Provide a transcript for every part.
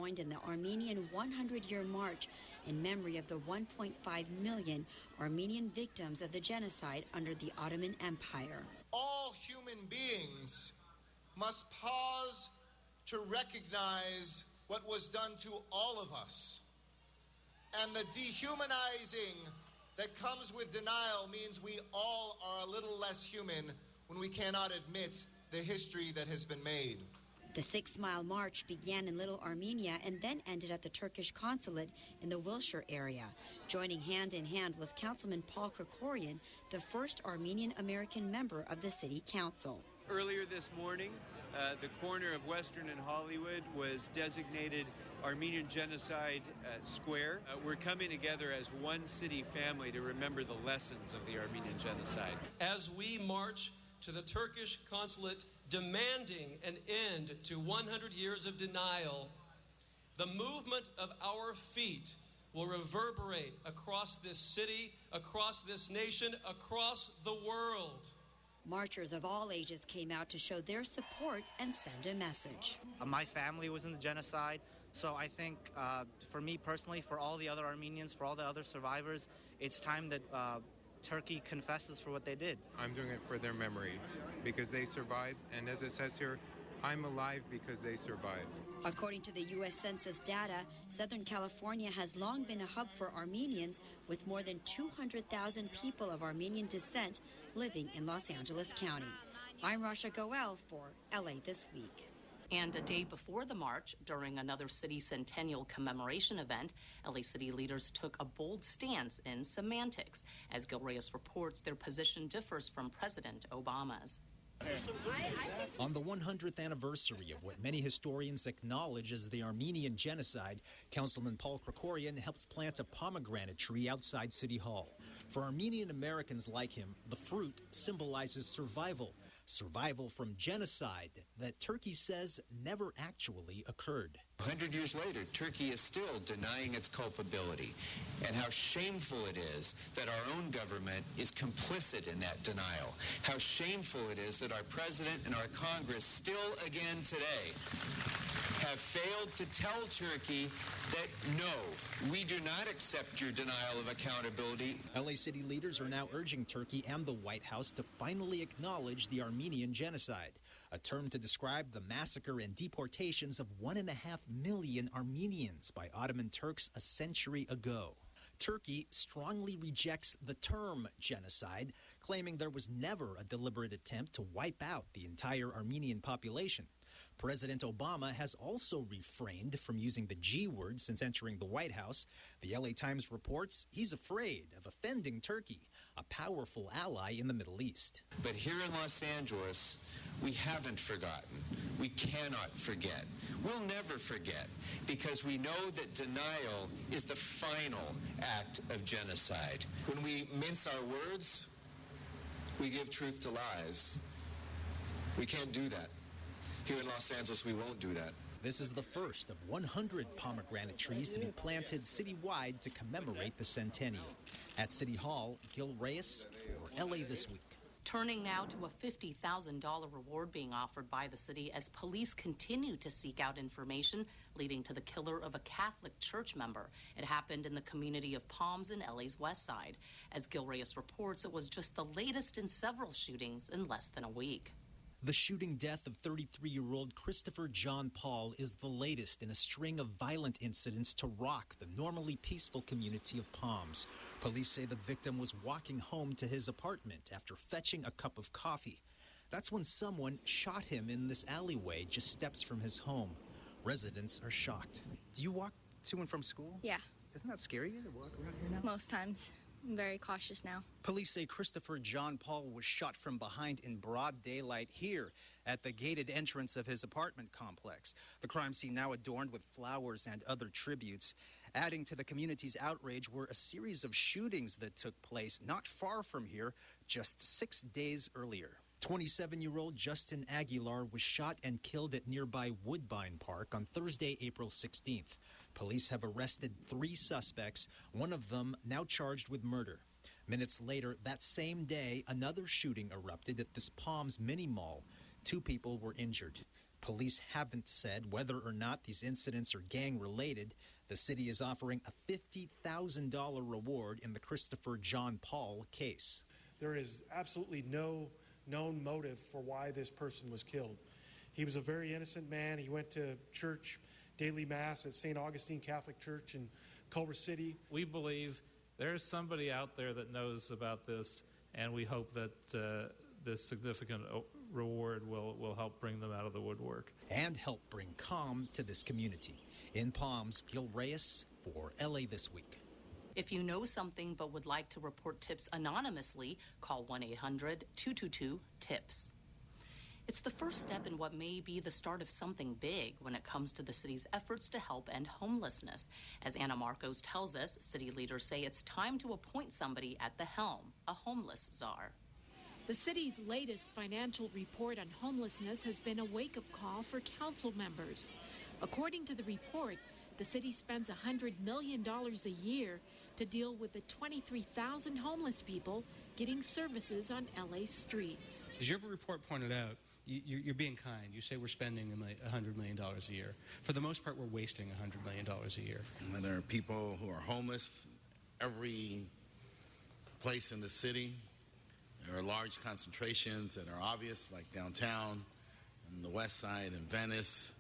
joined in the Armenian 100-year march in memory of the 1.5 million Armenian victims of the genocide under the Ottoman Empire. All human beings must pause to recognize what was done to all of us. And the dehumanizing that comes with denial means we all are a little less human when we cannot admit the history that has been made. The 6-mile march began in Little Armenia and then ended at the Turkish consulate in the Wilshire area. Joining hand in hand was Councilman Paul Krikorian, the first Armenian-American member of the city council. Earlier this morning, the corner of Western and Hollywood was designated Armenian Genocide Square. We're coming together as one city family to remember the lessons of the Armenian Genocide. As we march to the Turkish consulate demanding an end to 100 years of denial, the movement of our feet will reverberate across this city, across this nation, across the world. Marchers of all ages came out to show their support and send a message. My family was in the genocide, so I think for me personally, for all the other Armenians, for all the other survivors, it's time that Turkey confesses for what they did. I'm doing it for their memory because they survived, and as it says here, I'm alive because they survived. According to the U.S. Census data, Southern California has long been a hub for Armenians, with more than 200,000 people of Armenian descent living in Los Angeles County. I'm Rasha Goel for LA This Week. And a day before the march, during another city centennial commemoration event, LA City leaders took a bold stance in semantics. As Gil Reyes reports, their position differs from President Obama's. On the 100th anniversary of what many historians acknowledge as the Armenian genocide, Councilman Paul Krikorian helps plant a pomegranate tree outside City Hall. For Armenian Americans like him, the fruit symbolizes survival from genocide that Turkey says never actually occurred. 100 years later, Turkey is still denying its culpability, and how shameful it is that our own government is complicit in that denial. How shameful it is that our president and our Congress still again today have failed to tell Turkey that no, we do not accept your denial of accountability. LA City leaders are now urging Turkey and the White House to finally acknowledge the Armenian genocide, a term to describe the massacre and deportations of 1.5 million Armenians by Ottoman Turks a century ago. Turkey strongly rejects the term genocide, claiming there was never a deliberate attempt to wipe out the entire Armenian population. President Obama has also refrained from using the G word since entering the White House. The LA Times reports he's afraid of offending Turkey, a powerful ally in the Middle East. But here in Los Angeles, we haven't forgotten. We cannot forget. We'll never forget, because we know that denial is the final act of genocide. When we mince our words, we give truth to lies. We can't do that. Here in Los Angeles, we won't do that. This is the first of 100 pomegranate trees to be planted citywide to commemorate the centennial. At City Hall, Gil Reyes for LA This Week. Turning now to a $50,000 reward being offered by the city as police continue to seek out information leading to the killer of a Catholic church member. It happened in the community of Palms in LA's West Side. As Gil Reyes reports, it was just the latest in several shootings in less than a week. The shooting death of 33-year-old Christopher John Paul is the latest in a string of violent incidents to rock the normally peaceful community of Palms. Police say the victim was walking home to his apartment after fetching a cup of coffee. That's when someone shot him in this alleyway just steps from his home. Residents are shocked. Do you walk to and from school? Yeah. Isn't that scary to walk around here now? Most times. I'm very cautious now. Police say Christopher John Paul was shot from behind in broad daylight here at the gated entrance of his apartment complex. The crime scene now adorned with flowers and other tributes. Adding to the community's outrage were a series of shootings that took place not far from here just 6 days earlier. 27-year-old Justin Aguilar was shot and killed at nearby Woodbine Park on Thursday, April 16th. Police have arrested 3 suspects, one of them now charged with murder. Minutes later, that same day, another shooting erupted at this Palms mini mall. 2 people were injured. Police haven't said whether or not these incidents are gang-related. The city is offering a $50,000 reward in the Christopher John Paul case. There is absolutely no known motive for why this person was killed. He was a very innocent man. He went to church, daily mass at St. Augustine Catholic Church in Culver City. We believe there's somebody out there that knows about this, and we hope that this significant reward will help bring them out of the woodwork. And help bring calm to this community. In Palms, Gil Reyes for LA This Week. If you know something but would like to report tips anonymously, call 1-800-222-TIPS. It's the first step in what may be the start of something big when it comes to the city's efforts to help end homelessness. As Anna Marcos tells us, city leaders say it's time to appoint somebody at the helm, a homeless czar. The city's latest financial report on homelessness has been a wake-up call for council members. According to the report, the city spends $100 million a year to deal with the 23,000 homeless people getting services on LA streets. As your report pointed out, you're being kind. You say we're spending $100 million a year. For the most part, we're wasting $100 million a year. And there are people who are homeless every place in the city. There are large concentrations that are obvious, like downtown, and the west side, and Venice,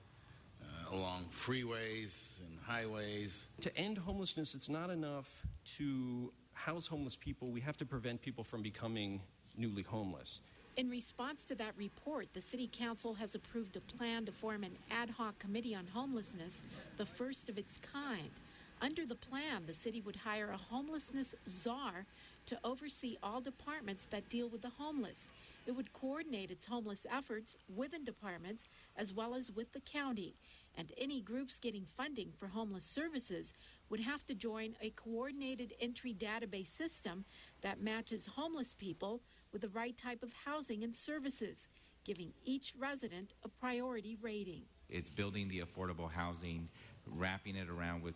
along freeways and highways. To end homelessness, it's not enough to house homeless people. We have to prevent people from becoming newly homeless. In response to that report, the City Council has approved a plan to form an ad hoc committee on homelessness, the first of its kind. Under the plan, the city would hire a homelessness czar to oversee all departments that deal with the homeless. It would coordinate its homeless efforts within departments as well as with the county. And any groups getting funding for homeless services would have to join a coordinated entry database system that matches homeless people with the right type of housing and services, giving each resident a priority rating. It's building the affordable housing, wrapping it around with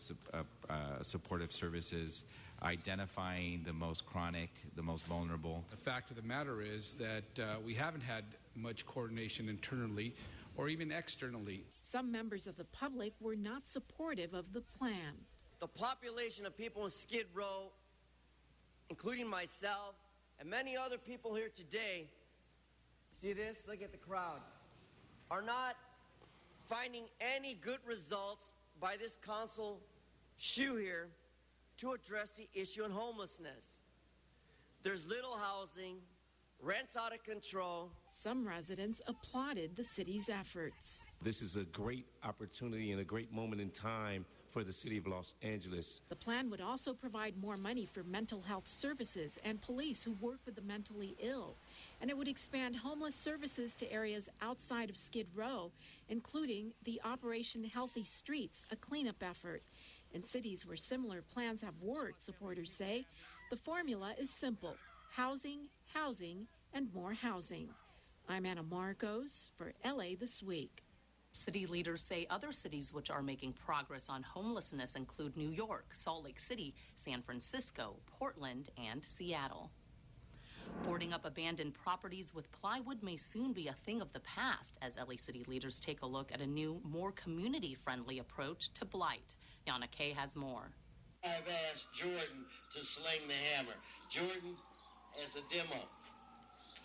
supportive services, identifying the most chronic, the most vulnerable. The fact of the matter is that we haven't had much coordination internally or even externally. Some members of the public were not supportive of the plan. The population of people in Skid Row, including myself and many other people here today, see this, look at the crowd, are not finding any good results by this council shoe here to address the issue of homelessness. There's little housing, rent's out of control. Some residents applauded the city's efforts. This is a great opportunity and a great moment in time for the city of Los Angeles. The plan would also provide more money for mental health services and police who work with the mentally ill. And it would expand homeless services to areas outside of Skid Row, including the Operation Healthy Streets, a cleanup effort. In cities where similar plans have worked, supporters say, the formula is simple: housing, housing, and more housing. I'm Anna Marcos for LA This Week. City leaders say other cities which are making progress on homelessness include New York, Salt Lake City, San Francisco, Portland, and Seattle. Boarding up abandoned properties with plywood may soon be a thing of the past as LA City leaders take a look at a new, more community-friendly approach to blight. Yana Kay has more. I've asked Jordan to sling the hammer. Jordan, as a demo.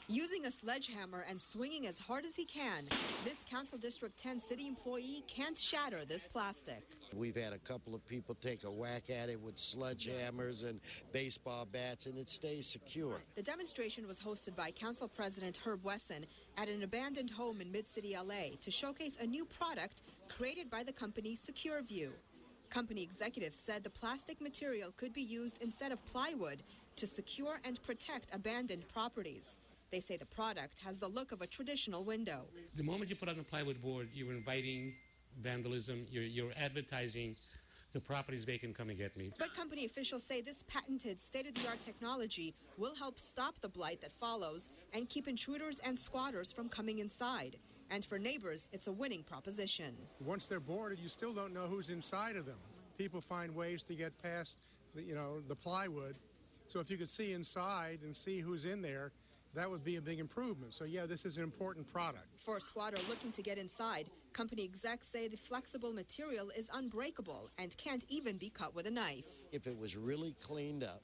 Using a sledgehammer and swinging as hard as he can, this Council District 10 city employee can't shatter this plastic. We've had a couple of people take a whack at it with sledgehammers and baseball bats, and it stays secure. The demonstration was hosted by Council President Herb Wesson at an abandoned home in Mid-City, LA, to showcase a new product created by the company SecureView. Company executives said the plastic material could be used instead of plywood to secure and protect abandoned properties. They say the product has the look of a traditional window. The moment you put on a plywood board, you're inviting vandalism, you're advertising the property's vacant, come and get me. But company officials say this patented state-of-the-art technology will help stop the blight that follows and keep intruders and squatters from coming inside. And for neighbors, it's a winning proposition. Once they're boarded, you still don't know who's inside of them. People find ways to get past, the plywood. So if you could see inside and see who's in there, that would be a big improvement. So yeah, this is an important product. For a squatter looking to get inside, company execs say the flexible material is unbreakable and can't even be cut with a knife. If it was really cleaned up,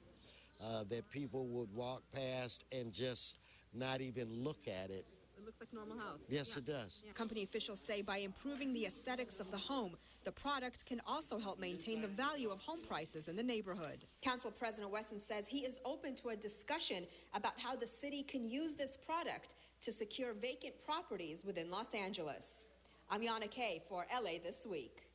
that people would walk past and just not even look at it. It looks like a normal house. Yes, it does. Company officials say by improving the aesthetics of the home, the product can also help maintain the value of home prices in the neighborhood. Council President Wesson says he is open to a discussion about how the city can use this product to secure vacant properties within Los Angeles. I'm Yana Kay for LA This Week.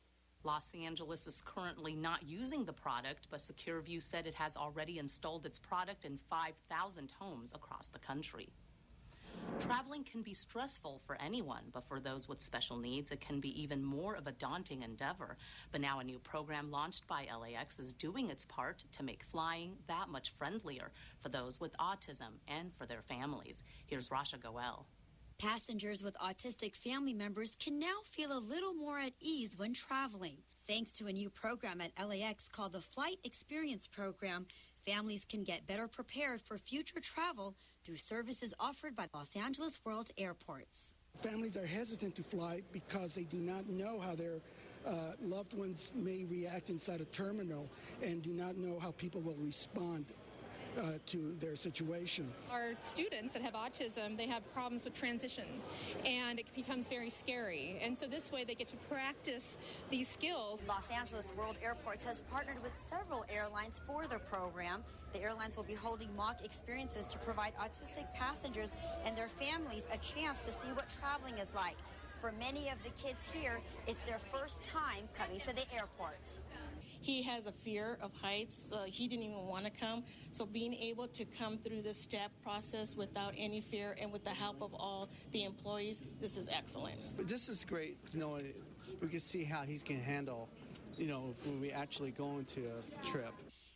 Los Angeles is currently not using the product, but SecureView said it has already installed its product in 5,000 homes across the country. Traveling can be stressful for anyone, but for those with special needs, it can be even more of a daunting endeavor. But now a new program launched by LAX is doing its part to make flying that much friendlier for those with autism and for their families. Here's Rasha Goel. Passengers with autistic family members can now feel a little more at ease when traveling. Thanks to a new program at LAX called the Flight Experience Program, families can get better prepared for future travel through services offered by Los Angeles World Airports. Families are hesitant to fly because they do not know how their loved ones may react inside a terminal and do not know how people will respond to their situation. Our students that have autism, they have problems with transition, and it becomes very scary. And so this way they get to practice these skills. Los Angeles World Airports has partnered with several airlines for the program. The airlines will be holding mock experiences to provide autistic passengers and their families a chance to see what traveling is like. For many of the kids here, it's their first time coming to the airport. He has a fear of heights. He didn't even want to come. So being able to come through the step process without any fear and with the help of all the employees, this is excellent. But this is great, knowing we can see how he's going to handle, when we actually go into a trip.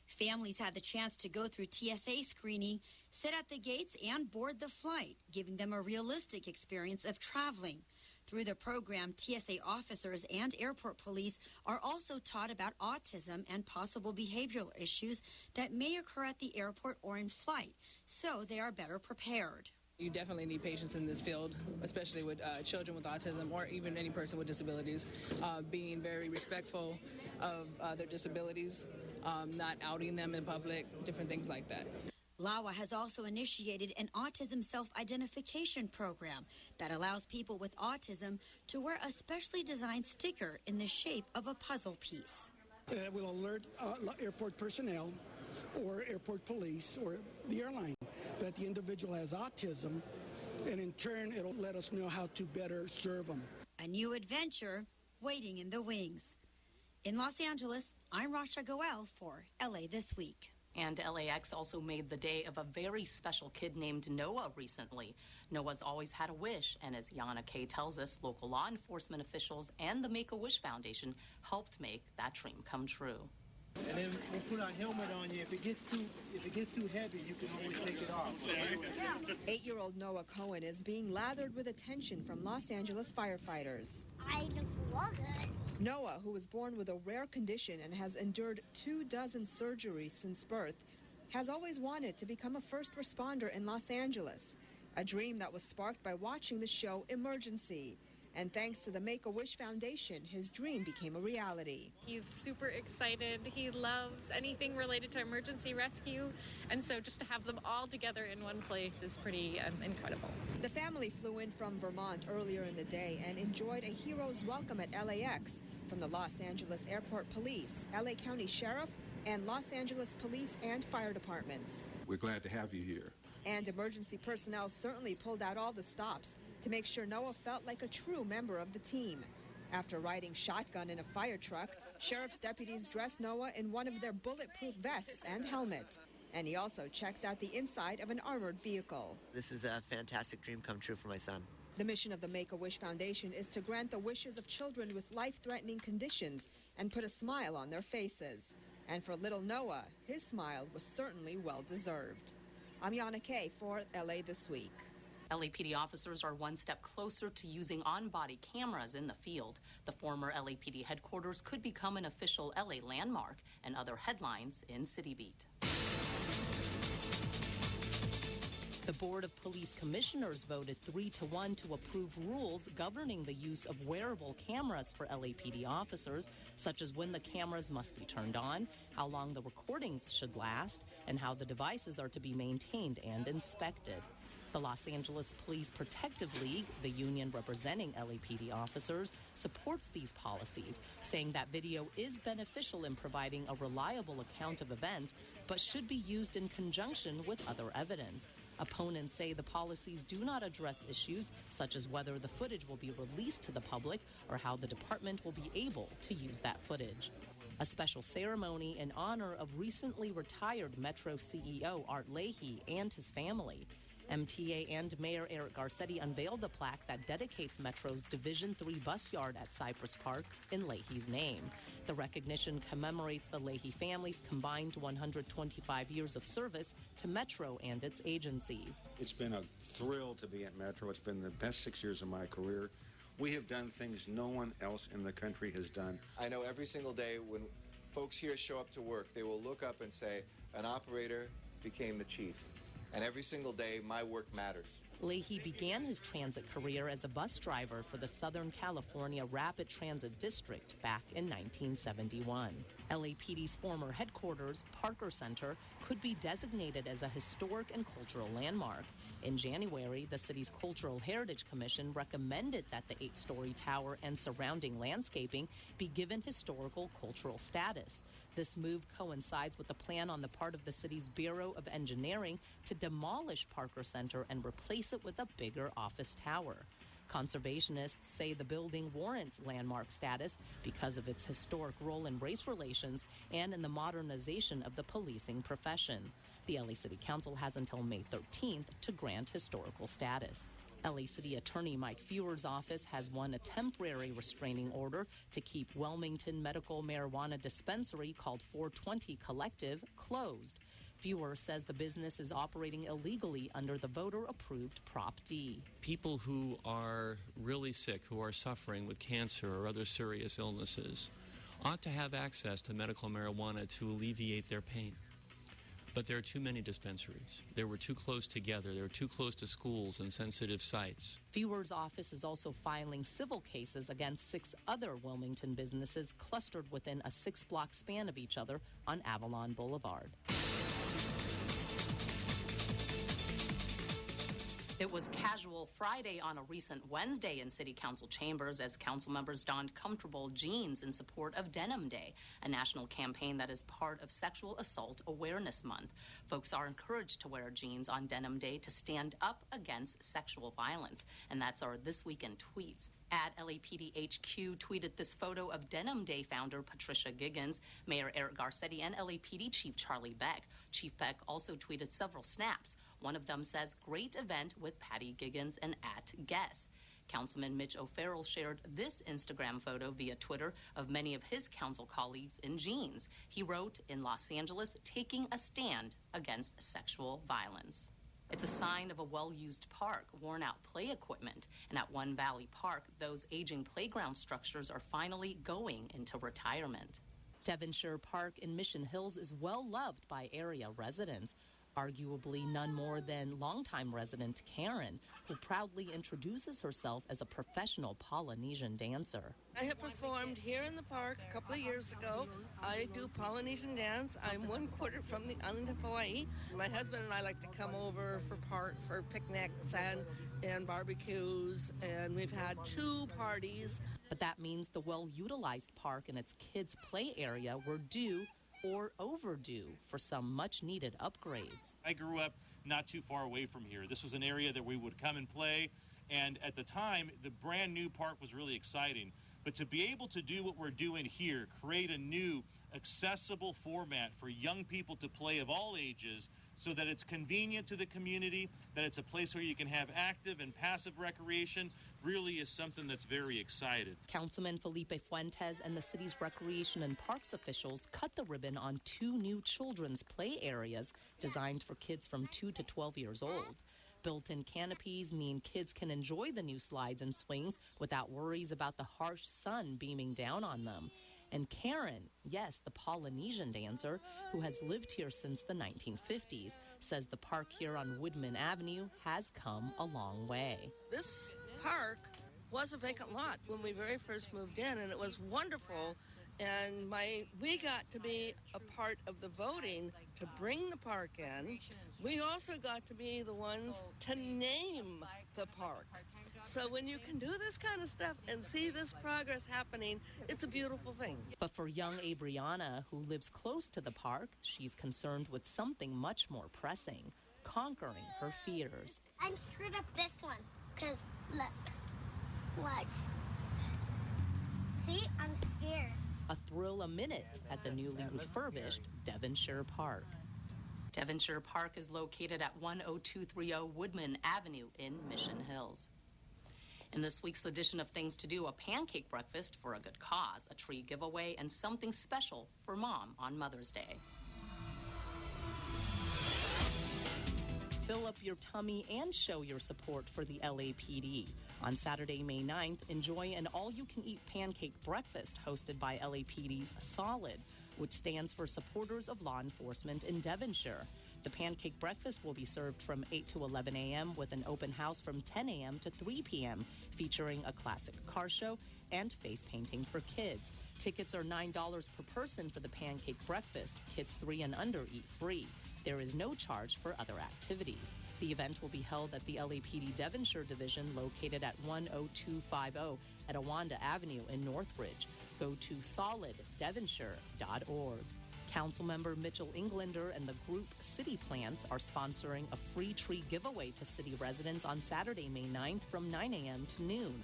Families had the chance to go through TSA screening, sit at the gates, and board the flight, giving them a realistic experience of traveling. Through the program, TSA officers and airport police are also taught about autism and possible behavioral issues that may occur at the airport or in flight, so they are better prepared. You definitely need patience in this field, especially with children with autism or even any person with disabilities, being very respectful of their disabilities, not outing them in public, different things like that. LAWA has also initiated an autism self-identification program that allows people with autism to wear a specially designed sticker in the shape of a puzzle piece. It will alert airport personnel or airport police or the airline that the individual has autism, and in turn it'll let us know how to better serve them. A new adventure waiting in the wings. In Los Angeles, I'm Rasha Goel for LA This Week. And LAX also made the day of a very special kid named Noah recently. Noah's always had a wish, and as Yana Kay tells us, local law enforcement officials and the Make-A-Wish Foundation helped make that dream come true. And then we'll put our helmet on you. If it gets too heavy, you can always take it off. 8-year-old Noah Cohen is being lathered with attention from Los Angeles firefighters. I look good. Noah, who was born with a rare condition and has endured 24 surgeries since birth, has always wanted to become a first responder in Los Angeles, a dream that was sparked by watching the show Emergency. And thanks to the Make-A-Wish Foundation, his dream became a reality. He's super excited. He loves anything related to emergency rescue. And so just to have them all together in one place is pretty incredible. The family flew in from Vermont earlier in the day and enjoyed a hero's welcome at LAX from the Los Angeles Airport Police, LA County Sheriff, and Los Angeles Police and Fire Departments. We're glad to have you here. And emergency personnel certainly pulled out all the stops to make sure Noah felt like a true member of the team. After riding shotgun in a fire truck, sheriff's deputies dressed Noah in one of their bulletproof vests and helmet. And he also checked out the inside of an armored vehicle. This is a fantastic dream come true for my son. The mission of the Make-A-Wish Foundation is to grant the wishes of children with life-threatening conditions and put a smile on their faces. And for little Noah, his smile was certainly well-deserved. I'm Yana Kay for LA This Week. LAPD officers are one step closer to using on-body cameras in the field. The former LAPD headquarters could become an official LA landmark, and other headlines in City Beat. The Board of Police Commissioners voted 3-1 to approve rules governing the use of wearable cameras for LAPD officers, such as when the cameras must be turned on, how long the recordings should last, and how the devices are to be maintained and inspected. The Los Angeles Police Protective League, the union representing LAPD officers, supports these policies, saying that video is beneficial in providing a reliable account of events, but should be used in conjunction with other evidence. Opponents say the policies do not address issues such as whether the footage will be released to the public or how the department will be able to use that footage. A special ceremony in honor of recently retired Metro CEO Art Leahy and his family. MTA and Mayor Eric Garcetti unveiled a plaque that dedicates Metro's Division III bus yard at Cypress Park in Leahy's name. The recognition commemorates the Leahy family's combined 125 years of service to Metro and its agencies. It's been a thrill to be at Metro. It's been the best 6 years of my career. We have done things no one else in the country has done. I know every single day when folks here show up to work, they will look up and say, an operator became the chief. And every single day, my work matters. Leahy began his transit career as a bus driver for the Southern California Rapid Transit District back in 1971. LAPD's former headquarters, Parker Center, could be designated as a historic and cultural landmark. In January, the city's Cultural Heritage Commission recommended that the 8-story tower and surrounding landscaping be given historical cultural status. This move coincides with the plan on the part of the city's Bureau of Engineering to demolish Parker Center and replace it with a bigger office tower. Conservationists say the building warrants landmark status because of its historic role in race relations and in the modernization of the policing profession. The LA City Council has until May 13th to grant historical status. LA City Attorney Mike Feuer's office has won a temporary restraining order to keep Wilmington medical marijuana dispensary called 420 Collective closed. Feuer says the business is operating illegally under the voter-approved Prop D. People who are really sick, who are suffering with cancer or other serious illnesses, ought to have access to medical marijuana to alleviate their pain. But there are too many dispensaries. They were too close together. They were too close to schools and sensitive sites. Feuer's office is also filing civil cases against 6 other Wilmington businesses clustered within a 6-block span of each other on Avalon Boulevard. It was casual Friday on a recent Wednesday in City Council chambers as council members donned comfortable jeans in support of Denim Day, a national campaign that is part of Sexual Assault Awareness Month. Folks are encouraged to wear jeans on Denim Day to stand up against sexual violence. And that's our This Week in Tweets. At LAPD HQ tweeted this photo of Denim Day founder Patricia Giggins, Mayor Eric Garcetti, and LAPD Chief Charlie Beck. Chief Beck also tweeted several snaps. One of them says, "Great event with Patty Giggins and @Guess." Councilman Mitch O'Farrell shared this Instagram photo via Twitter of many of his council colleagues in jeans. He wrote, "In Los Angeles, taking a stand against sexual violence." It's a sign of a well-used park, worn-out play equipment. And at One Valley Park, those aging playground structures are finally going into retirement. Devonshire Park in Mission Hills is well-loved by area residents. Arguably none more than longtime resident Karen, who proudly introduces herself as a professional Polynesian dancer. I have performed here in the park a couple of years ago. I do Polynesian dance. I'm 1/4 from the island of Hawaii. My husband and I like to come over for picnics and barbecues, and we've had 2 parties. But that means the well-utilized park and its kids' play area were due or overdue for some much-needed upgrades. I grew up not too far away from here. This was an area that we would come and play, and at the time, the brand new park was really exciting. But to be able to do what we're doing here, create a new accessible format for young people to play of all ages so that it's convenient to the community, that it's a place where you can have active and passive recreation, really is something that's very excited. Councilman Felipe Fuentes and the city's recreation and parks officials cut the ribbon on 2 new children's play areas designed for kids from 2 to 12 years old. Built-in canopies mean kids can enjoy the new slides and swings without worries about the harsh sun beaming down on them. And Karen, yes, the Polynesian dancer, who has lived here since the 1950s, says the park here on Woodman Avenue has come a long way. This park was a vacant lot when we very first moved in, and it was wonderful. And we got to be a part of the voting to bring the park in. We also got to be the ones to name the park. So when you can do this kind of stuff and see this progress happening, it's a beautiful thing. But for young Abriana, who lives close to the park, she's concerned with something much more pressing, conquering her fears. I'm screwed up this one, because look, watch. See, I'm scared. A thrill a minute at the newly refurbished Devonshire Park. Devonshire Park is located at 10230 Woodman Avenue in Mission Hills. In this week's edition of Things to Do, a pancake breakfast for a good cause, a tree giveaway, and something special for Mom on Mother's Day. Fill up your tummy and show your support for the LAPD. On Saturday, May 9th, enjoy an all-you-can-eat pancake breakfast hosted by LAPD's Solid, which stands for Supporters of Law Enforcement in Devonshire. The pancake breakfast will be served from 8 to 11 a.m. with an open house from 10 a.m. to 3 p.m., featuring a classic car show and face painting for kids. Tickets are $9 per person for the pancake breakfast. Kids 3 and under eat free. There is no charge for other activities. The event will be held at the LAPD Devonshire Division located at 10250 at Awanda Avenue in Northridge. Go to soliddevonshire.org. Councilmember Mitchell Englander and the group City Plants are sponsoring a free tree giveaway to city residents on Saturday, May 9th from 9 a.m. to noon.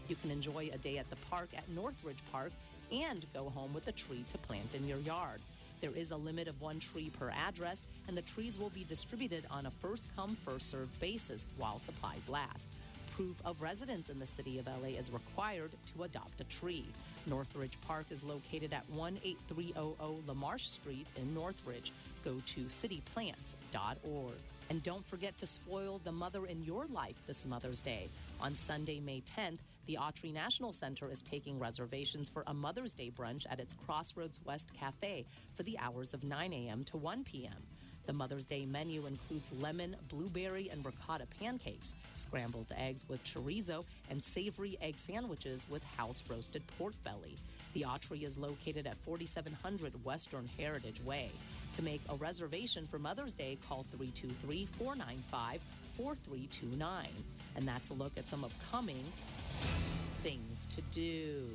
You can enjoy a day at the park at Northridge Park and go home with a tree to plant in your yard. There is a limit of 1 tree per address, and the trees will be distributed on a first-come, first-served basis while supplies last. Proof of residence in the city of LA is required to adopt a tree. Northridge Park is located at 18300 LaMarche Street in Northridge. Go to cityplants.org. And don't forget to spoil the mother in your life this Mother's Day. On Sunday, May 10th, the Autry National Center is taking reservations for a Mother's Day brunch at its Crossroads West Cafe for the hours of 9 a.m. to 1 p.m. The Mother's Day menu includes lemon, blueberry, and ricotta pancakes, scrambled eggs with chorizo, and savory egg sandwiches with house-roasted pork belly. The Autry is located at 4700 Western Heritage Way. To make a reservation for Mother's Day, call 323-495-4329. And that's a look at some upcoming things to do.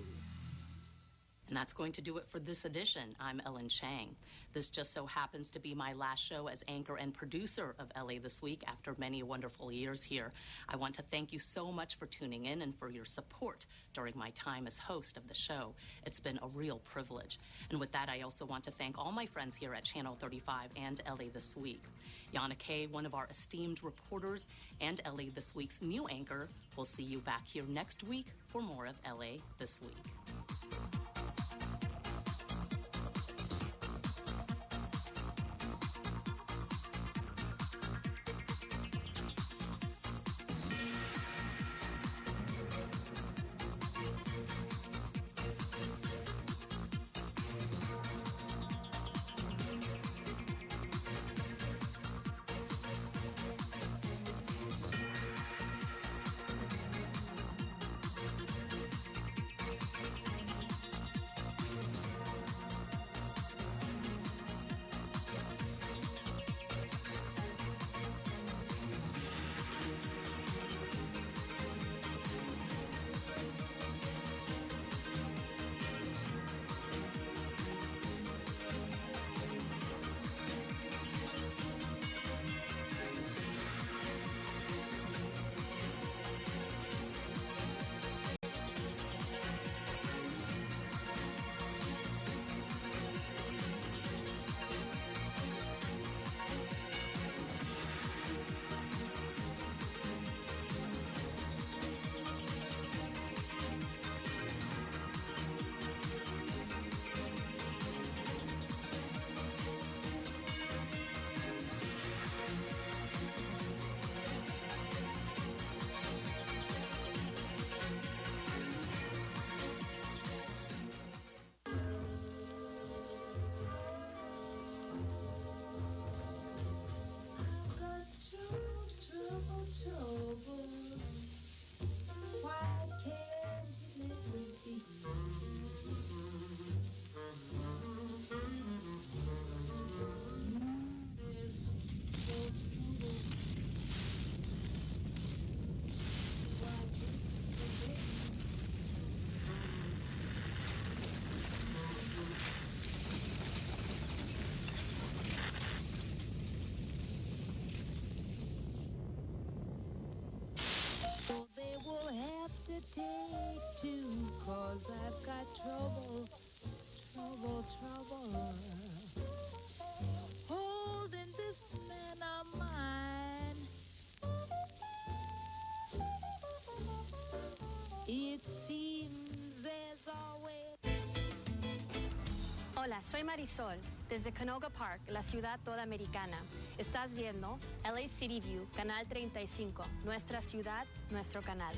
And that's going to do it for this edition. I'm Ellen Chang. This just so happens to be my last show as anchor and producer of LA This Week after many wonderful years here. I want to thank you so much for tuning in and for your support during my time as host of the show. It's been a real privilege. And with that, I also want to thank all my friends here at Channel 35 and LA This Week. Yana Kay, one of our esteemed reporters, and LA This Week's new anchor. We'll see you back here next week for more of LA This Week. too, 'cause I've got trouble, holding this man of mine. It seems there's always... Hola, soy Marisol, desde Canoga Park, la ciudad toda americana. Estás viendo LA City View, Canal 35, nuestra ciudad, nuestro canal.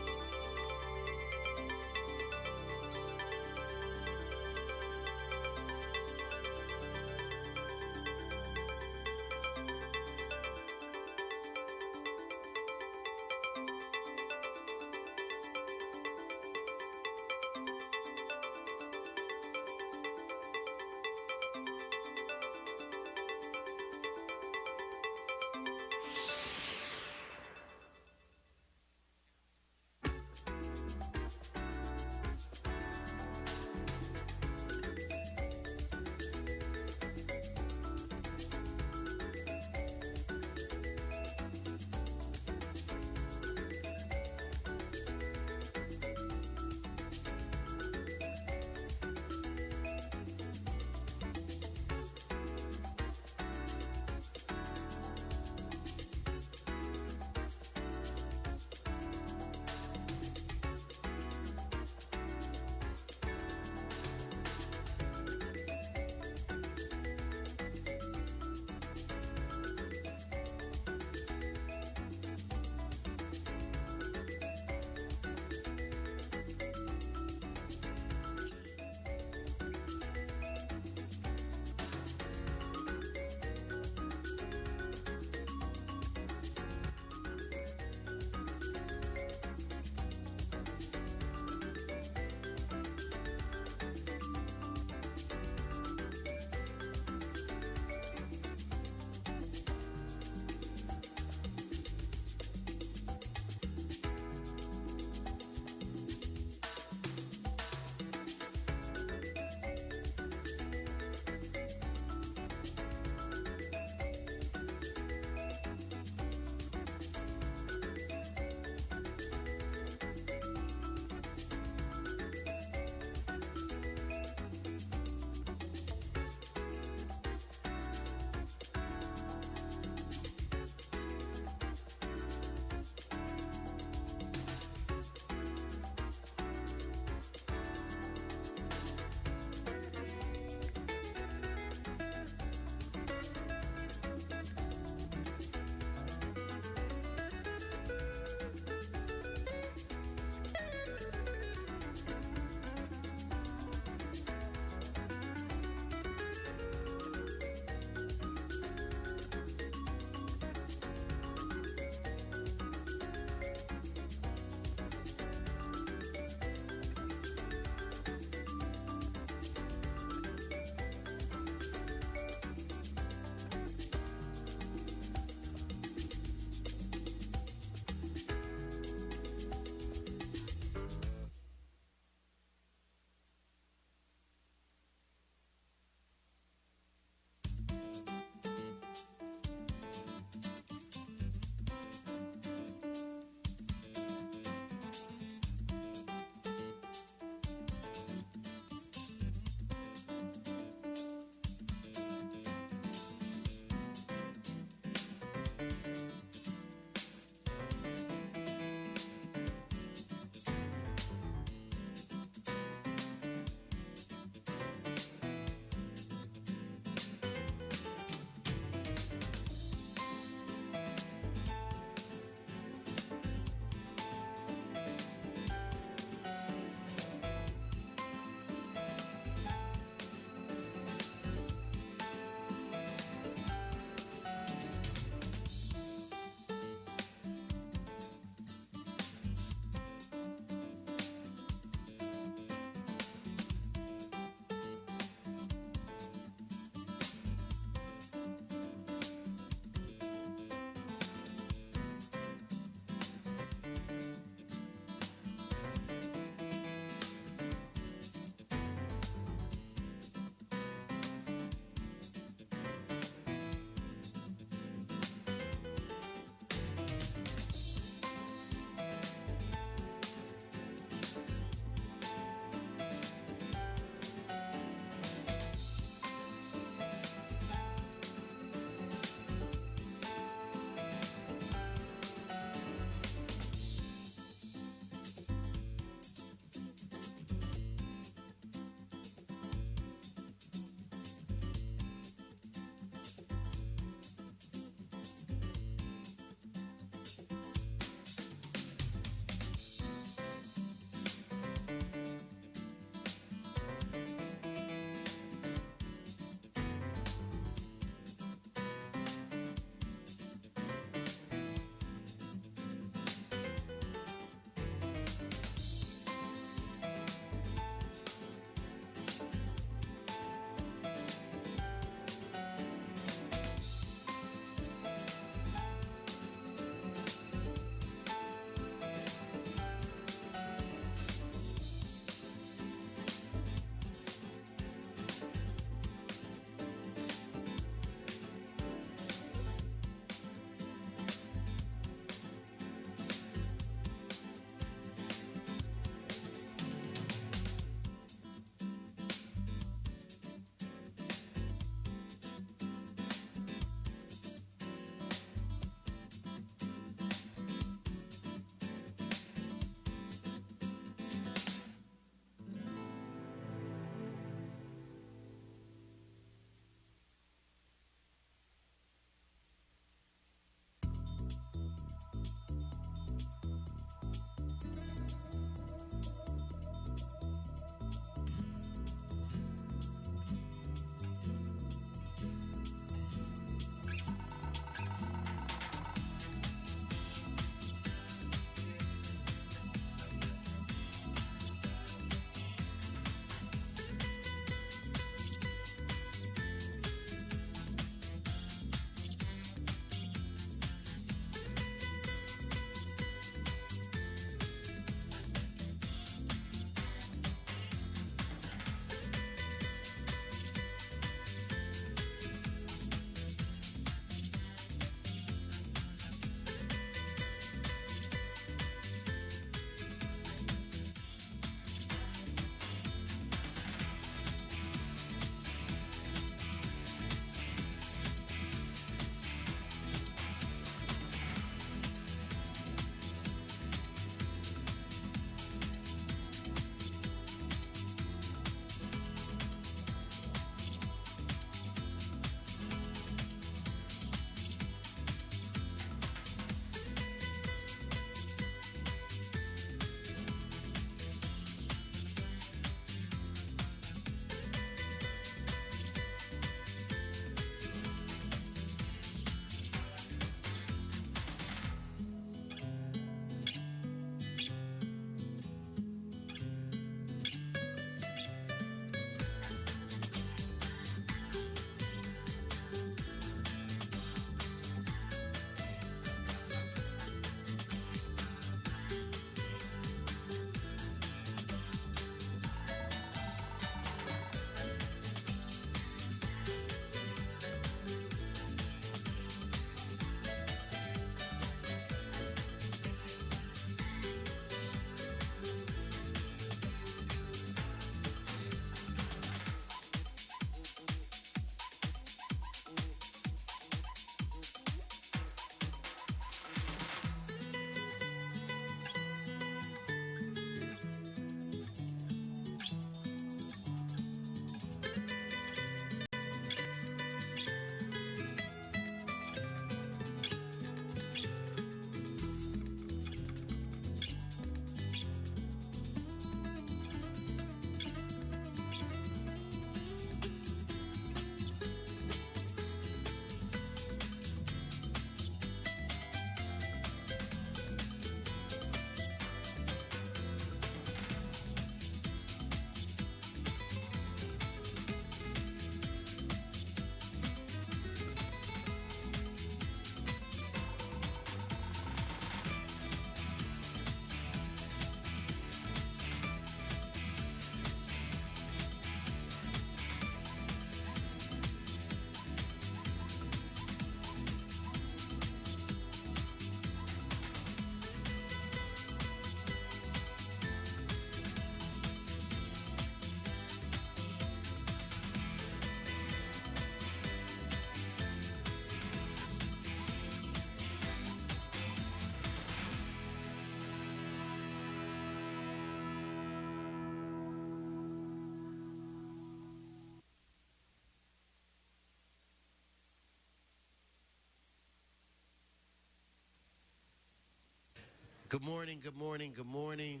Good morning, good morning, good morning.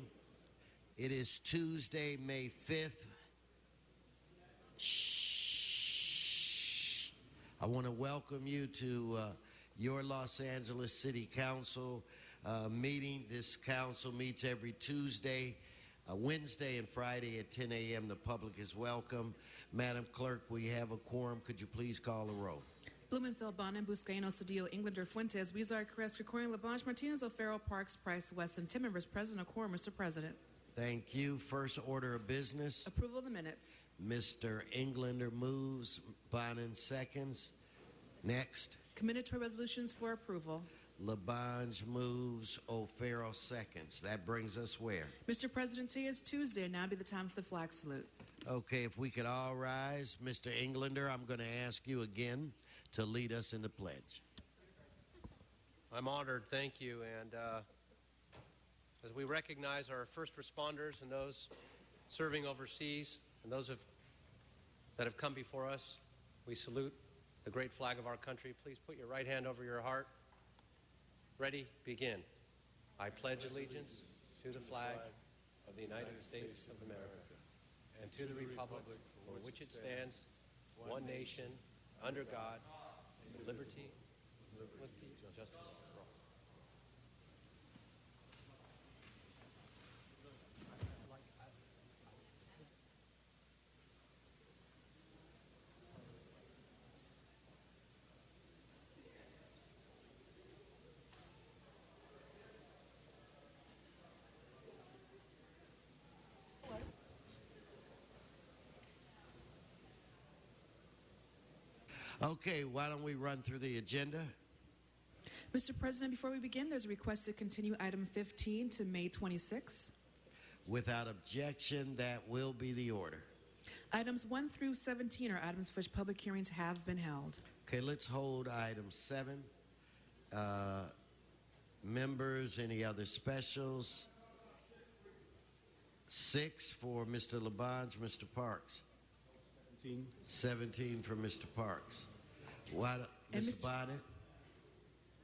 It is Tuesday, May 5th. Shh. I want to welcome you to your Los Angeles City Council meeting. This council meets every Tuesday, Wednesday, and Friday at 10 a.m. The public is welcome. Madam Clerk, we have a quorum. Could you please call the roll? Blumenfeld, Bonin, Buscaino, Cedillo, Englander, Fuentes, Weezer, Carrasco, Krikourian, Labange, Martinez, O'Farrell, Parks, Price, Weston, 10 members present, a quorum, Mr. President. Thank you. First order of business. Approval of the minutes. Mr. Englander moves, Bonin seconds. Next. Committed resolutions for approval. Labange moves, O'Farrell seconds. That brings us where? Mr. President, today is Tuesday, and now be the time for the flag salute. Okay, if we could all rise. Mr. Englander, I'm going to ask you again to lead us in the pledge. I'm honored, thank you. And as we recognize our first responders and those serving overseas and those that have come before us, we salute the great flag of our country. Please put your right hand over your heart. Ready, begin. I pledge allegiance to the flag of the United States of America and to the republic for which it stands, one nation, under God, liberty, with justice for all. Okay, why don't we run through the agenda? Mr. President, before we begin, there's a request to continue item 15 to May 26. Without objection, that will be the order. Items 1 through 17 are items for which public hearings have been held. Okay, let's hold item 7. Members, any other specials? 6 for Mr. Labange, Mr. Parks. 17 for Mr. Parks. Mr. Bonnet?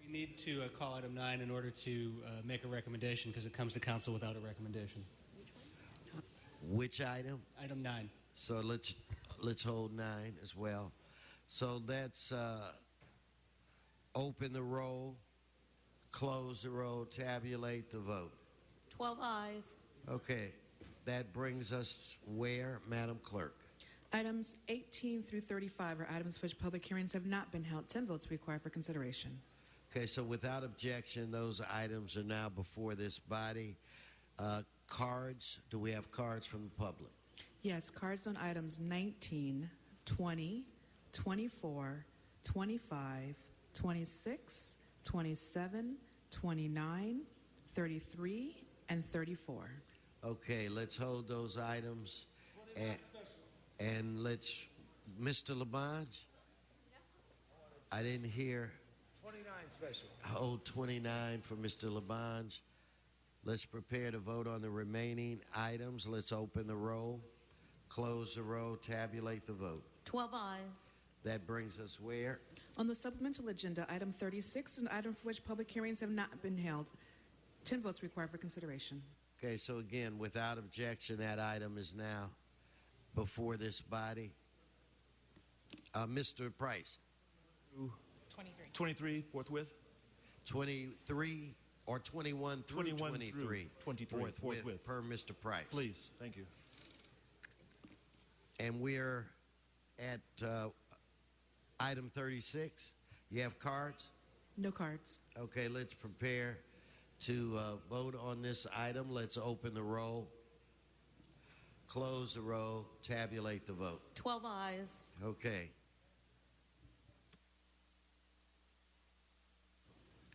We need to call item 9 in order to make a recommendation because it comes to council without a recommendation. Which item? Item 9. So let's hold 9 as well. So let's open the roll, close the roll, tabulate the vote. 12 ayes. Okay, that brings us where, Madam Clerk? Items 18 through 35 are items for which public hearings have not been held. 10 votes required for consideration. Okay, so without objection, those items are now before this body. Cards, do we have cards from the public? Yes, cards on items 19, 20, 24, 25, 26, 27, 29, 33, and 34. Okay, let's hold those items. And let's, Mr. Labange? I didn't hear. 29 special. Hold 29 for Mr. Labange. Let's prepare to vote on the remaining items. Let's open the roll, close the roll, tabulate the vote. 12 ayes. That brings us where? On the supplemental agenda, item 36, an item for which public hearings have not been held. 10 votes required for consideration. Okay, so again, without objection, that item is now before this body. Mr. Price. 23, forthwith. 23 or 21 through 23. Through 23, forthwith. Per Mr. Price. Please, thank you. And we're at item 36. You have cards? No cards. Okay, let's prepare to vote on this item. Let's open the roll, close the roll, tabulate the vote. 12 ayes. Okay.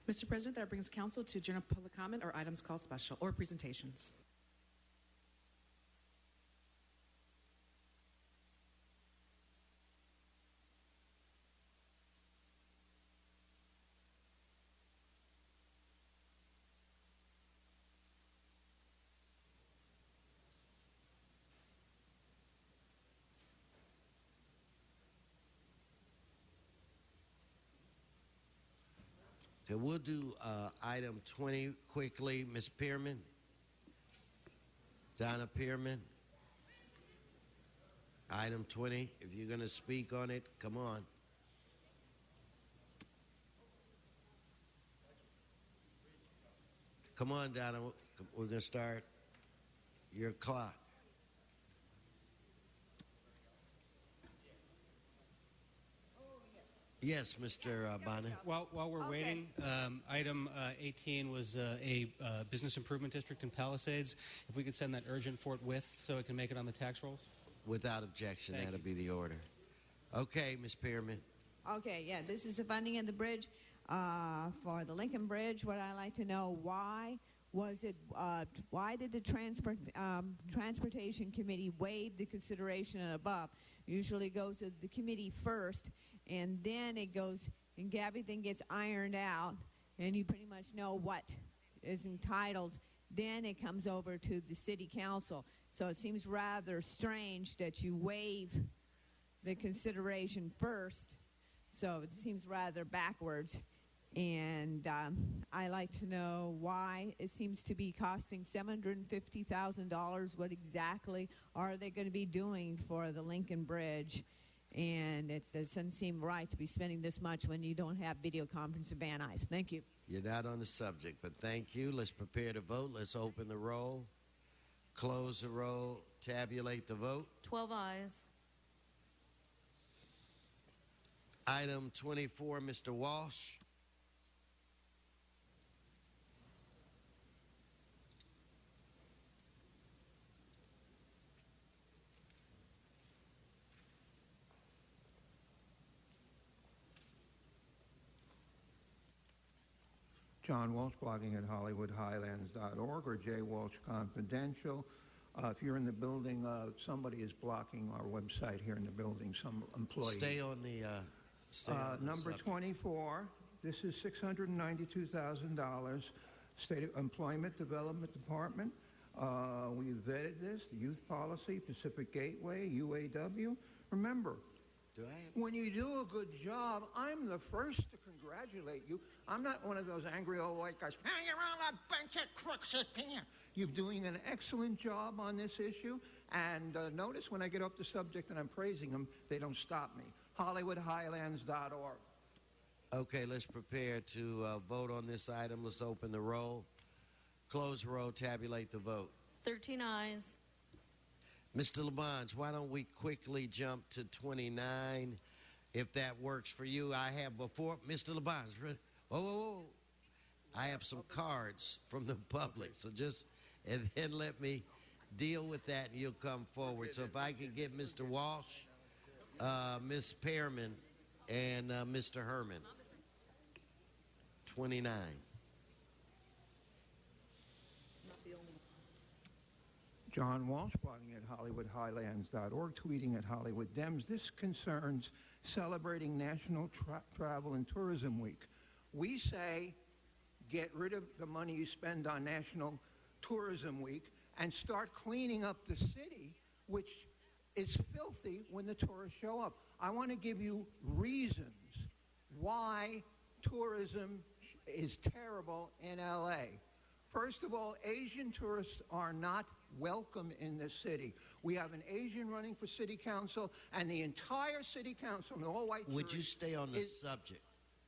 Mr. President, that brings council to general public comment or items called special or presentations. Okay, we'll do item 20 quickly. Ms. Pearman? Donna Pearman? Item 20, if you're going to speak on it, come on. Come on, Donna. We're going to start your clock. Yes, Mr. Bonnet. While we're waiting, item 18 was a business improvement district in Palisades. If we could send that urgent forthwith so it can make it on the tax rolls. Without objection, Thank that'll be the order. Okay, Ms. Pearman. Okay, yeah, this is the funding of the bridge for the Lincoln Bridge. What I'd like to know, why did the Transportation Committee waive the consideration above? Usually goes to the committee first, and then it goes, and everything gets ironed out, and you pretty much know what is entitled. Then it comes over to the city council. So it seems rather strange that you waive the consideration first. So it seems rather backwards. And I like to know why it seems to be costing $750,000. What exactly are they going to be doing for the Lincoln Bridge? And it doesn't seem right to be spending this much when you don't have video conference in Van Nuys. Thank you. You're not on the subject, but thank you. Let's prepare to vote. Let's open the roll, close the roll, tabulate the vote. 12 ayes. Item 24, Mr. Walsh. John Walsh, blogging at HollywoodHighlands.org or J. Walsh Confidential. If you're in the building, somebody is blocking our website here in the building, some employee. Stay on the number subject. 24, this is $692,000, State Employment Development Department. We vetted this, the youth policy, Pacific Gateway, UAW. Remember, when you do a good job, I'm the first to congratulate you. I'm not one of those angry old white guys. Hey, you're all a bunch of crooks up here. You're doing an excellent job on this issue. And notice when I get off the subject and I'm praising them, they don't stop me. HollywoodHighlands.org. Okay, let's prepare to vote on this item. Let's open the roll, close the roll, tabulate the vote. 13 ayes. Mr. Labange, why don't we quickly jump to 29, if that works for you. I have before, Mr. Labange, I have some cards from the public, so just, and then let me deal with that and you'll come forward. So if I could get Mr. Walsh, Ms. Pearman, and Mr. Herman. 29. John Walsh, blogging at HollywoodHighlands.org, tweeting at Hollywood Dems. This concerns celebrating National Travel and Tourism Week. We say get rid of the money you spend on National Tourism Week and start cleaning up the city, which is filthy when the tourists show up. I want to give you reasons why tourism is terrible in L.A. First of all, Asian tourists are not welcome in this city. We have an Asian running for city council, and the entire city council, and all white Would you stay on the subject?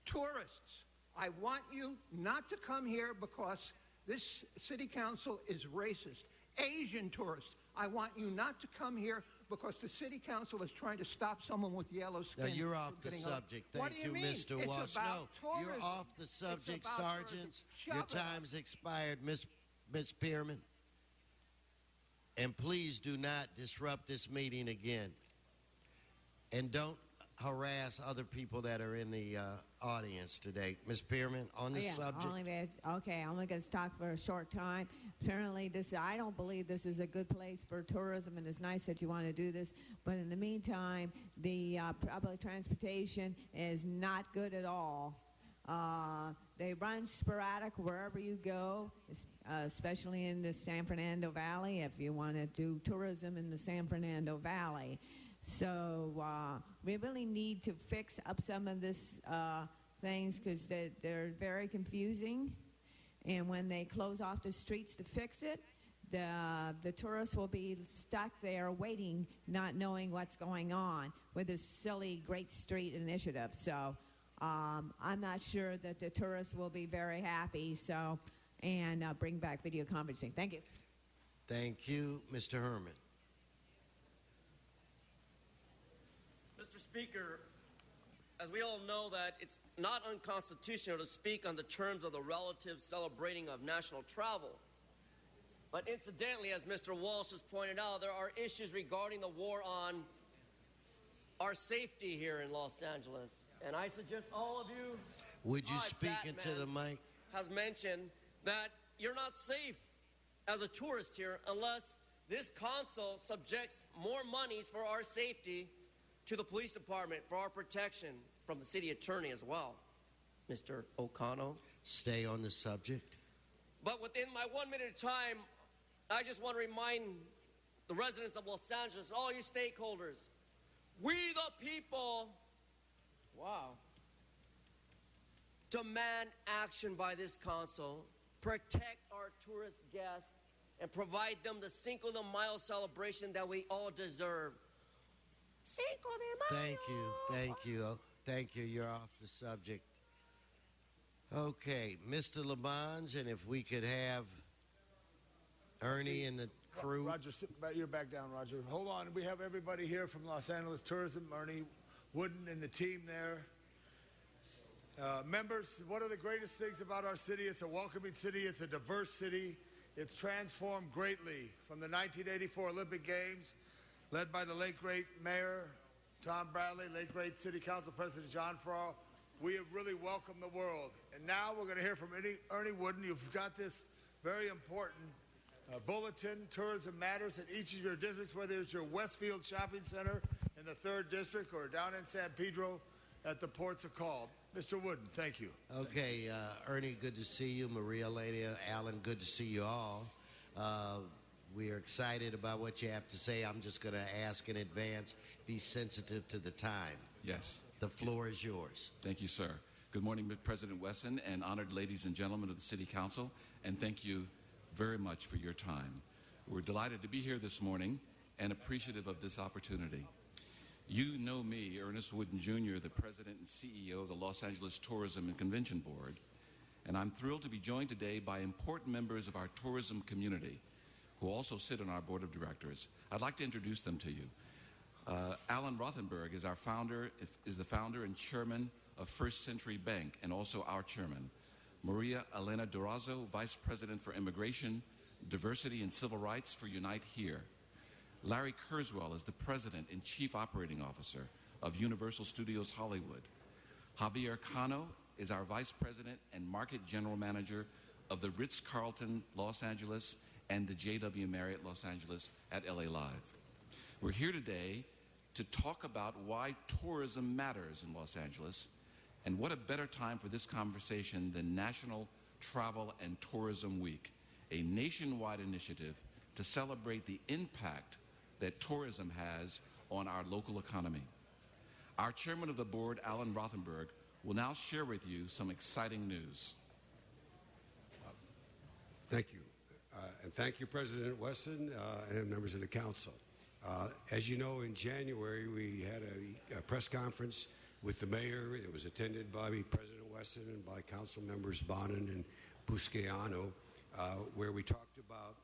Tourists. I want you not to come here because this city council is racist. Asian tourists. I want you not to come here because the city council is trying to stop someone with yellow skin. Now, you're off from the getting subject. What Thank do you, mean? Mr. It's Walsh. about No, you're tourism. off the subject, It's about Sergeants. tourism. Your Shut up. time's expired, Miss Pearman. And please do not disrupt this meeting again. And don't harass other people that are in the audience today. Ms. Pearman, on the subject. I'm only going to talk for a short time. Apparently, I don't believe this is a good place for tourism, and it's nice that you want to do this. But in the meantime, the public transportation is not good at all. They run sporadic wherever you go, especially in the San Fernando Valley, if you want to do tourism in the San Fernando Valley. So we really need to fix up some of this things because they're very confusing. And when they close off the streets to fix it, the tourists will be stuck there waiting, not knowing what's going on with this silly Great Street initiative. So I'm not sure that the tourists will be very happy. So, and bring back video conferencing. Thank you. Thank you. Mr. Herman. Mr. Speaker, as we all know that it's not unconstitutional to speak on the terms of the relative celebrating of national travel. But incidentally, as Mr. Walsh has pointed out, there are issues regarding the war on our safety here in Los Angeles. And I suggest all of you... Would you speak into the mic? ...has mentioned that you're not safe as a tourist here unless this council subjects more monies for our safety to the police department for our protection from the city attorney as well, Mr. O'Connell. Stay on the subject. But within my 1 minute of time, I just want to remind the residents of Los Angeles, all you stakeholders, we the people, demand action by this council, protect our tourist guests, and provide them the Cinco de Mayo celebration that we all deserve. Cinco de Mayo! Thank you, thank you, thank you. You're off the subject. Okay, Mr. Labange, and if we could have Ernie and the crew. Roger, you're back down, Roger. Hold on. We have everybody here from Los Angeles Tourism, Ernie Wooden and the team there. Members, one of the greatest things about our city, it's a welcoming city, it's a diverse city. It's transformed greatly from the 1984 Olympic Games, led by the late great Mayor Tom Bradley, late great City Council President John Farrar. We have really welcomed the world. And now we're going to hear from Ernie Wooden. You've got this very important bulletin, Tourism Matters, in each of your districts, whether it's your Westfield Shopping Center in the 3rd District or down in San Pedro at the ports of call. Mr. Wooden, thank you. Okay, Ernie, good to see you. Maria Elena, Alan, good to see you all. We are excited about what you have to say. I'm just going to ask in advance, be sensitive to the time. Yes. The floor is yours. Thank you, sir. Good morning, President Wesson and honored ladies and gentlemen of the City Council, and thank you very much for your time. We're delighted to be here this morning and appreciative of this opportunity. You know me, Ernest Wooden Jr., the President and CEO of the Los Angeles Tourism and Convention Board, and I'm thrilled to be joined today by important members of our tourism community who also sit on our board of directors. I'd like to introduce them to you. Alan Rothenberg is the founder and chairman of First Century Bank and also our chairman. Maria Elena Durazo, Vice President for Immigration, Diversity, and Civil Rights for Unite Here. Larry Kurzweil is the President and Chief Operating Officer of Universal Studios Hollywood. Javier Cano is our Vice President and Market General Manager of the Ritz-Carlton Los Angeles and the JW Marriott Los Angeles at LA Live. We're here today to talk about why tourism matters in Los Angeles, and what a better time for this conversation than National Travel and Tourism Week, a nationwide initiative to celebrate the impact that tourism has on our local economy. Our chairman of the board, Alan Rothenberg, will now share with you some exciting news. Thank you. And thank you, President Wesson and members of the council. As you know, in January, we had a press conference with the mayor. It was attended by President Wesson and by council members Bonin and Buscaino, where we talked about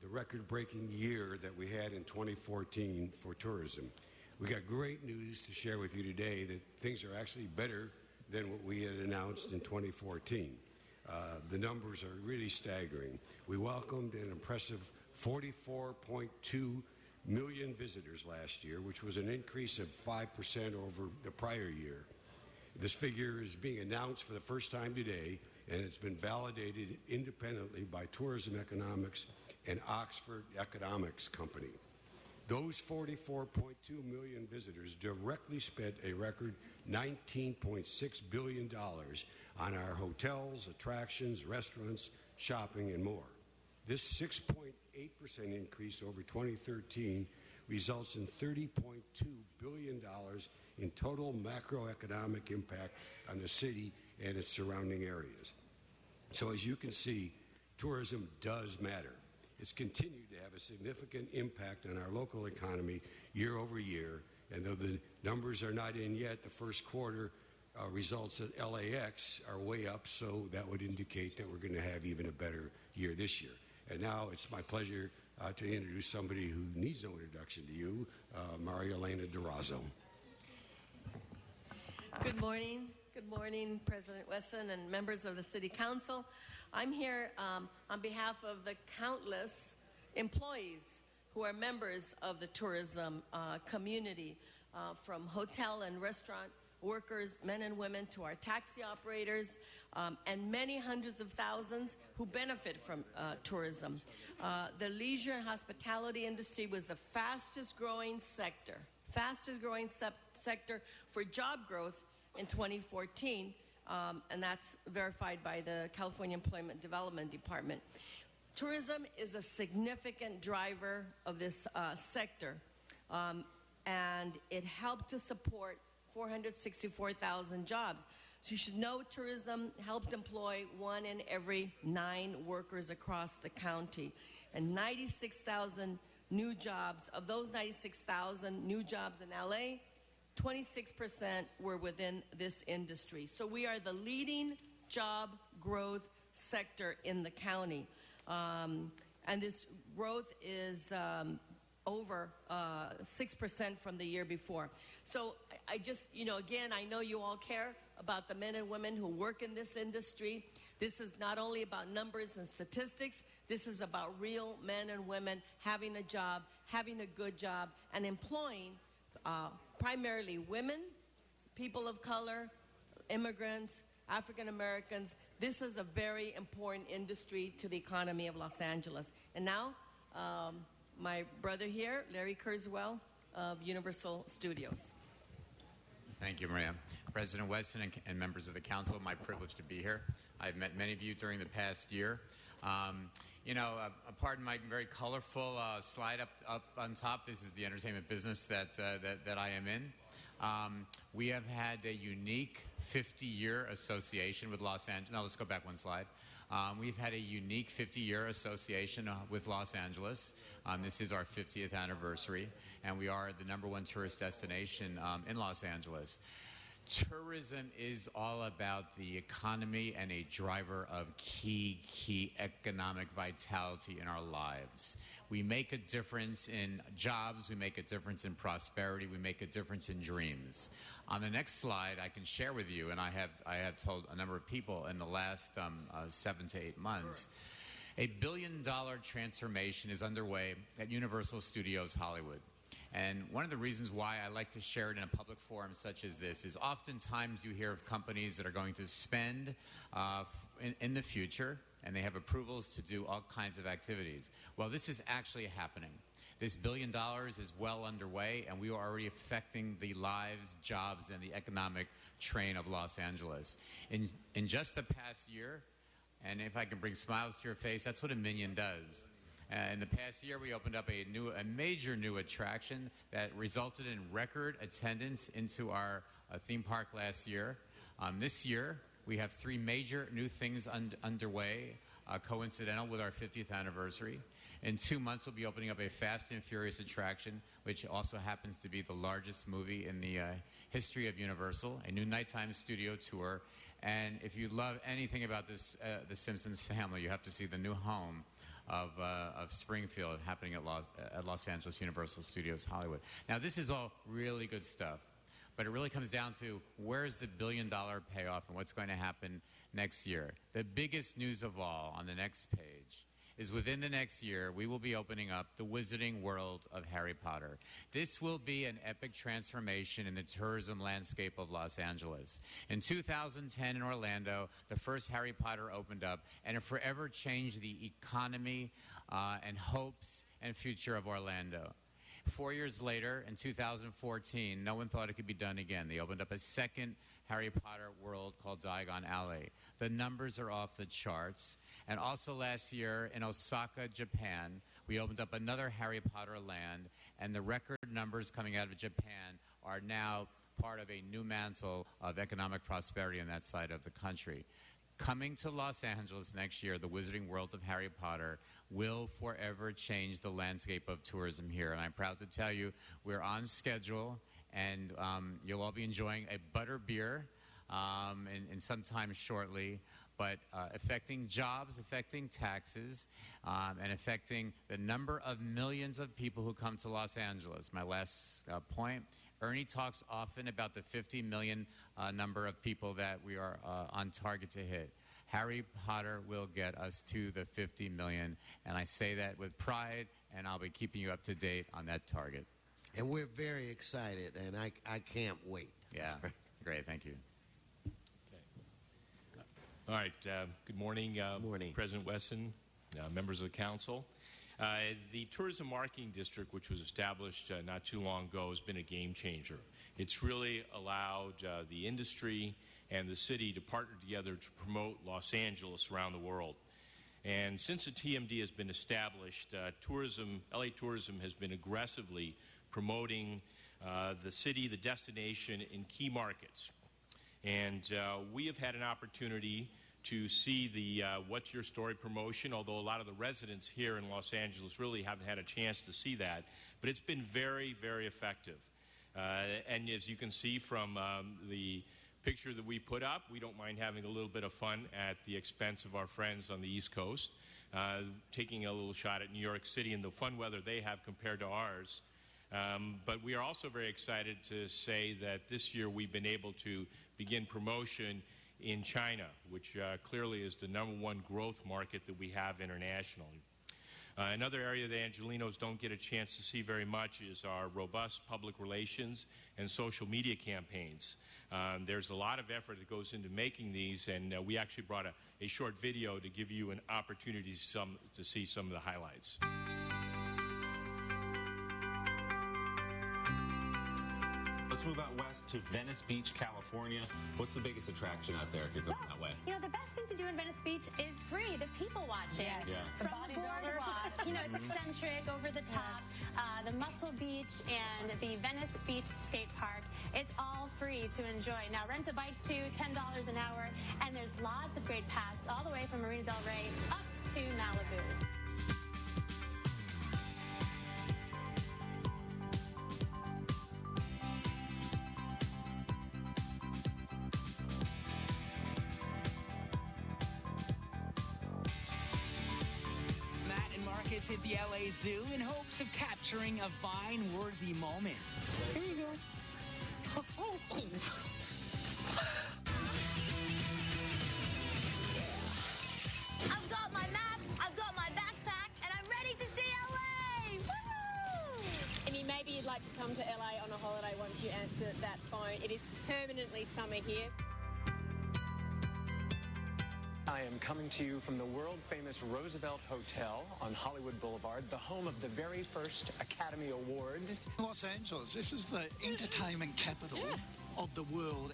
the record-breaking year that we had in 2014 for tourism. We got great news to share with you today that things are actually better than what we had announced in 2014. The numbers are really staggering. We welcomed an impressive 44.2 million visitors last year, which was an increase of 5% over the prior year. This figure is being announced for the first time today, and it's been validated independently by Tourism Economics and Oxford Economics Company. Those 44.2 million visitors directly spent a record $19.6 billion on our hotels, attractions, restaurants, shopping, and more. This 6.8% increase over 2013 results in $30.2 billion in total macroeconomic impact on the city and its surrounding areas. So as you can see, tourism does matter. It's continued to have a significant impact on our local economy year over year, and though the numbers are not in yet, the first quarter results at LAX are way up, so that would indicate that we're going to have even a better year this year. And now it's my pleasure to introduce somebody who needs no introduction to you, Maria Elena Durazo. Good morning. Good morning, President Wesson and members of the City Council. I'm here on behalf of the countless employees who are members of the tourism community, from hotel and restaurant workers, men and women, to our taxi operators, and many hundreds of thousands who benefit from tourism. The leisure and hospitality industry was the fastest growing sector for job growth in 2014, and that's verified by the California Employment Development Department. Tourism is a significant driver of this sector, and it helped to support 464,000 jobs. So you should know tourism helped employ 1 in every 9 workers across the county, and 96,000 new jobs. Of those 96,000 new jobs in LA, 26% were within this industry. So we are the leading job growth sector in the county. And this growth is over 6% from the year before. So I just, again, I know you all care about the men and women who work in this industry. This is not only about numbers and statistics. This is about real men and women having a job, having a good job, and employing primarily women, people of color, immigrants, African Americans. This is a very important industry to the economy of Los Angeles. And now, my brother here, Larry Kurzweil of Universal Studios. Thank you, Maria. President Wesson and members of the council, my privilege to be here. I've met many of you during the past year. Pardon my very colorful slide up on top. This is the entertainment business that I am in. We have had a unique 50-year association with Los Angeles. No, let's go back one slide. We've had a unique 50-year association with Los Angeles. This is our 50th anniversary, and we are the #1 tourist destination in Los Angeles. Tourism is all about the economy and a driver of key economic vitality in our lives. We make a difference in jobs, we make a difference in prosperity, we make a difference in dreams. On the next slide, I can share with you, and I have told a number of people in the last 7 to 8 months, a $1 billion transformation is underway at Universal Studios Hollywood. And one of the reasons why I like to share it in a public forum such as this is oftentimes you hear of companies that are going to spend in the future, and they have approvals to do all kinds of activities. Well, this is actually happening. This $1 billion is well underway, and we are already affecting the lives, jobs, and the economic train of Los Angeles. In just the past year, and if I can bring smiles to your face, that's what $1 million does. In the past year, we opened up a major new attraction that resulted in record attendance into our theme park last year. This year, we have 3 major new things underway, coincidental with our 50th anniversary. In 2 months, we'll be opening up a Fast and Furious attraction, which also happens to be the largest movie in the history of Universal, a new nighttime studio tour. And if you love anything about this, the Simpsons family, you have to see the new home of Springfield happening at Los Angeles Universal Studios Hollywood. Now, this is all really good stuff, but it really comes down to where's the $1 billion payoff and what's going to happen next year. The biggest news of all on the next page is within the next year, we will be opening up the Wizarding World of Harry Potter. This will be an epic transformation in the tourism landscape of Los Angeles. In 2010 in Orlando, the first Harry Potter opened up, and it forever changed the economy and hopes and future of Orlando. 4 years later, in 2014, no one thought it could be done again. They opened up a second Harry Potter world called Diagon Alley. The numbers are off the charts. And also last year in Osaka, Japan, we opened up another Harry Potter land, and the record numbers coming out of Japan are now part of a new mantle of economic prosperity in that side of the country. Coming to Los Angeles next year, the Wizarding World of Harry Potter will forever change the landscape of tourism here. And I'm proud to tell you we're on schedule, and you'll all be enjoying a butter beer in some time shortly, but affecting jobs, affecting taxes, and affecting the number of millions of people who come to Los Angeles. My last point, Ernie talks often about the 50 million number of people that we are on target to hit. Harry Potter will get us to the 50 million, and I say that with pride, and I'll be keeping you up to date on that target. And we're very excited, and I can't wait. Yeah, great, thank you. All right. Good morning, morning, President Wesson, members of the council. The Tourism Marketing District, which was established not too long ago, has been a game changer. It's really allowed the industry and the city to partner together to promote Los Angeles around the world. And since the TMD has been established, LA Tourism has been aggressively promoting the city, the destination in key markets. And we have had an opportunity to see the What's Your Story promotion, although a lot of the residents here in Los Angeles really haven't had a chance to see that. But it's been very, very effective. And as you can see from the picture that we put up, we don't mind having a little bit of fun at the expense of our friends on the East Coast, taking a little shot at New York City and the fun weather they have compared to ours. But we are also very excited to say that this year we've been able to begin promotion in China, which clearly is the #1 growth market that we have internationally. Another area that Angelenos don't get a chance to see very much is our robust public relations and social media campaigns. There's a lot of effort that goes into making these, and we actually brought a short video to give you an opportunity to see some of the highlights. Let's move out west to Venice Beach, California. What's the biggest attraction out there if you're going that way? You know, the best thing to do in Venice Beach is free. The people watching. Yes. Yeah. The bodybuilders. You know, it's eccentric, over the top. The Muscle Beach and the Venice Beach Skate Park. It's all free to enjoy. Now, rent a bike too, $10 an hour. And there's lots of great paths all the way from Marina del Rey up to Malibu. Hit the LA Zoo in hopes of capturing a vine-worthy moment. Here you go. I've got my map, I've got my backpack, and I'm ready to see LA! Woo! I mean, maybe you'd like to come to LA on a holiday once you answer that phone. It is permanently summer here. I am coming to you from the world-famous Roosevelt Hotel on Hollywood Boulevard, the home of the very first Academy Awards. Los Angeles, this is the entertainment capital of the world.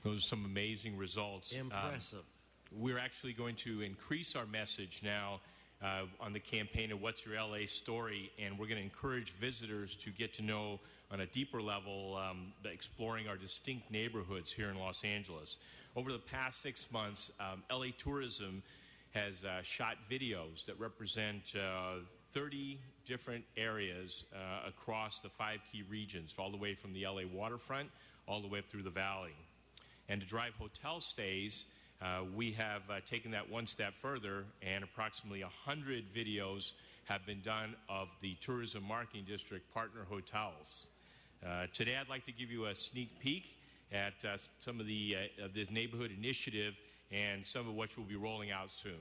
Those are some amazing results. Impressive. We're actually going to increase our message now on the campaign of What's Your LA Story, and we're going to encourage visitors to get to know on a deeper level exploring our distinct neighborhoods here in Los Angeles. Over the past 6 months, LA Tourism has shot videos that represent 30 different areas across the 5 key regions, all the way from the LA waterfront all the way up through the valley. And to drive hotel stays, we have taken that one step further, and approximately 100 videos have been done of the Tourism Marketing District partner hotels. Today I'd like to give you a sneak peek at some of this neighborhood initiative and some of which we'll be rolling out soon.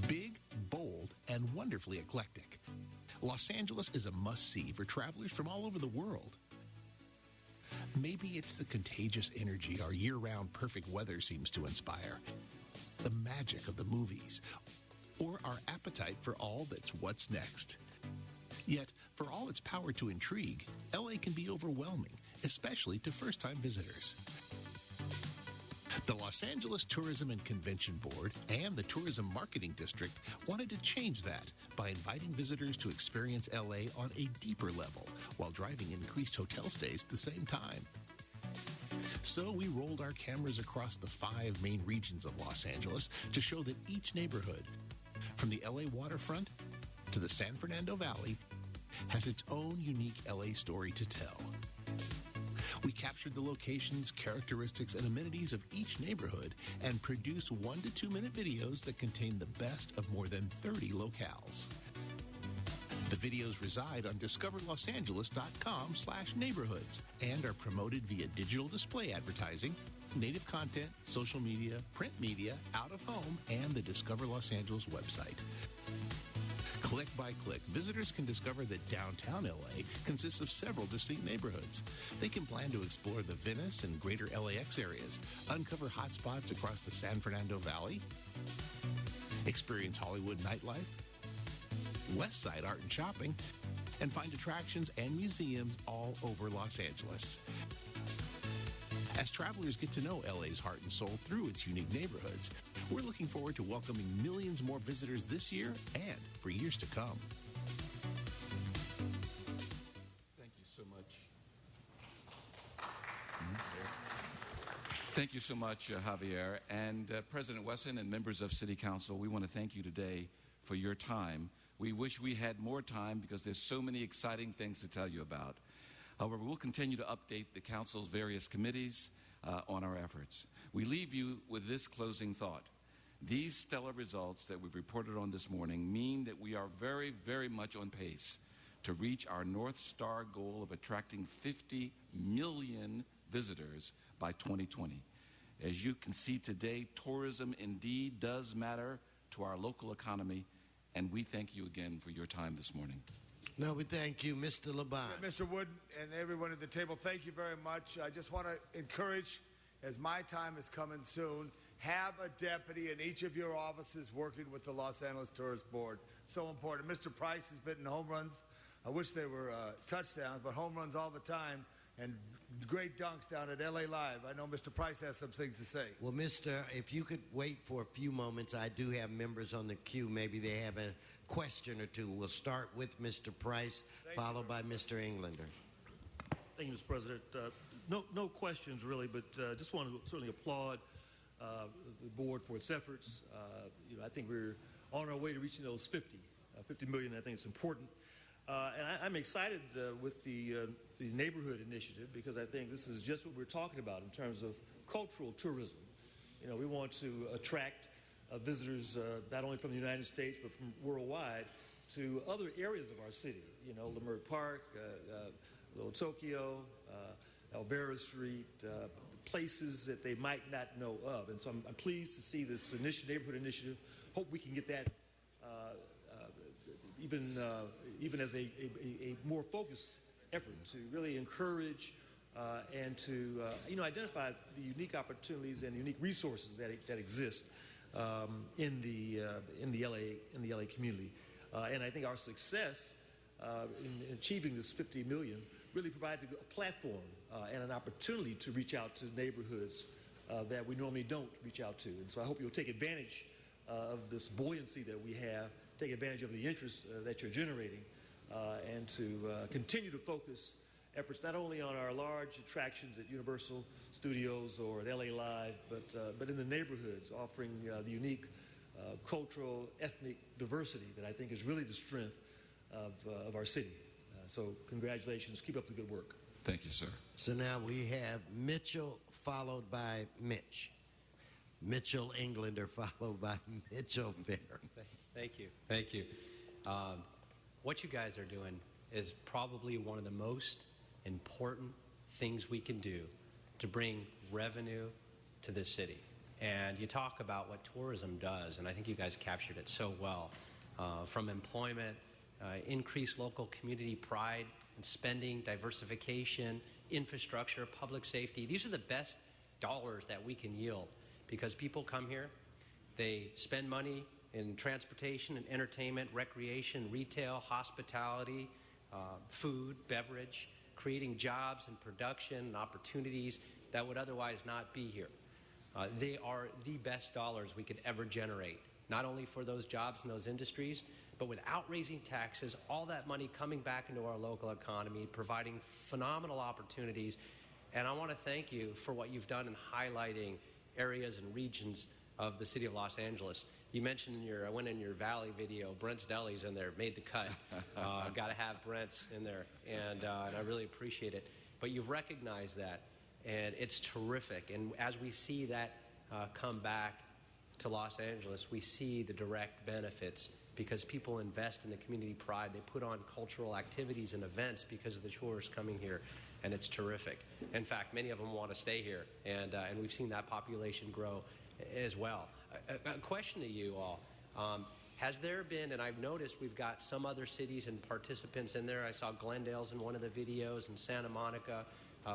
Big, bold, and wonderfully eclectic, Los Angeles is a must-see for travelers from all over the world. Maybe it's the contagious energy our year-round perfect weather seems to inspire, the magic of the movies, or our appetite for all that's what's next. Yet, for all its power to intrigue, LA can be overwhelming, especially to first-time visitors. The Los Angeles Tourism and Convention Board and the Tourism Marketing District wanted to change that by inviting visitors to experience LA on a deeper level while driving increased hotel stays at the same time. So we rolled our cameras across the 5 main regions of Los Angeles to show that each neighborhood, from the LA waterfront to the San Fernando Valley, has its own unique LA story to tell. We captured the locations, characteristics, and amenities of each neighborhood and produced 1 to 2 minute videos that contain the best of more than 30 locales. The videos reside on discoverlosangeles.com/neighborhoods and are promoted via digital display advertising, native content, social media, print media, out of home, and the Discover Los Angeles website. Click by click, visitors can discover that downtown LA consists of several distinct neighborhoods. They can plan to explore the Venice and greater LAX areas, uncover hotspots across the San Fernando Valley, experience Hollywood nightlife, West Side art and shopping, and find attractions and museums all over Los Angeles. As travelers get to know LA's heart and soul through its unique neighborhoods, we're looking forward to welcoming millions more visitors this year and for years to come. Thank you so much. Thank you so much, Javier. And President Wesson and members of City Council, we want to thank you today for your time. We wish we had more time because there's so many exciting things to tell you about. However, we'll continue to update the Council's various committees on our efforts. We leave you with this closing thought. These stellar results that we've reported on this morning mean that we are very, very much on pace to reach our North Star goal of attracting 50 million visitors by 2020. As you can see today, tourism indeed does matter to our local economy, and we thank you again for your time this morning. No, we thank you, Mr. Laban. Mr. Wood and everyone at the table, thank you very much. I just want to encourage, as my time is coming soon, have a deputy in each of your offices working with the Los Angeles Tourist Board. So important. Mr. Price has been in home runs. I wish they were touchdowns, but home runs all the time, and great dunks down at LA Live. I know Mr. Price has some things to say. Well, Mr., if you could wait for a few moments, I do have members on the queue. Maybe they have a question or two. We'll start with Mr. Price, followed by Mr. Englander. Thank you, Mr. President. No questions, really, but just want to certainly applaud the board for its efforts. I think we're on our way to reaching those 50 million. I think it's important. And I'm excited with the neighborhood initiative because I think this is just what we're talking about in terms of cultural tourism. We want to attract visitors not only from the United States but from worldwide to other areas of our city. Leimert Park, Little Tokyo, Alvera Street, places that they might not know of. And so I'm pleased to see this neighborhood initiative. Hope we can get that even as a more focused effort to really encourage and to identify the unique opportunities and unique resources that exist in the LA community. And I think our success in achieving this 50 million really provides a platform and an opportunity to reach out to neighborhoods that we normally don't reach out to. And so I hope you'll take advantage of this buoyancy that we have, take advantage of the interest that you're generating, and to continue to focus efforts not only on our large attractions at Universal Studios or at LA Live, but in the neighborhoods, offering the unique cultural, ethnic diversity that I think is really the strength of our city. So congratulations. Keep up the good work. Thank you, sir. So now we have Mitchell followed by Mitch. Mitchell Englander followed by Mitchell Fair. Thank you. Thank you. What you guys are doing is probably one of the most important things we can do to bring revenue to this city. And you talk about what tourism does, and I think you guys captured it so well. From employment, increased local community pride and spending, diversification, infrastructure, public safety. These are the best dollars that we can yield because people come here, they spend money in transportation and entertainment, recreation, retail, hospitality, food, beverage, creating jobs and production and opportunities that would otherwise not be here. They are the best dollars we could ever generate, not only for those jobs in those industries, but without raising taxes, all that money coming back into our local economy, providing phenomenal opportunities. And I want to thank you for what you've done in highlighting areas and regions of the city of Los Angeles. You mentioned I went in your Valley video, Brent's Deli's in there, made the cut. Got to have Brent's in there, and I really appreciate it. But you've recognized that, and it's terrific. And as we see that come back to Los Angeles, we see the direct benefits because people invest in the community pride. They put on cultural activities and events because of the tourists coming here, and it's terrific. In fact, many of them want to stay here, and we've seen that population grow as well. A question to you all. Has there been, and I've noticed we've got some other cities and participants in there. I saw Glendale's in one of the videos and Santa Monica,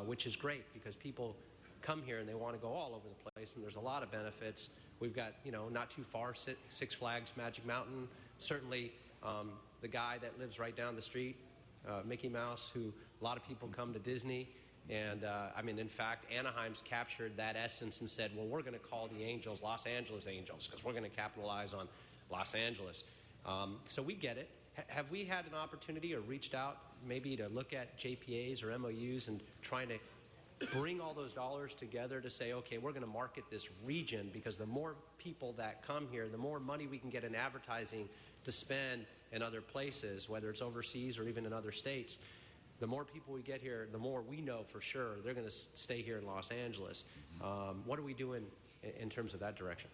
which is great because people come here and they want to go all over the place, and there's a lot of benefits. We've got, not too far, Six Flags Magic Mountain. Certainly the guy that lives right down the street, Mickey Mouse, who a lot of people come to Disney. And, in fact, Anaheim's captured that essence and said, well, we're going to call the Angels Los Angeles Angels because we're going to capitalize on Los Angeles. So we get it. Have we had an opportunity or reached out maybe to look at JPAs or MOUs and trying to bring all those dollars together to say, okay, we're going to market this region because the more people that come here, the more money we can get in advertising to spend in other places, whether it's overseas or even in other states. The more people we get here, the more we know for sure they're going to stay here in Los Angeles. What are we doing in terms of that direction?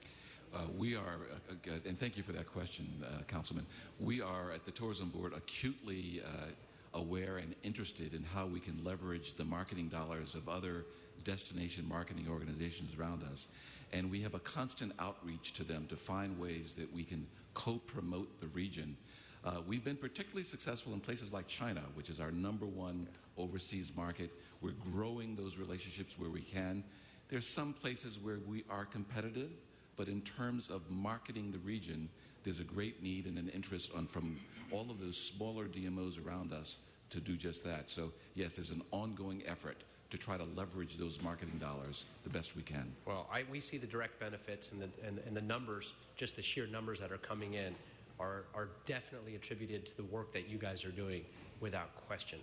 We are, and thank you for that question, Councilman. We are at the Tourism Board acutely aware and interested in how we can leverage the marketing dollars of other destination marketing organizations around us. And we have a constant outreach to them to find ways that we can co-promote the region. We've been particularly successful in places like China, which is our #1 overseas market. We're growing those relationships where we can. There's some places where we are competitive, but in terms of marketing the region, there's a great need and an interest from all of those smaller DMOs around us to do just that. So, yes, there's an ongoing effort to try to leverage those marketing dollars the best we can. Well, we see the direct benefits and the numbers, just the sheer numbers that are coming in, are definitely attributed to the work that you guys are doing without question.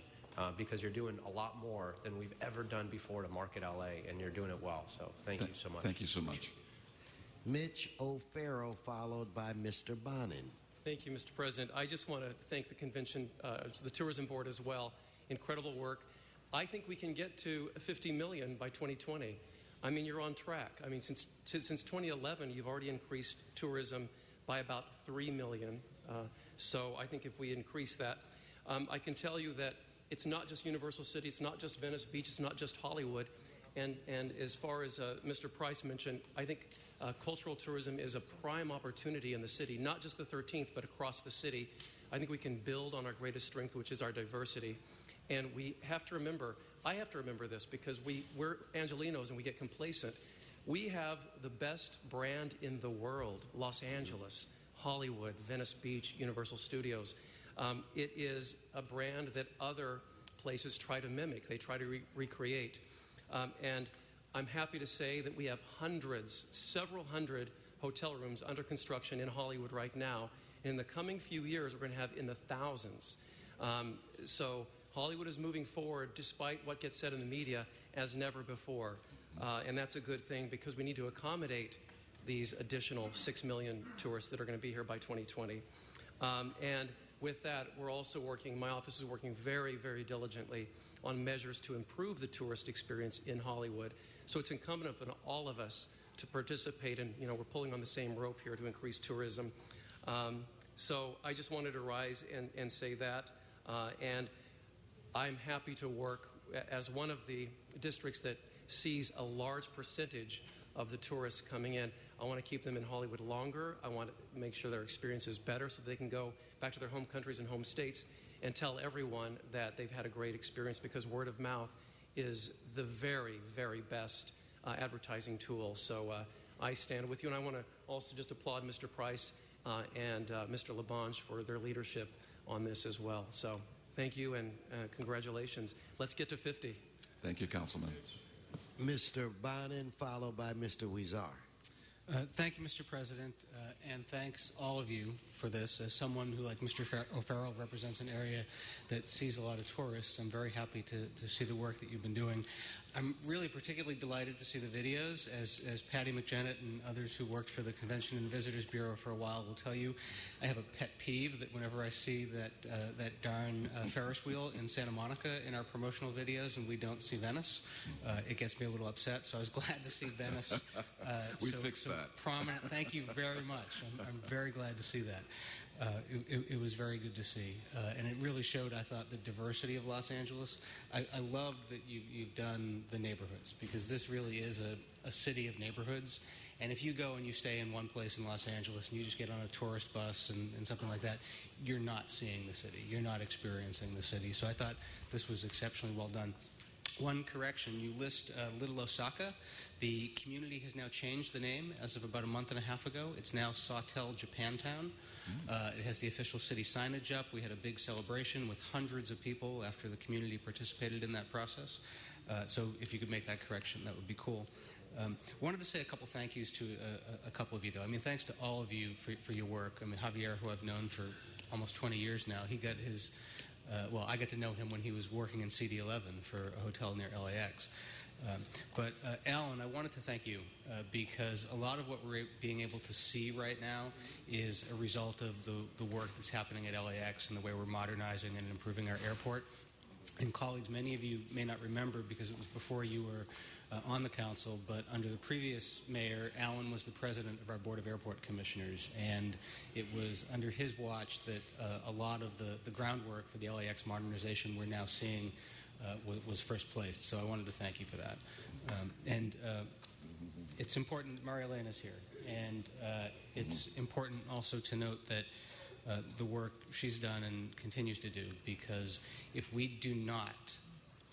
Because you're doing a lot more than we've ever done before to market LA, and you're doing it well. So thank you so much. Thank you so much. Mitch O'Farrell, followed by Mr. Bonin. Thank you, Mr. President. I just want to thank the convention, the Tourism Board as well. Incredible work. I think we can get to $50 million by 2020. I mean, you're on track. I mean, since 2011, you've already increased tourism by about $3 million. So I think if we increase that, I can tell you that it's not just Universal City, it's not just Venice Beach, it's not just Hollywood. And as far as Mr. Price mentioned, I think cultural tourism is a prime opportunity in the city, not just the 13th, but across the city. I think we can build on our greatest strength, which is our diversity. And we have to remember, I have to remember this because we're Angelenos and we get complacent. We have the best brand in the world, Los Angeles, Hollywood, Venice Beach, Universal Studios. It is a brand that other places try to mimic. They try to recreate. And I'm happy to say that we have hundreds, several hundred hotel rooms under construction in Hollywood right now. And in the coming few years, we're going to have in the thousands. So Hollywood is moving forward, despite what gets said in the media, as never before. And that's a good thing because we need to accommodate these additional 6 million tourists that are going to be here by 2020. And with that, we're also working, my office is working very, very diligently on measures to improve the tourist experience in Hollywood. So it's incumbent upon all of us to participate, and we're pulling on the same rope here to increase tourism. So I just wanted to rise and say that. And I'm happy to work as one of the districts that sees a large percentage of the tourists coming in. I want to keep them in Hollywood longer. I want to make sure their experience is better so they can go back to their home countries and home states and tell everyone that they've had a great experience, because word of mouth is the very, very best advertising tool. So I stand with you, and I want to also just applaud Mr. Price and Mr. LaBonge for their leadership on this as well. So thank you and congratulations. Let's get to 50. Thank you, Councilman. Mr. Bonin, followed by Mr. Huizar. Thank you, Mr. President, and thanks all of you for this. As someone who, like Mr. O'Farrell, represents an area that sees a lot of tourists, I'm very happy to see the work that you've been doing. I'm really particularly delighted to see the videos, as Patty McJennett and others who worked for the Convention and Visitors Bureau for a while will tell you. I have a pet peeve that whenever I see that darn Ferris wheel in Santa Monica in our promotional videos and we don't see Venice, it gets me a little upset. So I was glad to see Venice. We fixed that. Prominent. Thank you very much. I'm very glad to see that. It was very good to see, and it really showed, I thought, the diversity of Los Angeles. I loved that you've done the neighborhoods, because this really is a city of neighborhoods. And if you go and you stay in one place in Los Angeles and you just get on a tourist bus and something like that, you're not seeing the city. You're not experiencing the city. So I thought this was exceptionally well done. One correction, you list Little Osaka. The community has now changed the name as of about a month and a half ago. It's now Sawtell Japantown. It has the official city signage up. We had a big celebration with hundreds of people after the community participated in that process. So if you could make that correction, that would be cool. Wanted to say a couple thank yous to a couple of you, though. I mean, thanks to all of you for your work. I mean, Javier, who I've known for almost 20 years now, he got his... well, I got to know him when he was working in CD11 for a hotel near LAX. But Alan, I wanted to thank you because a lot of what we're being able to see right now is a result of the work that's happening at LAX and the way we're modernizing and improving our airport. And colleagues, many of you may not remember because it was before you were on the council, but under the previous mayor, Alan was the president of our Board of Airport Commissioners, and it was under his watch that a lot of the groundwork for the LAX modernization we're now seeing was first placed. So I wanted to thank you for that. And it's important that Mary Elena is here, and it's important also to note that the work she's done and continues to do, because if we do not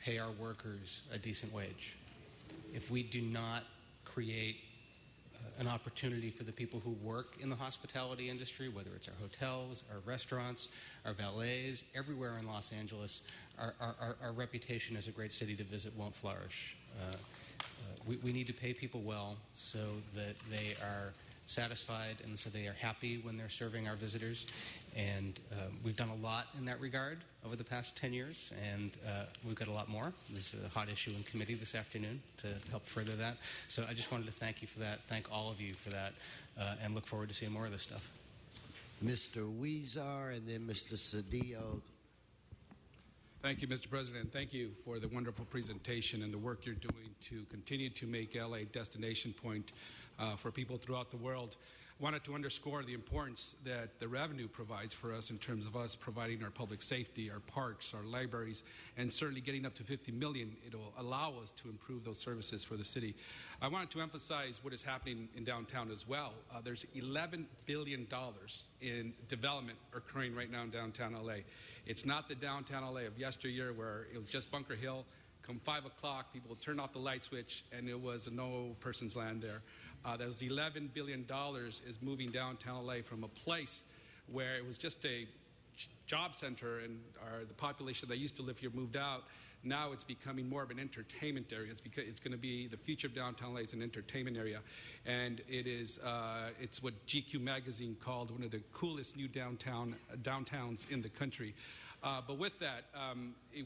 pay our workers a decent wage, if we do not create an opportunity for the people who work in the hospitality industry, whether it's our hotels, our restaurants, our valets, everywhere in Los Angeles, our reputation as a great city to visit won't flourish. We need to pay people well so that they are satisfied and so they are happy when they're serving our visitors. And we've done a lot in that regard over the past 10 years, and we've got a lot more. This is a hot issue in committee this afternoon to help further that. So I just wanted to thank you for that, thank all of you for that, and look forward to seeing more of this stuff. Mr. Huizar and then Mr. Cedillo. Thank you, Mr. President. Thank you for the wonderful presentation and the work you're doing to continue to make LA a destination point for people throughout the world. I wanted to underscore the importance that the revenue provides for us in terms of us providing our public safety, our parks, our libraries, and certainly getting up to $50 million. It'll allow us to improve those services for the city. I wanted to emphasize what is happening in downtown as well. There's $11 billion in development occurring right now in downtown LA. It's not the downtown LA of yesteryear where it was just Bunker Hill. Come 5 o'clock, people would turn off the light switch and it was no person's land there. Those $11 billion is moving downtown LA from a place where it was just a job center and the population that used to live here moved out. now it's becoming more of an entertainment area. It's going to be the future of downtown LA is an entertainment area, and it's what GQ magazine called one of the coolest new downtowns in the country. But with that,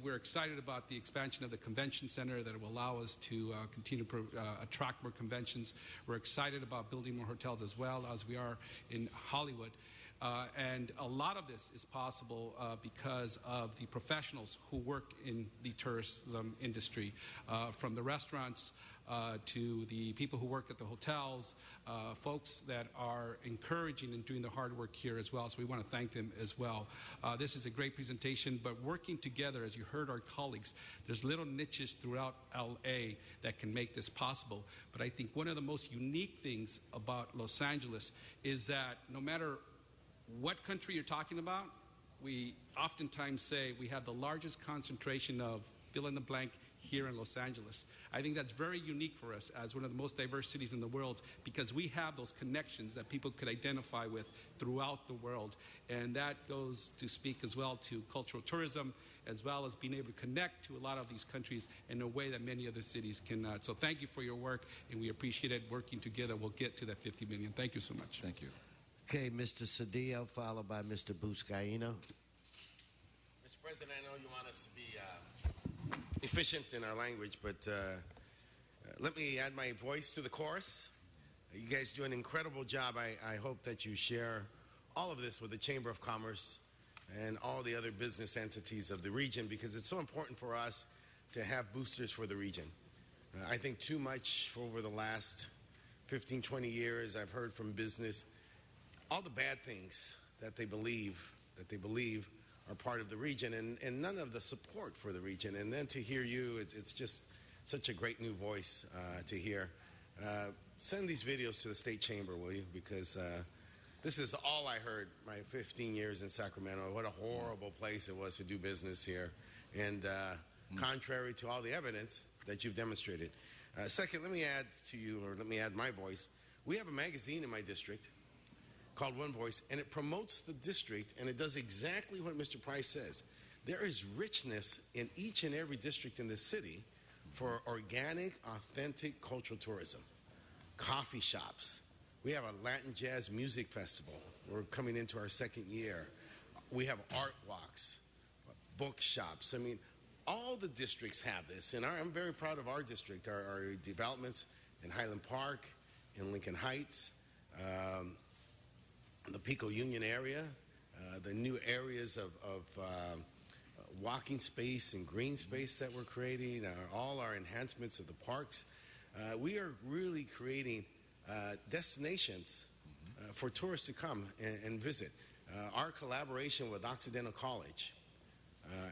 we're excited about the expansion of the convention center that will allow us to continue to attract more conventions. We're excited about building more hotels as well as we are in Hollywood. And a lot of this is possible because of the professionals who work in the tourism industry, from the restaurants to the people who work at the hotels, folks that are encouraging and doing the hard work here as well. So we want to thank them as well. This is a great presentation, but working together, as you heard our colleagues, there's little niches throughout LA that can make this possible. But I think one of the most unique things about Los Angeles is that no matter what country you're talking about, we oftentimes say we have the largest concentration of fill in the blank here in Los Angeles. I think that's very unique for us as one of the most diverse cities in the world, because we have those connections that people could identify with throughout the world. And that goes to speak as well to cultural tourism, as well as being able to connect to a lot of these countries in a way that many other cities cannot. So thank you for your work, and we appreciate it. Working together, we'll get to that 50 million. Thank you so much. Thank you. Okay, Mr. Cedillo, followed by Mr. Buscaino. Mr. President, I know you want us to be efficient in our language, but let me add my voice to the chorus. You guys do an incredible job. I hope that you share all of this with the Chamber of Commerce and all the other business entities of the region, because it's so important for us to have boosters for the region. I think too much for over the last 15, 20 years, I've heard from business all the bad things that they believe are part of the region, and none of the support for the region. And then to hear you, it's just such a great new voice to hear. Send these videos to the State Chamber, will you? Because this is all I heard my 15 years in Sacramento. What a horrible place it was to do business here, and contrary to all the evidence that you've demonstrated. Second, let me add to you, or let me add my voice. We have a magazine in my district called One Voice, and it promotes the district, and it does exactly what Mr. Price says. There is richness in each and every district in this city for organic, authentic cultural tourism. Coffee shops. We have a Latin Jazz Music Festival. We're coming into our second year. We have art walks, bookshops. I mean, all the districts have this, and I'm very proud of our district, our developments in Highland Park, in Lincoln Heights, the Pico Union area, the new areas of walking space and green space that we're creating, all our enhancements of the parks. We are really creating destinations for tourists to come and visit. Our collaboration with Occidental College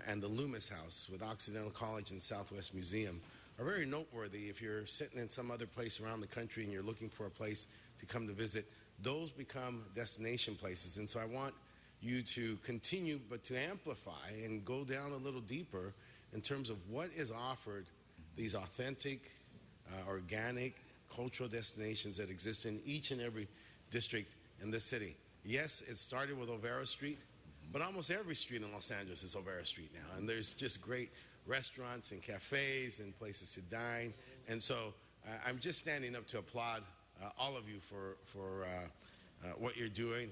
and the Loomis House with Occidental College and Southwest Museum are very noteworthy. If you're sitting in some other place around the country and you're looking for a place to come to visit, those become destination places. And so I want you to continue, but to amplify and go down a little deeper in terms of what is offered, these authentic, organic, cultural destinations that exist in each and every district in this city. Yes, it started with Olvera Street, but almost every street in Los Angeles is Olvera Street now. And there's just great restaurants and cafes and places to dine. And so I'm just standing up to applaud all of you for what you're doing.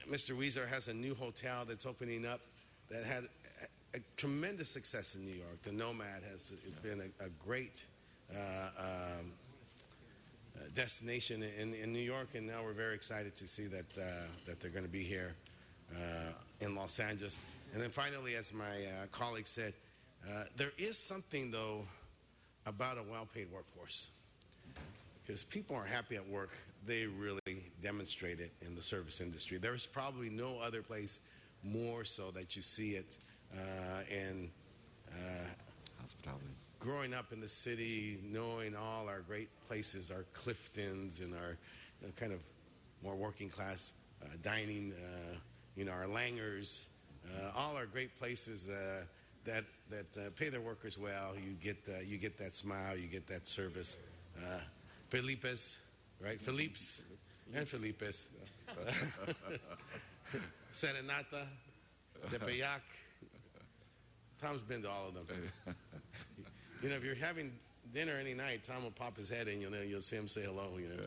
Mr. Weezer has a new hotel that's opening up that had a tremendous success in New York. The Nomad has been a great destination in New York, and now we're very excited to see that they're going to be here in Los Angeles. And then finally, as my colleague said, there is something, though, about a well-paid workforce. Because people are happy at work, they really demonstrate it in the service industry. There's probably no other place more so that you see it. And hospitality. Growing up in the city, knowing all our great places, our Cliftons and our kind of more working class dining, our Langers, all our great places that pay their workers well. You get that smile, you get that service. Felipe's, right? Philippe's and Felipe's. Serenata, Tepeyac, Tom's been to all of them. You know, if you're having dinner any night, Tom will pop his head in. You'll see him say hello. You know,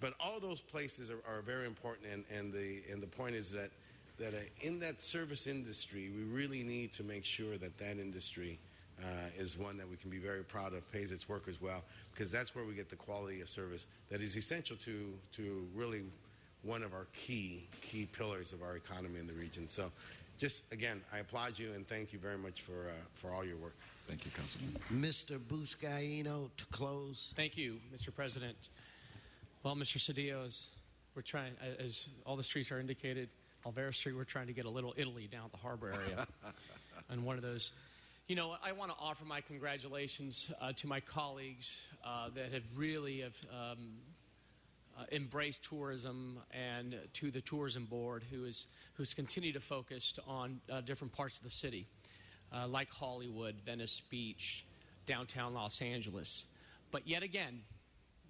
but all those places are very important. And the point is that in that service industry, we really need to make sure that industry is one that we can be very proud of, pays its workers well, because that's where we get the quality of service that is essential to really one of our key pillars of our economy in the region. So, just again, I applaud you and thank you very much for all your work. Thank you, Councilman. Mr. Buscaino to close. Thank you, Mr. President. Well, Mr. Cedillo, we're trying, as all the streets are indicated, Alvera Street, we're trying to get a little Italy down at the harbor area. And one of those. You know, I want to offer my congratulations to my colleagues that have really embraced tourism, and to the tourism board who's continued to focus on different parts of the city, like Hollywood, Venice Beach, downtown Los Angeles. But yet again,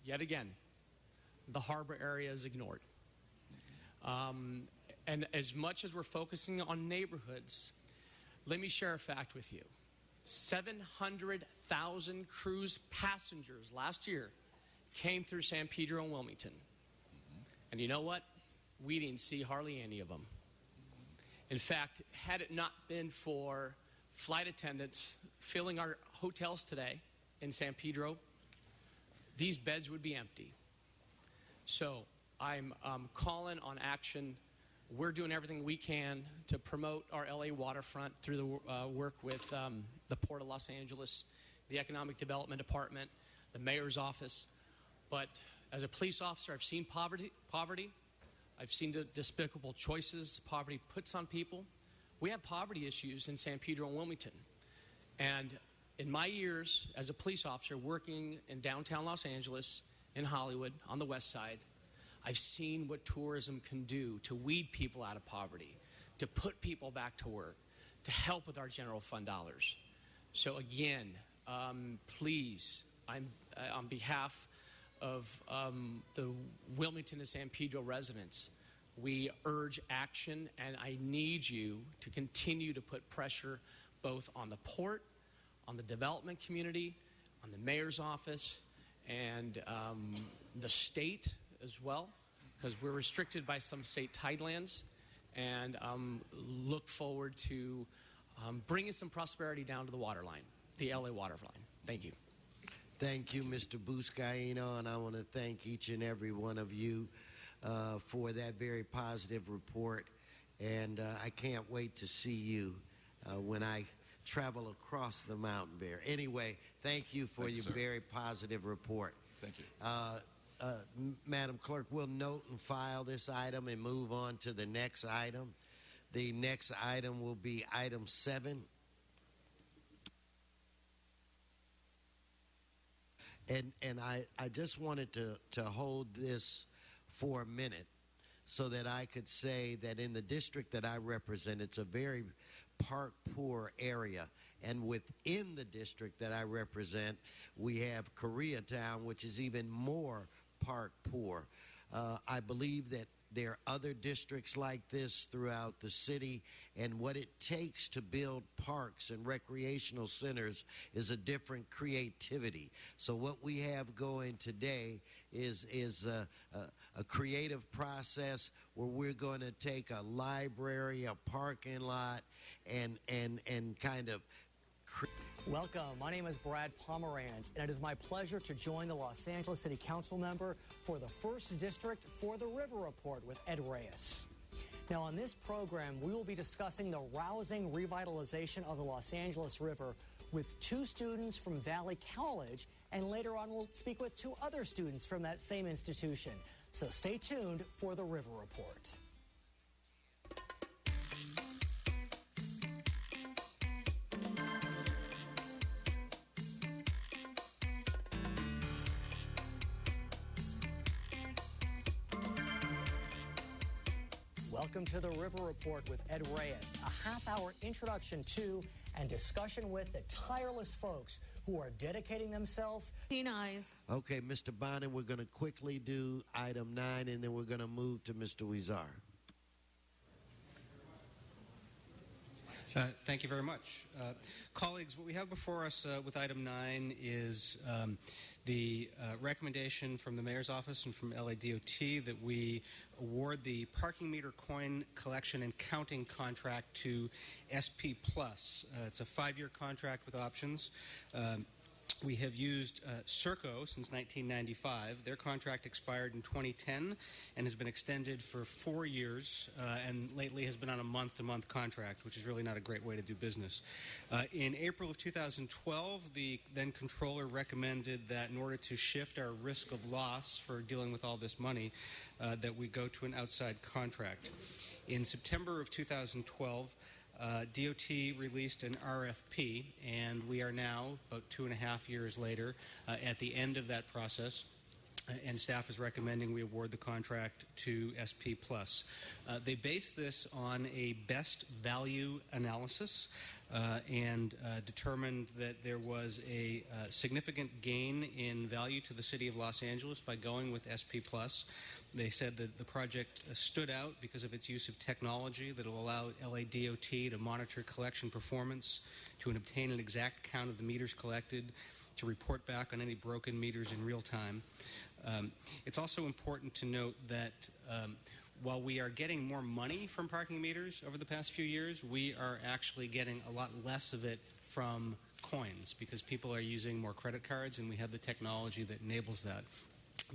the harbor area is ignored. And as much as we're focusing on neighborhoods, let me share a fact with you. 700,000 cruise passengers last year came through San Pedro and Wilmington. And you know what? We didn't see hardly any of them. In fact, had it not been for flight attendants filling our hotels today in San Pedro, these beds would be empty. So I'm calling on action. We're doing everything we can to promote our LA waterfront through the work with the Port of Los Angeles, the Economic Development Department, the mayor's office. But as a police officer, I've seen poverty. I've seen the despicable choices poverty puts on people. We have poverty issues in San Pedro and Wilmington. And in my years as a police officer working in downtown Los Angeles, in Hollywood, on the west side, I've seen what tourism can do to weed people out of poverty, to put people back to work, to help with our general fund dollars. So again, please, on behalf of the Wilmington and San Pedro residents, we urge action, and I need you to continue to put pressure both on the port, on the development community, on the mayor's office, and the state as well, because we're restricted by some state tidelands, and look forward to bringing some prosperity down to the waterline, the LA waterline. Thank you. Thank you, Mr. Buscaino, and I want to thank each and every one of you for that very positive report, and I can't wait to see you when I travel across the mountain bear. Anyway, thank you for your very positive report. Thank you. Madam Clerk, we'll note and file this item and move on to the next item. The next item will be item 7. And I just wanted to hold this for a minute so that I could say that in the district that I represent, it's a very park poor area. And within the district that I represent, we have Koreatown, which is even more park poor. I believe that there are other districts like this throughout the city, and what it takes to build parks and recreational centers is a different creativity. So what we have going today is a creative process where we're going to take a library, a parking lot, and kind of Welcome. My name is Brad Pomerantz, and it is my pleasure to join the Los Angeles City Council member for the 1st District for the River Report with Ed Reyes. Now, on this program, we will be discussing the rousing revitalization of the Los Angeles River with 2 students from Valley College, and later on we'll speak with 2 other students from that same institution. So stay tuned for the River Report. Welcome to the River Report with Ed Reyes, a half-hour introduction to and discussion with the tireless folks who are dedicating themselves. Okay, Mr. Bonin, we're going to quickly do item 9, and then we're going to move to Mr. Huizar. Thank you very much. Colleagues, what we have before us with item 9 is the recommendation from the Mayor's Office and from LADOT that we award the parking meter coin collection and counting contract to SP Plus. It's a 5-year contract with options. We have used Serco since 1995. Their contract expired in 2010 and has been extended for 4 years and lately has been on a month-to-month contract, which is really not a great way to do business. In April of 2012, the then controller recommended that in order to shift our risk of loss for dealing with all this money, that we go to an outside contract. In September of 2012, DOT released an RFP, and we are now, about 2.5 years later, at the end of that process, and staff is recommending we award the contract to SP Plus. They based this on a best value analysis and determined that there was a significant gain in value to the City of Los Angeles by going with SP Plus. They said that the project stood out because of its use of technology that will allow LADOT to monitor collection performance, to obtain an exact count of the meters collected, to report back on any broken meters in real time. It's also important to note that while we are getting more money from parking meters over the past few years, we are actually getting a lot less of it from coins because people are using more credit cards, and we have the technology that enables that.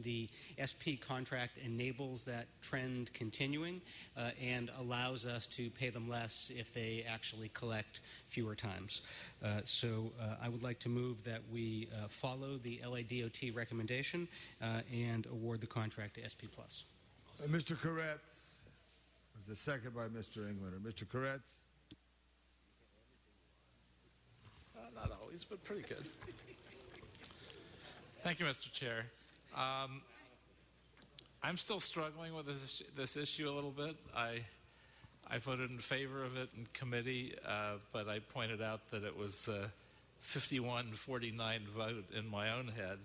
The SP contract enables that trend continuing and allows us to pay them less if they actually collect fewer times. So I would like to move that we follow the LADOT recommendation and award the contract to SP Plus. Mr. Koretz was the second by Mr. Englander. Mr. Koretz? Not always, but pretty good. Thank you, Mr. Chair. I'm still struggling with this issue a little bit. I voted in favor of it in committee, but I pointed out that it was 51-49 vote in my own head.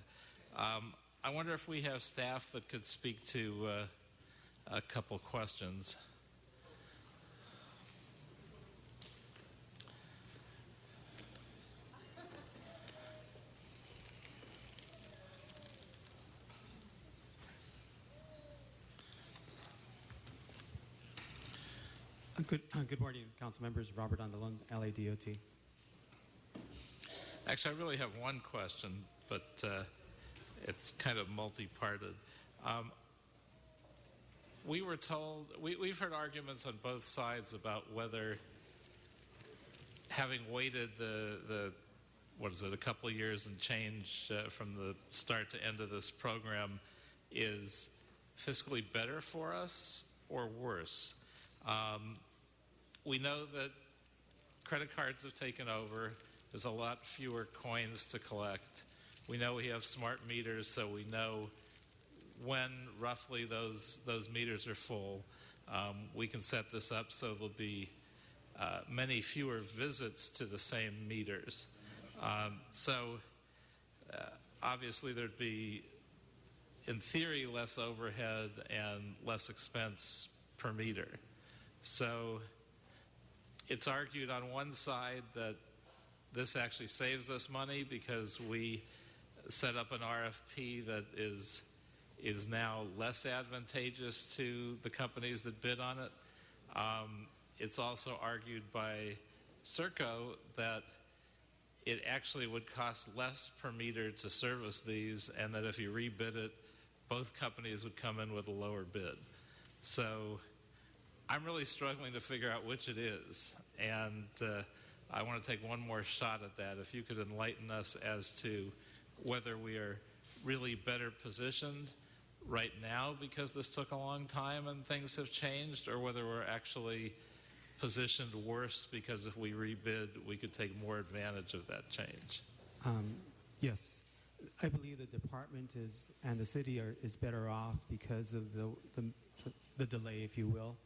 I wonder if we have staff that could speak to a couple questions. Good morning, council members. Robert Andalon, LADOT. Actually, I really have one question, but it's kind of multi-parted. We were told, we've heard arguments on both sides about whether having waited what is it, a couple of years and change from the start to end of this program is fiscally better for us or worse. We know that credit cards have taken over. There's a lot fewer coins to collect. We know we have smart meters, so we know when roughly those meters are full. We can set this up so there'll be many fewer visits to the same meters. Obviously there'd be, in theory, less overhead and less expense per meter. So it's argued on one side that this actually saves us money because we set up an RFP that is now less advantageous to the companies that bid on it. It's also argued by Serco that it actually would cost less per meter to service these, and that if you rebid it, both companies would come in with a lower bid. So I'm really struggling to figure out which it is, and I want to take one more shot at that. If you could enlighten us as to whether we are really better positioned right now because this took a long time and things have changed, or whether we're actually positioned worse because if we rebid, we could take more advantage of that change. Yes, I believe the department and the city is better off because of the delay, if you will.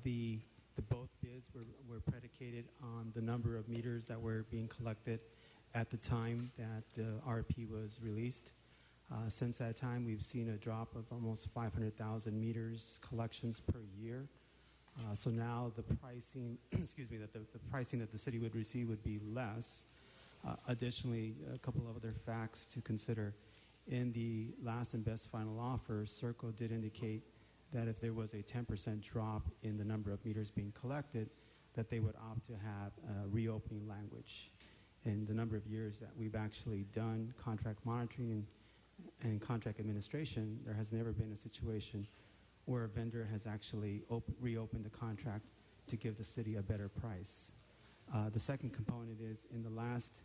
The both bids were predicated on the number of meters that were being collected at the time that the RFP was released. Since that time, we've seen a drop of almost 500,000 meters collections per year. So now the pricing, excuse me, that the pricing that the city would receive would be less. Additionally, a couple of other facts to consider. In the last and best final offer, Serco did indicate that if there was a 10% drop in the number of meters being collected, that they would opt to have a reopening language. In the number of years that we've actually done contract monitoring and contract administration, there has never been a situation where a vendor has actually reopened the contract to give the city a better price. The second component is in the last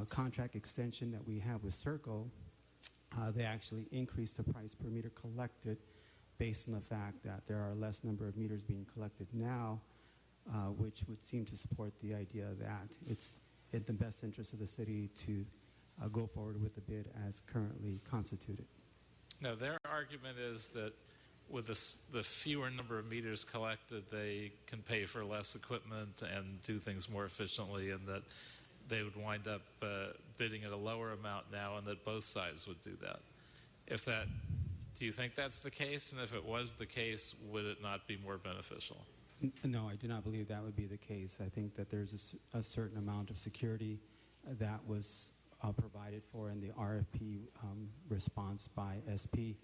contract extension that we have with Serco, they actually increased the price per meter collected based on the fact that there are less number of meters being collected now, which would seem to support the idea that it's in the best interest of the city to go forward with the bid as currently constituted. No, their argument is that with the fewer number of meters collected, they can pay for less equipment and do things more efficiently, and that they would wind up bidding at a lower amount now, and that both sides would do that. Do you think that's the case? And if it was the case, would it not be more beneficial? No, I do not believe that would be the case. I think that there's a certain amount of security that was provided for in the RFP response by SP,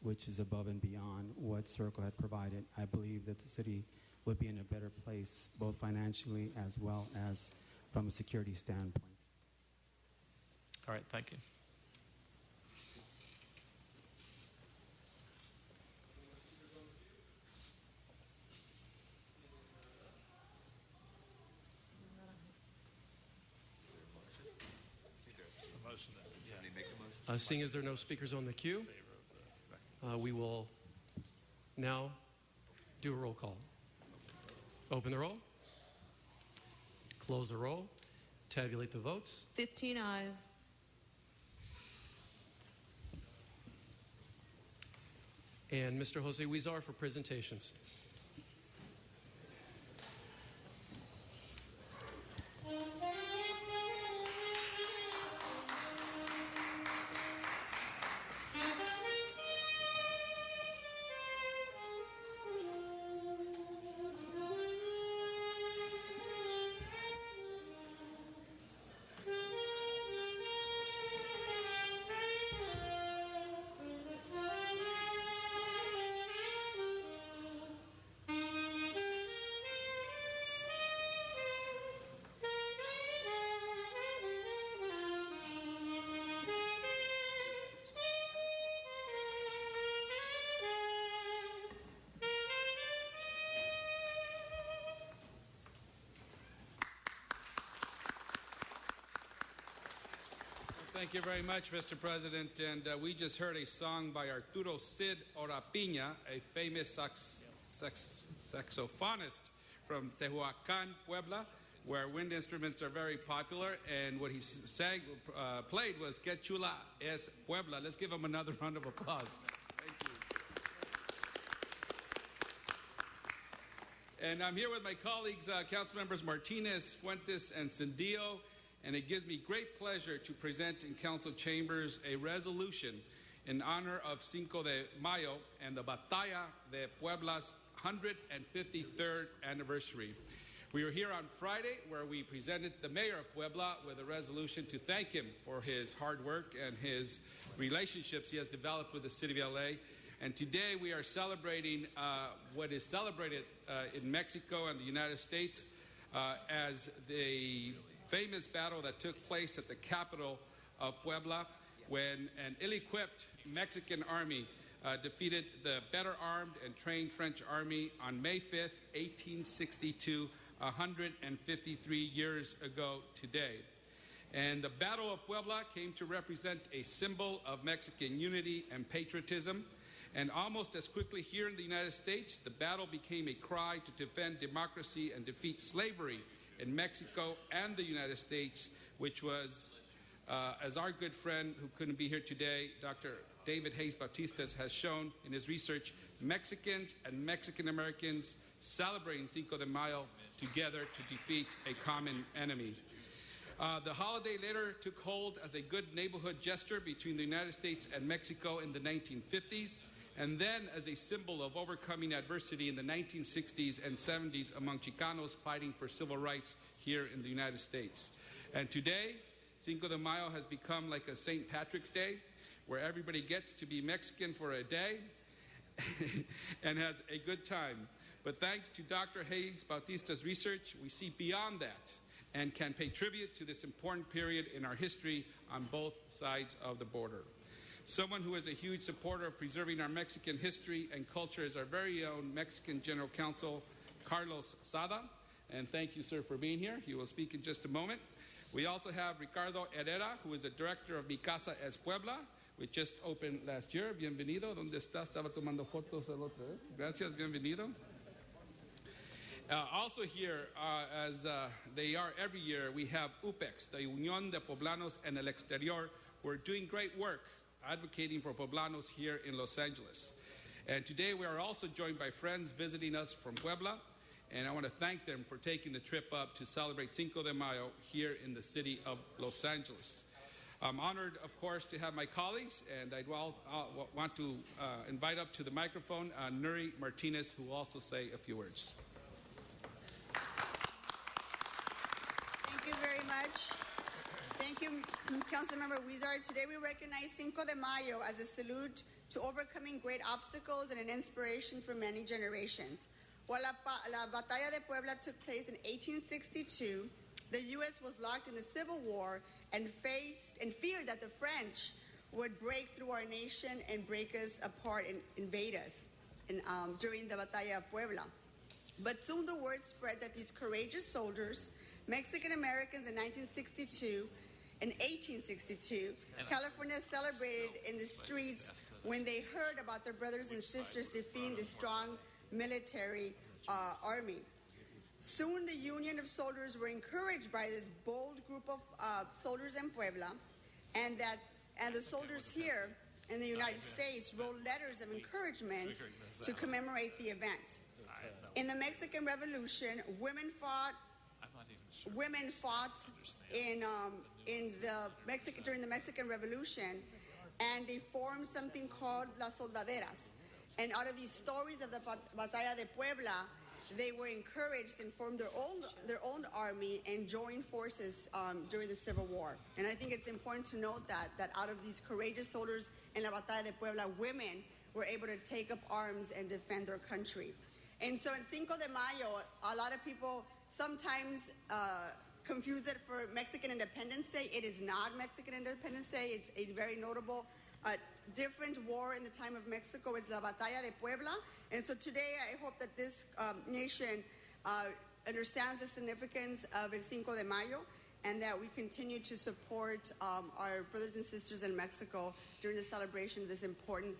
which is above and beyond what Serco had provided. I believe that the city would be in a better place, both financially as well as from a security standpoint. All right, thank you. Seeing as there are no speakers on the queue, we will now do a roll call. Open the roll. Close the roll. Tabulate the votes. 15 ayes. And Mr. Jose Huizar for presentations. Thank you very much, Mr. President. And we just heard a song by Arturo Cid Orapina, a famous saxophonist from Tehuacan, Puebla, where wind instruments are very popular. And what he played was Que Chula es Puebla. Let's give him another round of applause. Thank you. And I'm here with my colleagues, Council Members Martinez, Fuentes, and Cendillo. And it gives me great pleasure to present in Council chambers a resolution in honor of Cinco de Mayo and the Batalla de Puebla's 153rd anniversary. We were here on Friday where we presented the mayor of Puebla with a resolution to thank him for his hard work and his relationships he has developed with the city of LA. And today we are celebrating what is celebrated in Mexico and the United States as the famous battle that took place at the capital of Puebla when an ill-equipped Mexican army defeated the better armed and trained French army on May 5th, 1862, 153 years ago today. And the Battle of Puebla came to represent a symbol of Mexican unity and patriotism. And almost as quickly here in the United States, the battle became a cry to defend democracy and defeat slavery in Mexico and the United States, which was, as our good friend who couldn't be here today, Dr. David Hayes Bautistas, has shown in his research, Mexicans and Mexican Americans celebrating Cinco de Mayo together to defeat a common enemy. The holiday later took hold as a good neighborhood gesture between the United States and Mexico in the 1950s, and then as a symbol of overcoming adversity in the 1960s and 70s among Chicanos fighting for civil rights here in the United States. And today, Cinco de Mayo has become like a St. Patrick's Day, where everybody gets to be Mexican for a day and has a good time. But thanks to Dr. Hayes Bautista's research, we see beyond that and can pay tribute to this important period in our history on both sides of the border. Someone who is a huge supporter of preserving our Mexican history and culture is our very own Mexican General Counsel, Carlos Sada. And thank you, sir, for being here. He will speak in just a moment. We also have Ricardo Herrera, who is the director of Mi Casa es Puebla, which just opened last year. Bienvenido. ¿Dónde está? Estaba tomando fotos el otro vez. Gracias, bienvenido. Also here, as they are every year, we have UPEX, the Unión de Poblanos en el Exterior, who are doing great work advocating for Poblanos here in Los Angeles. And today we are also joined by friends visiting us from Puebla, and I want to thank them for taking the trip up to celebrate Cinco de Mayo here in the city of Los Angeles. I'm honored, of course, to have my colleagues, and I want to invite up to the microphone Nuri Martinez, who will also say a few words. Thank you very much. Thank you, Councilmember Huizar. Today we recognize Cinco de Mayo as a salute to overcoming great obstacles and an inspiration for many generations. While la Batalla de Puebla took place in 1862, the U.S. was locked in a civil war and feared that the French would break through our nation and break us apart and invade us during the Batalla of Puebla. But soon the word spread that these courageous soldiers, Mexican Americans in 1862, California celebrated in the streets when they heard about their brothers and sisters defeating the strong military army. Soon the Union of Soldiers were encouraged by this bold group of soldiers in Puebla, and the soldiers here in the United States wrote letters of encouragement to commemorate the event. In the Mexican Revolution, women fought during the Mexican Revolution, and they formed something called Las Soldaderas. And out of these stories of the Batalla de Puebla, they were encouraged and formed their own army and joined forces during the Civil War. And I think it's important to note that out of these courageous soldiers in La Batalla de Puebla, women were able to take up arms and defend their country. And so in Cinco de Mayo, a lot of people sometimes confuse it for Mexican Independence Day. It is not Mexican Independence Day. It's a very notable different war in the time of Mexico. It's La Batalla de Puebla. And so today I hope that this nation understands the significance of El Cinco de Mayo, and that we continue to support our brothers and sisters in Mexico during the celebration of this important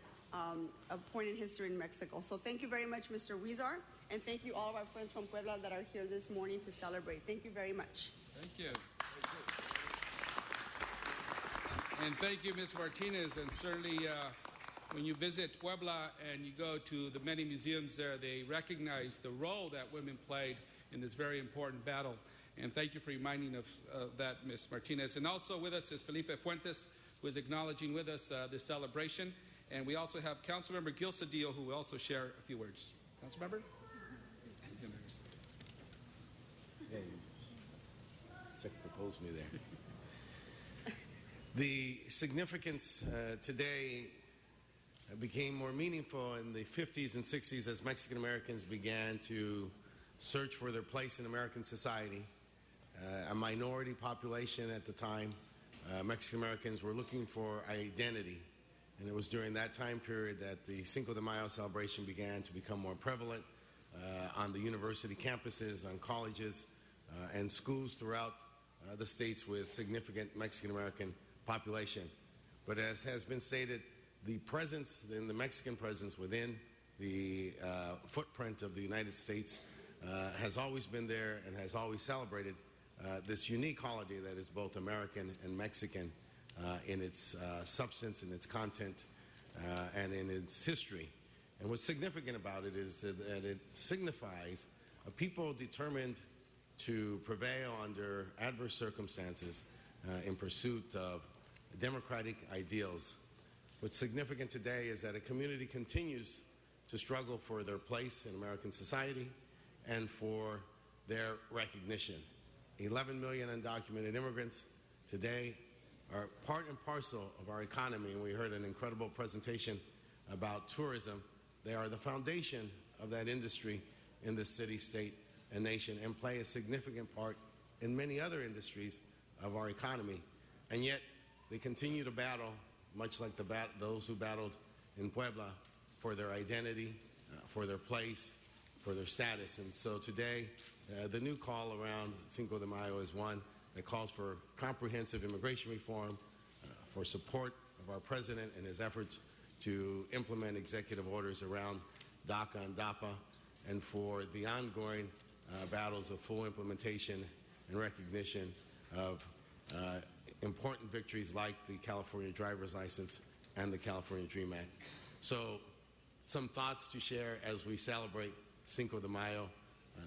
point in history in Mexico. So thank you very much, Mr. Huizar, and thank you all of our friends from Puebla that are here this morning to celebrate. Thank you very much. Thank you. And thank you, Ms. Martinez. And certainly when you visit Puebla and you go to the many museums there, they recognize the role that women played in this very important battle. And thank you for reminding of that, Ms. Martinez. And also with us is Felipe Fuentes, who is acknowledging with us this celebration. And we also have Councilmember Gil Cedillo, who will also share a few words. Councilmember? Juxtapose me there. The significance today became more meaningful in the 50s and 60s as Mexican Americans began to search for their place in American society. A minority population at the time, Mexican Americans were looking for identity. And it was during that time period that the Cinco de Mayo celebration began to become more prevalent on the university campuses, on colleges, and schools throughout the states with significant Mexican American population. But as has been stated, the presence, and the Mexican presence within the footprint of the United States has always been there and has always celebrated this unique holiday that is both American and Mexican in its substance, in its content, and in its history. And what's significant about it is that it signifies a people determined to prevail under adverse circumstances in pursuit of democratic ideals What's significant today is that a community continues to struggle for their place in American society and for their recognition. 11 million undocumented immigrants today are part and parcel of our economy, and we heard an incredible presentation about tourism. They are the foundation of that industry in this city, state, and nation, and play a significant part in many other industries of our economy. And yet, they continue to battle, much like those who battled in Puebla, for their identity, for their place, for their status. And so today, the new call around Cinco de Mayo is one that calls for comprehensive immigration reform, for support of our president and his efforts to implement executive orders around DACA and DAPA, and for the ongoing battles of full implementation and recognition of important victories like the California driver's license and the California DREAM Act. So, some thoughts to share as we celebrate Cinco de Mayo.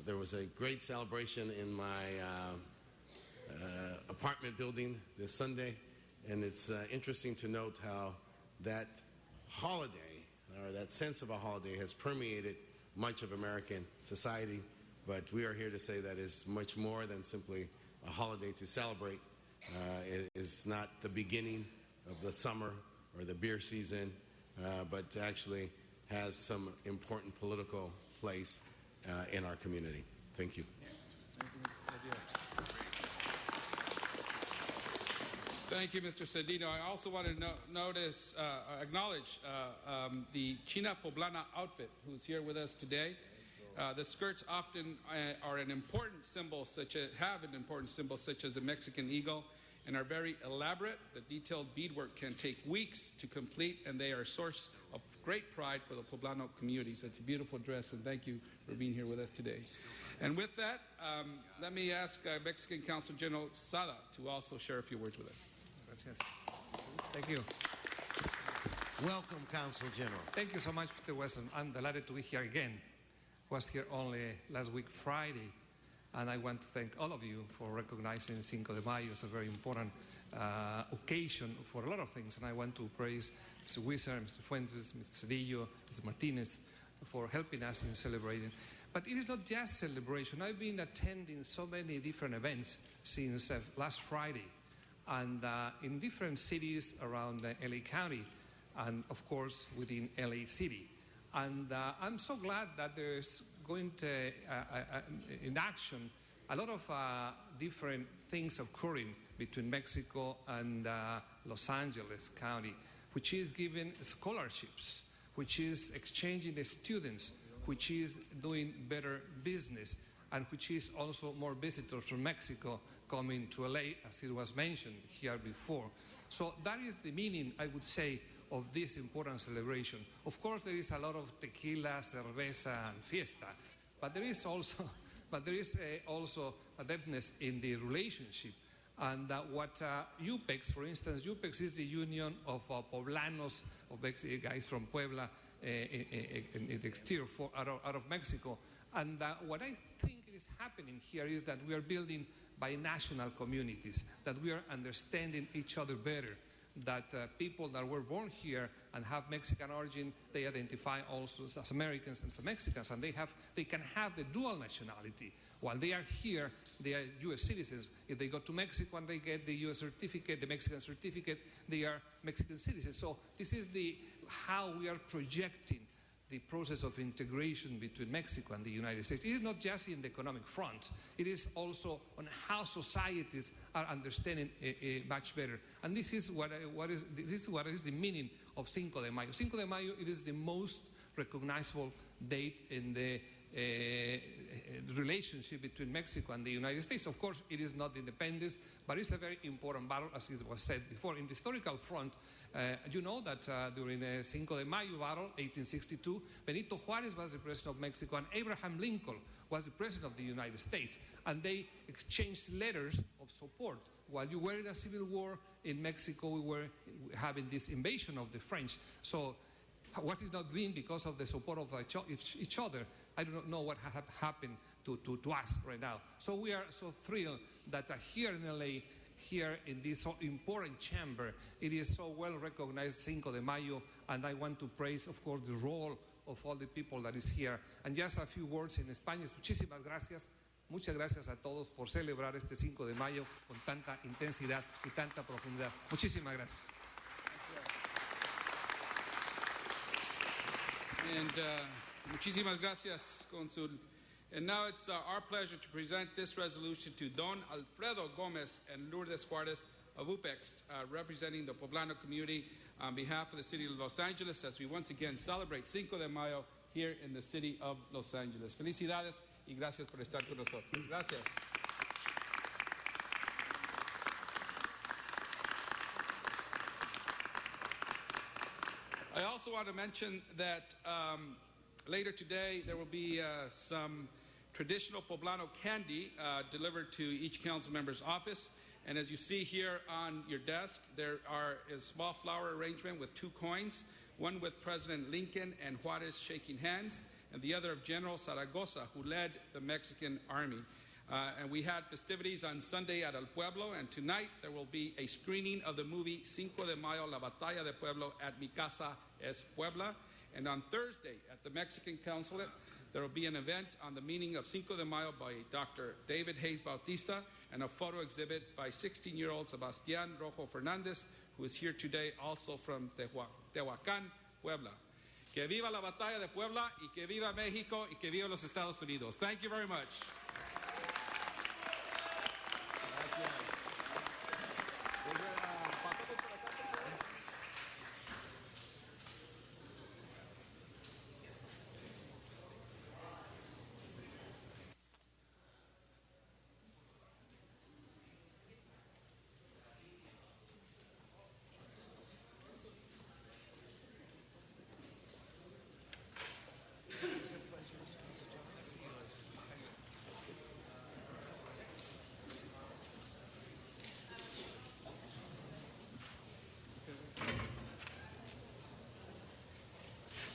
There was a great celebration in my apartment building this Sunday, and it's interesting to note how that holiday, or that sense of a holiday, has permeated much of American society. But we are here to say that is much more than simply a holiday to celebrate. It is not the beginning of the summer or the beer season, but actually has some important political place in our community. Thank you. Thank you, Mr. Cedillo. I also want to acknowledge the China Poblana outfit who's here with us today. The skirts often are an important symbol, such as the Mexican eagle, and are very elaborate. The detailed beadwork can take weeks to complete, and they are a source of great pride for the Poblano community. So it's a beautiful dress, and thank you for being here with us today. And with that, let me ask Mexican Consul General Sada to also share a few words with us. Gracias. Thank you. Welcome, Consul General. Thank you so much, Mr. Wesson. I'm delighted to be here again. Was here only last week, Friday, and I want to thank all of you for recognizing Cinco de Mayo as a very important occasion for a lot of things. And I want to praise Mr. Wizard, Mr. Fuentes, Mr. Cedillo, Mr. Martinez for helping us in celebrating. But it is not just celebration. I've been attending so many different events since last Friday, and in different cities around LA County, and of course within LA City. And I'm so glad that there's going to, in action, a lot of different things occurring between Mexico and Los Angeles County, which is giving scholarships, which is exchanging the students, which is doing better business, and which is also more visitors from Mexico coming to LA, as it was mentioned here before. So that is the meaning, I would say, of this important celebration. Of course, there is a lot of tequila, cerveza, and fiesta, but there is also, a depthness in the relationship. And what UPEX, for instance, UPEX is the union of Poblanos, of guys from Puebla, in the exterior out of Mexico. And what I think is happening here is that we are building binational communities, that we are understanding each other better, that people that were born here and have Mexican origin, they identify also as Americans and as Mexicans, and they can have the dual nationality. While they are here, they are U.S. citizens. If they go to Mexico and they get the U.S. certificate, the Mexican certificate, they are Mexican citizens. So this is how we are projecting the process of integration between Mexico and the United States. It is not just in the economic front. It is also on how societies are understanding much better. And this is what is the meaning of Cinco de Mayo. Cinco de Mayo, it is the most recognizable date in the relationship between Mexico and the United States. Of course, it is not independence, but it's a very important battle, as it was said before. In the historical front, you know that during the Cinco de Mayo battle, 1862, Benito Juárez was the president of Mexico and Abraham Lincoln was the president of the United States. And they exchanged letters of support. While you were in a civil war in Mexico, we were having this invasion of the French. So what is not being because of the support of each other, I do not know what happened to us right now. So we are so thrilled that here in LA, here in this so important chamber. It is so well recognized, Cinco de Mayo, and I want to praise, of course, the role of all the people that is here. And just a few words in Spanish. Muchísimas gracias. Muchas gracias a todos por celebrar este 5 de mayo con tanta intensidad y tanta profundidad. Muchísimas gracias. And muchísimas gracias, Consul. And now it's our pleasure to present this resolution to Don Alfredo Gomez and Lourdes Juarez of UPEX, representing the Poblano community on behalf of the city of Los Angeles, as we once again celebrate Cinco de Mayo here in the city of Los Angeles. Felicidades y gracias por estar con nosotros. Gracias. I also want to mention that later today there will be some traditional Poblano candy delivered to each council member's office. And as you see here on your desk, there is a small flower arrangement with 2 coins, one with President Lincoln and Juarez shaking hands, and the other of General Zaragoza, who led the Mexican army. And we had festivities on Sunday at El Pueblo, and tonight there will be a screening of the movie Cinco de Mayo, La Batalla de Pueblo at Mi Casa es Puebla. And on Thursday at the Mexican Consulate, there will be an event on the meaning of Cinco de Mayo by Dr. David Hayes Bautista and a photo exhibit by 16-year-old Sebastián Rojo Fernández, who is here today also from Tehuacán, Puebla. Que viva la Batalla de Puebla y que viva México y que viva los Estados Unidos. Thank you very much.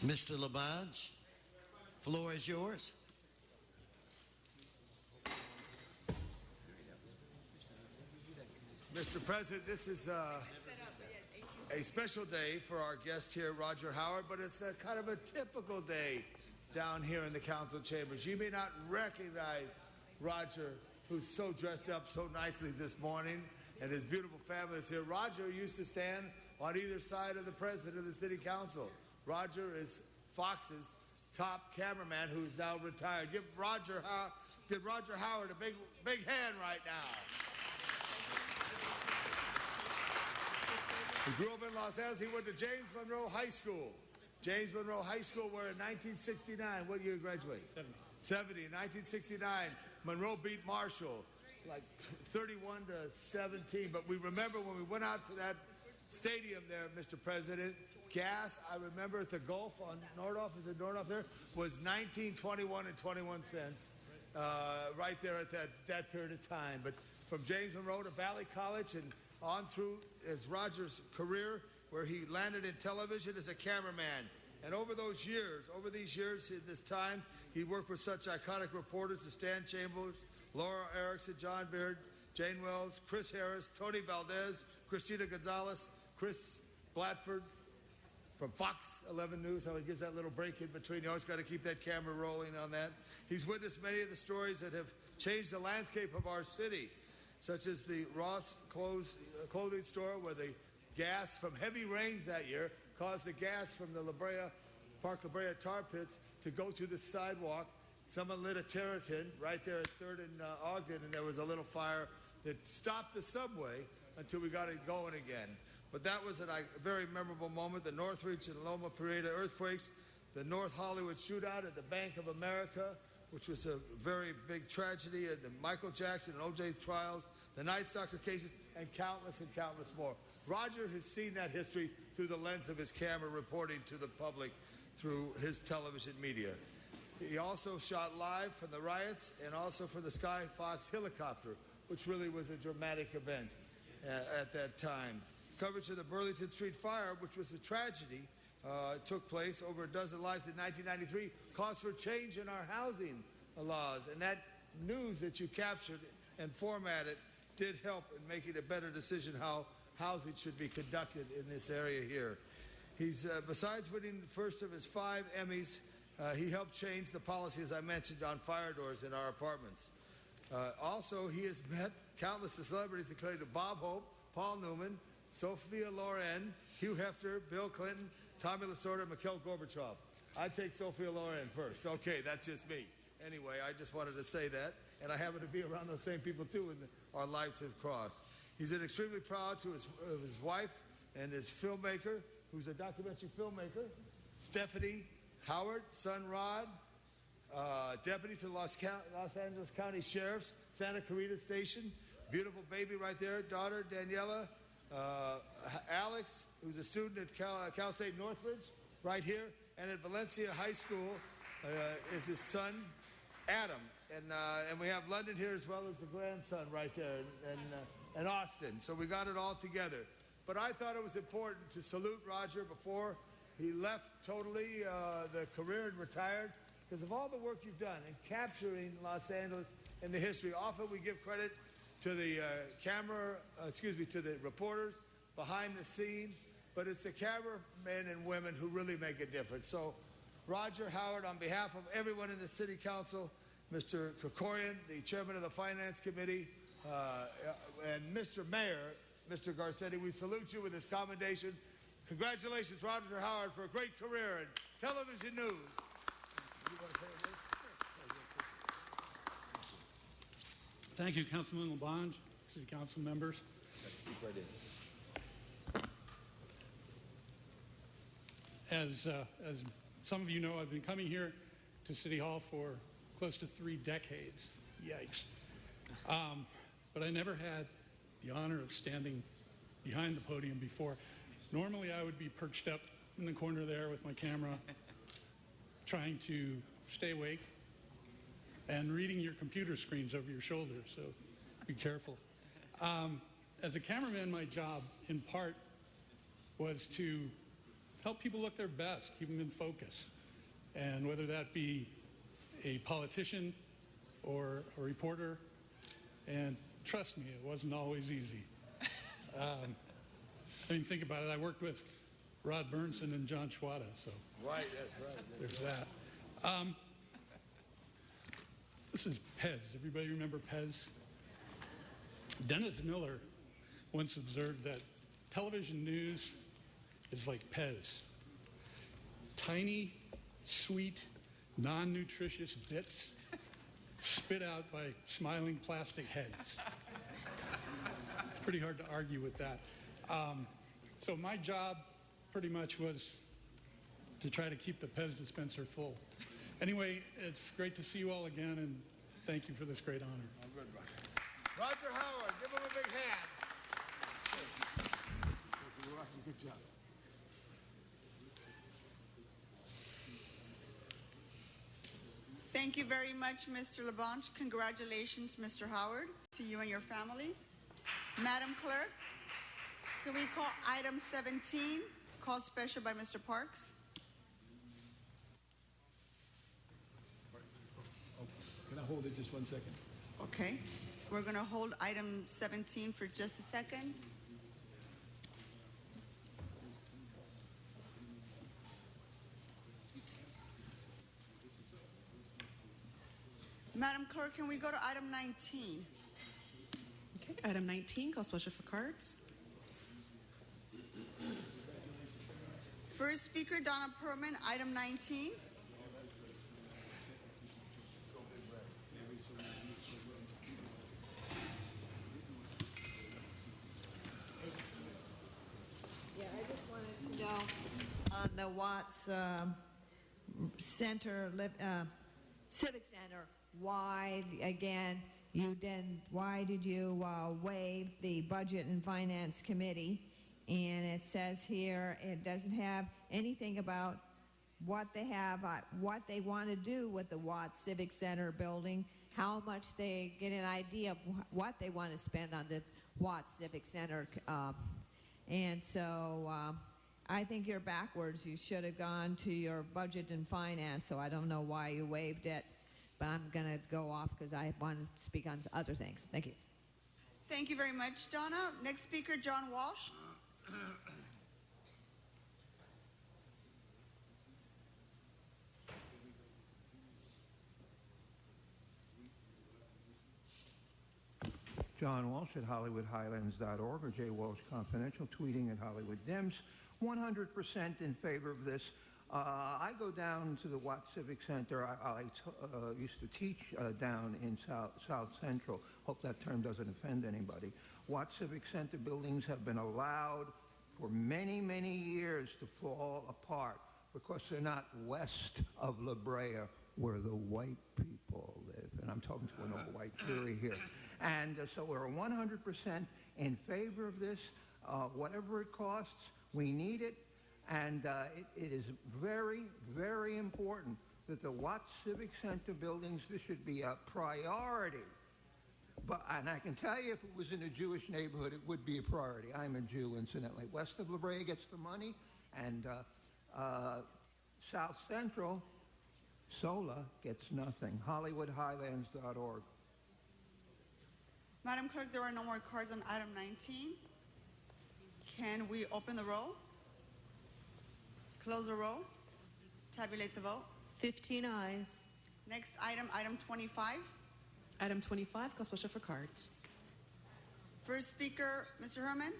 Mr. Labange, floor is yours. Mr. President, this is a special day for our guest here, Roger Howard, but it's a kind of a typical day down here in the council chambers. You may not recognize Roger, who's so dressed up so nicely this morning, and his beautiful family is here. Roger used to stand on either side of the president of the city council. Roger is Fox's top cameraman, who's now retired. Give Roger Howard a big hand right now. He grew up in Los Angeles. He went to James Monroe High School. James Monroe High School, where in 1969, what year did you graduate? 70. In 1969, Monroe beat Marshall, like 31 to 17. But we remember when we went out to that stadium there, Mr. President, gas, I remember at the Gulf on Nordhoff, is it Nordhoff there, was $19.21 and 21 cents right there at that period of time. But from James Monroe to Valley College and on through as Roger's career, where he landed in television as a cameraman. And over these years, in this time, he worked with such iconic reporters as Stan Chambers, Laura Erickson, John Beard, Jane Wells, Chris Harris, Tony Valdez, Christina Gonzalez, Chris Blatford from Fox 11 News, how he gives that little break in between. You always got to keep that camera rolling on that. He's witnessed many of the stories that have changed the landscape of our city, such as the Ross clothing store, where the gas from heavy rains that year caused the gas from the Park La Brea tar pits to go to the sidewalk. Someone lit a Territon right there at 3rd and Ogden, and there was a little fire that stopped the subway until we got it going again. But that was a very memorable moment. The Northridge and Loma Prieta earthquakes, the North Hollywood shootout at the Bank of America, which was a very big tragedy, and the Michael Jackson and O.J. trials, the Night Stalker cases, and countless more. Roger has seen that history through the lens of his camera, reporting to the public through his television media. He also shot live from the riots and also from the Sky Fox helicopter, which really was a dramatic event at that time. Coverage of the Burlington Street fire, which was a tragedy, took place. Over a dozen lives in 1993, caused for change in our housing laws. And that news that you captured and formatted did help in making a better decision how housing should be conducted in this area here. He's, besides winning the first of his 5 Emmys, he helped change the policy, as I mentioned, on fire doors in our apartments. Also, he has met countless celebrities, including Bob Hope, Paul Newman, Sophia Loren, Hugh Hefner, Bill Clinton, Tommy Lasorda, and Mikhail Gorbachev. I'd take Sophia Loren first. Okay, that's just me. Anyway, I just wanted to say that, and I happen to be around those same people too, and our lives have crossed. He's extremely proud to his wife and his filmmaker, who's a documentary filmmaker, Stephanie Howard, son Rod, deputy to Los Angeles County Sheriff's Santa Clarita Station, beautiful baby right there, daughter Daniela, Alex, who's a student at Cal State Northridge, right here, and at Valencia High School is his son, Adam, and we have London here as well as the grandson right there, and Austin. So we got it all together. But I thought it was important to salute Roger before he left totally the career and retired, because of all the work you've done in capturing Los Angeles in the history. Often we give credit to the to the reporters behind the scene, but it's the cameramen and women who really make a difference. So, Roger Howard, on behalf of everyone in the City Council, Mr. Krikorian, the Chairman of the Finance Committee, and Mr. Mayor, Mr. Garcetti, we salute you with this commendation. Congratulations, Roger Howard, for a great career in television news. Thank you, Councilman LaBonge, City Council members. Let's keep right in. As some of you know, I've been coming here to City Hall for close to 3 decades. Yikes. But I never had the honor of standing behind the podium before. Normally, I would be perched up in the corner there with my camera, trying to stay awake and reading your computer screens over your shoulder, so be careful. As a cameraman, my job, in part, was to help people look their best, keep them in focus. And whether that be a politician or a reporter, and trust me, it wasn't always easy. I mean, think about it. I worked with Rod Bernson and John Schwada, so right, that's right. There's that. This is Pez. Everybody remember Pez? Dennis Miller once observed that television news is like Pez. Tiny, sweet, non-nutritious bits spit out by smiling plastic heads. It's pretty hard to argue with that. So my job pretty much was to try to keep the Pez dispenser full. Anyway, it's great to see you all again, and thank you for this great honor. Oh, good, Roger. Roger Howard, give him a big hand. Thank you, Roger. Good job. Thank you very much, Mr. LaBonge. Congratulations, Mr. Howard, to you and your family. Madam Clerk, can we call item 17, called special by Mr. Parks? Can I hold it just 1 second? Okay. We're going to hold item 17 for just a second. Madam Clerk, can we go to item 19? Okay, item 19, call special for cards. First speaker, Donna Perlman, item 19. Yeah, I just wanted to know on the Watts Center, Civic Center, why, again, why did you waive the Budget and Finance Committee? And it says here it doesn't have anything about what they have, what they want to do with the Watts Civic Center building, how much they get an idea of what they want to spend on the Watts Civic Center. And so I think you're backwards. You should have gone to your Budget and Finance, so I don't know why you waived it. But I'm going to go off because I want to speak on other things. Thank you. Thank you very much, Donna. Next speaker, John Walsh. John Walsh at HollywoodHighlands.org or J. Walsh Confidential, tweeting at Hollywood Dems. 100% in favor of this. I go down to the Watt Civic Center. I used to teach down in South Central. Hope that term doesn't offend anybody. Watt Civic Center buildings have been allowed for many, many years to fall apart because they're not west of La Brea where the white people live. And I'm talking to an all-white jury here. And so we're 100% in favor of this. Whatever it costs, we need it. And it is very, very important that the Watt Civic Center buildings, this should be a priority. And I can tell you, if it was in a Jewish neighborhood, it would be a priority. I'm a Jew, incidentally. West of La Brea gets the money, and South Central, SOLA, gets nothing. HollywoodHighlands.org. Madam Clerk, there are no more cards on item 19. Can we open the roll? Close the roll. Tabulate the vote. 15 ayes. Next item, item 25. Item 25 calls for cards. First speaker, Mr. Herman.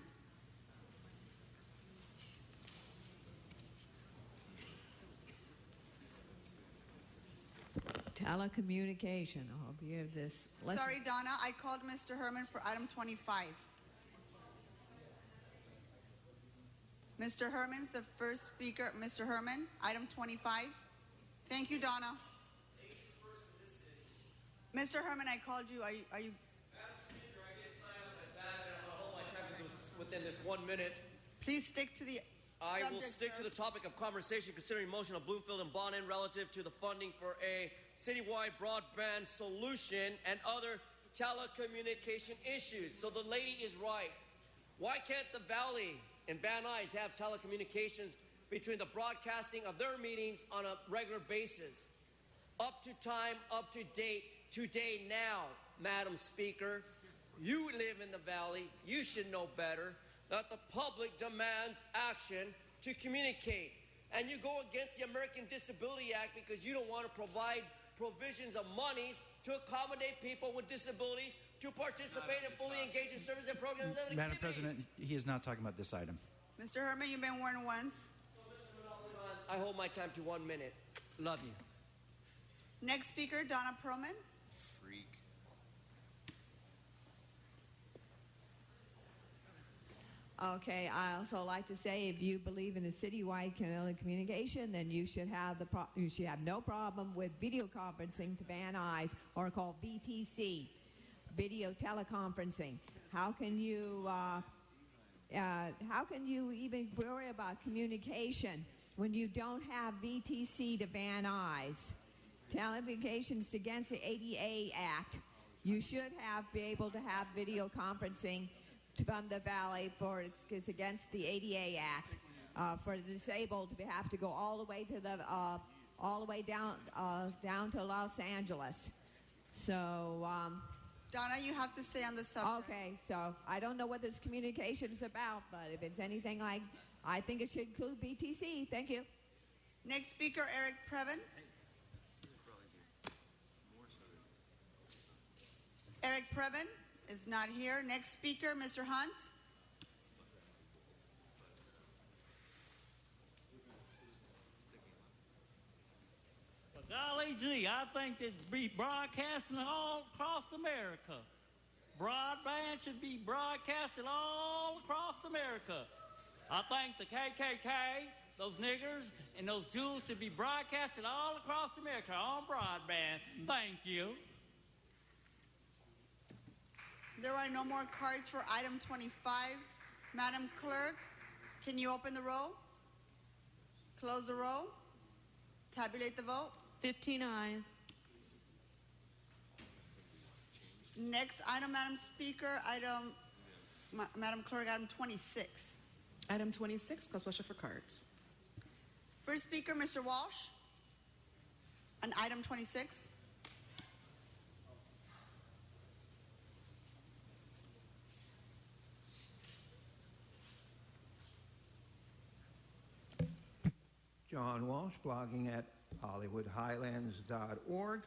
Telecommunication. I'll give this. Sorry, Donna, I called Mr. Herman for item 25. Mr. Herman's the first speaker. Mr. Herman, item 25. Thank you, Donna. Mr. Herman, I called you. Are you? Madam Speaker, I get silent as bad, and I'm going to hold my time within this 1 minute. Please stick to the I will stick to the topic of conversation considering motion of Bloomfield and Bonin relative to the funding for a citywide broadband solution and other telecommunication issues. So the lady is right. Why can't the Valley and Van Nuys have telecommunications between the broadcasting of their meetings on a regular basis? Up to time, up to date, today, now, Madam Speaker. You live in the Valley. You should know better that the public demands action to communicate. And you go against the American Disability Act because you don't want to provide provisions of monies to accommodate people with disabilities to participate and fully engage in service and programs and Madam activities. President, he is not talking about this item. Mr. Herman, you've been warned once. I hold my time to 1 minute. Love you. Next speaker, Donna Perlman. Freak. Okay, I also like to say, if you believe in a citywide telecommunication, then you should have no problem with video conferencing to Van Nuys, or called VTC, video teleconferencing. How can you even worry about communication when you don't have VTC to Van Nuys? Telecommunications against the ADA Act. You should be able to have video conferencing from the Valley, for it's against the ADA Act. For the disabled to have to go all the way to down to Los Angeles. So Donna, you have to stay on the subject. Okay, so I don't know what this communication is about, but if it's anything like, I think it should include BTC. Thank you. Next speaker, Eric Previn. Eric Previn is not here. Next speaker, Mr. Hunt. Well, golly gee, I think this be broadcasting all across America. Broadband should be broadcasted all across America. I think the KKK, those niggers, and those Jews should be broadcasted all across America on broadband. Thank you. There are no more cards for item 25. Madam Clerk, can you open the roll? Close the roll. Tabulate the vote. 15 ayes. Next item, Madam Speaker, Madam Clerk, item 26. Item 26 calls for cards. First speaker, Mr. Walsh, on item 26. Sean Walsh, blogging at HollywoodHighlands.org.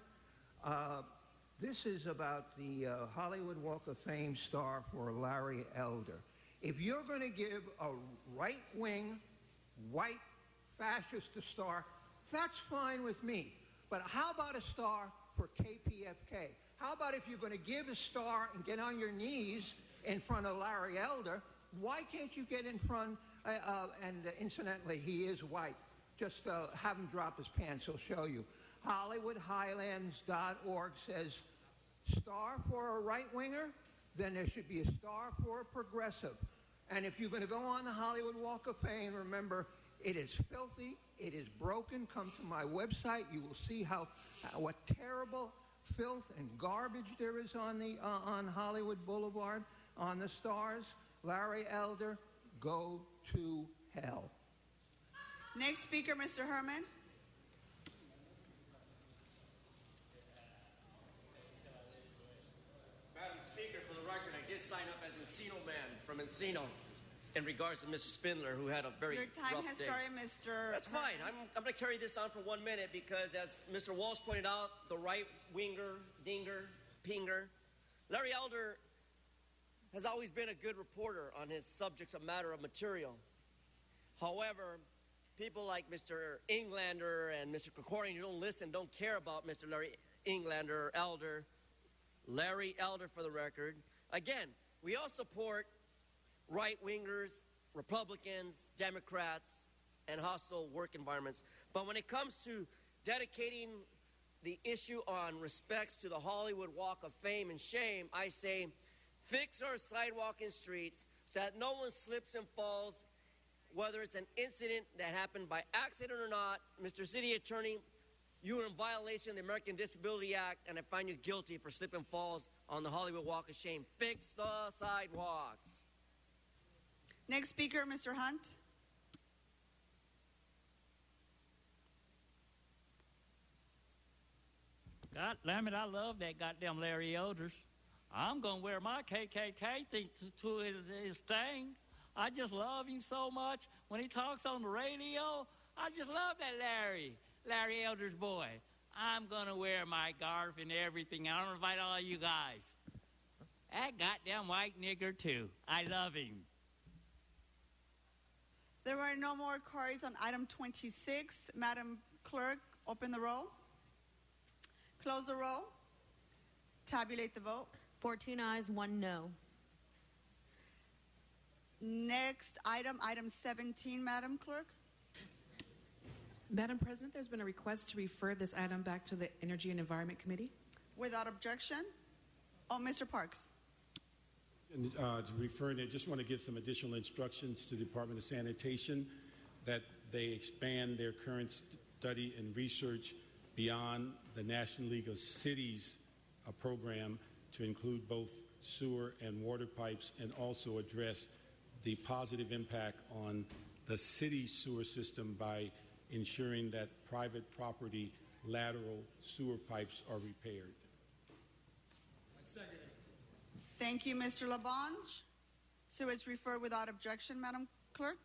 This is about the Hollywood Walk of Fame star for Larry Elder. If you're going to give a right-wing, white fascist a star, that's fine with me. But how about a star for KPFK? How about if you're going to give a star and get on your knees in front of Larry Elder, why can't you get in front, and incidentally, he is white. Just have him drop his pants, he'll show you. HollywoodHighlands.org says, star for a right-winger, then there should be a star for a progressive. And if you're going to go on the Hollywood Walk of Fame, remember, it is filthy, it is broken. Come to my website, you will see what terrible filth and garbage there is on Hollywood Boulevard, on the stars. Larry Elder, go to hell. Next speaker, Mr. Herman. Madam Speaker, for the record, I did sign up as Encino man from Encino in regards to Mr. Spindler, who had a very Your time rough has day. started, Mr. That's fine. I'm going to carry this on for 1 minute because, as Mr. Walsh pointed out, the right-winger, dinger, pinger, Larry Elder has always been a good reporter on his subjects of matter of material. However, people like Mr. Englander and Mr. Krikorian, you don't listen, don't care about Mr. Larry Englander or Elder. Larry Elder, for the record. Again, we all support right-wingers, Republicans, Democrats, and hostile work environments. But when it comes to dedicating the issue on respects to the Hollywood Walk of Fame and Shame, I say fix our sidewalk and streets so that no one slips and falls, whether it's an incident that happened by accident or not. Mr. City Attorney, you are in violation of the American Disability Act, and I find you guilty for slip and falls on the Hollywood Walk of Shame. Fix the sidewalks. Next speaker, Mr. Hunt. God damn it, I love that goddamn Larry Elders. I'm going to wear my KKK thing to his thing. I just love him so much. When he talks on the radio, I just love that Larry Elders boy. I'm going to wear my scarf and everything. I'm going to invite all you guys. That goddamn white nigger, too. I love him. There are no more cards on item 26. Madam Clerk, open the roll. Close the roll. Tabulate the vote. 14 ayes, 1 no. Next item, item 17, Madam Clerk. Madam President, there's been a request to refer this item back to the Energy and Environment Committee. Without objection. Oh, Mr. Parks. And, to refer it, I just want to give some additional instructions to the Department of Sanitation that they expand their current study and research beyond the National League of Cities program to include both sewer and water pipes, and also address the positive impact on the city sewer system by ensuring that private property lateral sewer pipes are repaired. Thank you, Mr. Labange. So it's referred without objection, Madam Clerk.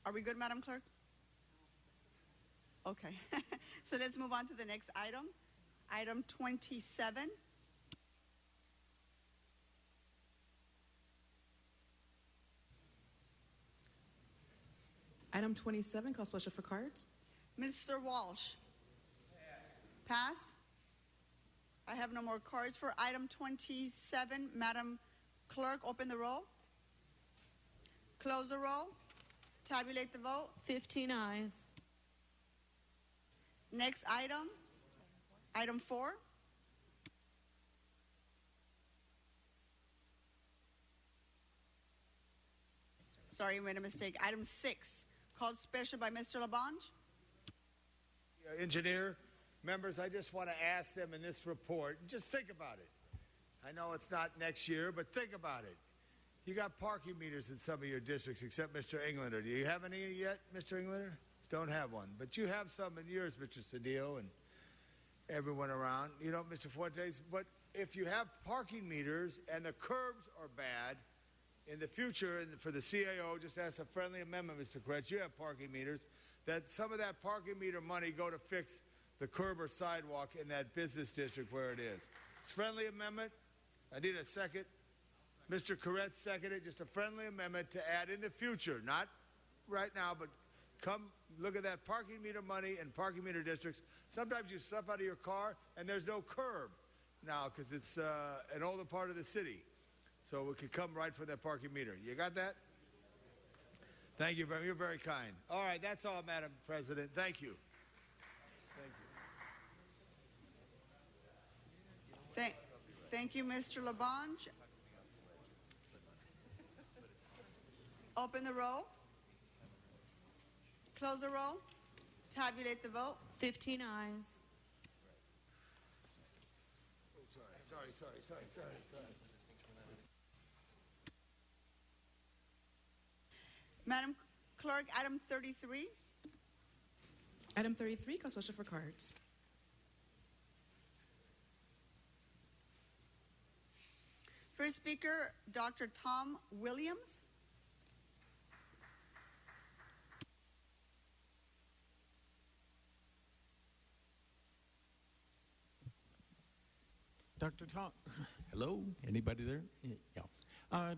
Are we good, Madam Clerk? Okay. So let's move on to the next item. Item 27. Item 27, call special for cards. Mr. Walsh. Pass. I have no more cards for item 27. Madam Clerk, open the roll. Close the roll. Tabulate the vote. 15 ayes. Next item, item 4. Sorry, I made a mistake. Item 6, called special by Mr. Labange. Engineer, members, I just want to ask them in this report, just think about it. I know it's not next year, but think about it. You got parking meters in some of your districts, except Mr. Englander. Do you have any yet, Mr. Englander? Don't have one. But you have some in yours, Mr. Cedillo. And everyone around. You know, Mr. Fuentes, but if you have parking meters and the curbs are bad, in the future, and for the CAO, just as a friendly amendment, Mr. Kretz, you have parking meters, that some of that parking meter money go to fix the curb or sidewalk in that business district where it is. It's a friendly amendment. I need a second. Mr. Kretz seconded. Just a friendly amendment to add in the future, not right now, but come look at that parking meter money in parking meter districts. Sometimes you step out of your car and there's no curb now because it's an older part of the city. So it could come right for that parking meter. You got that? Thank you. You're very kind. All right, that's all, Madam President. Thank you. Thank you, Mr. Labange. Open the roll. Close the roll. Tabulate the vote. 15 ayes. Sorry. Madam Clerk, item 33. Item 33, call special for cards. First speaker, Dr. Tom Williams. Dr. Tom, hello, anybody there? Yeah.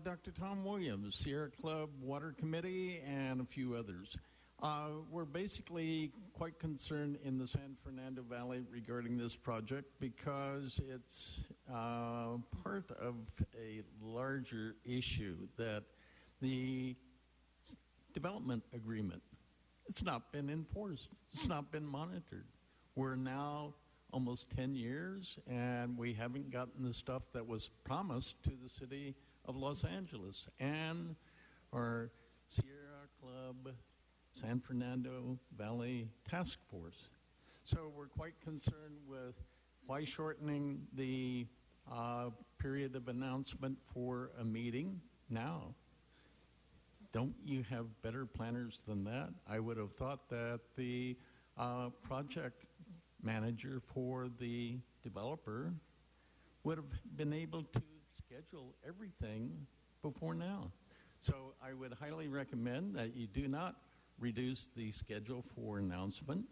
Dr. Tom Williams, Sierra Club Water Committee, and a few others. We're basically quite concerned in the San Fernando Valley regarding this project because it's part of a larger issue that the development agreement, it's not been enforced. It's not been monitored. We're now almost 10 years, and we haven't gotten the stuff that was promised to the city of Los Angeles and our Sierra Club San Fernando Valley Task Force. So we're quite concerned with why shortening the period of announcement for a meeting now. Don't you have better planners than that? I would have thought that the project manager for the developer would have been able to schedule everything before now. So I would highly recommend that you do not reduce the schedule for announcement,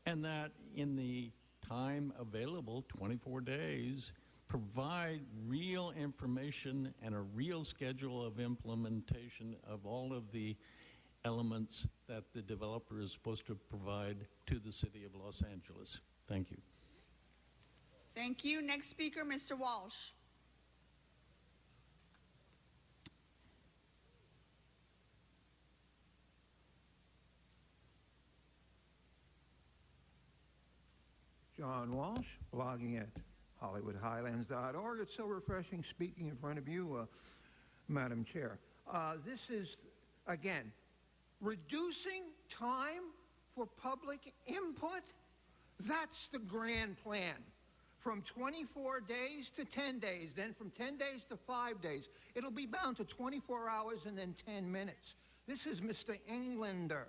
and that in the time available, 24 days, provide real information and a real schedule of implementation of all of the elements that the developer is supposed to provide to the city of Los Angeles. Thank you. Thank you. Next speaker, Mr. Walsh. John Walsh, blogging at HollywoodHighlands.org. It's so refreshing speaking in front of you, Madam Chair. This is, again, reducing time for public input. That's the grand plan. From 24 days to 10 days, then from 10 days to 5 days. It'll be bound to 24 hours and then 10 minutes. This is Mr. Englander.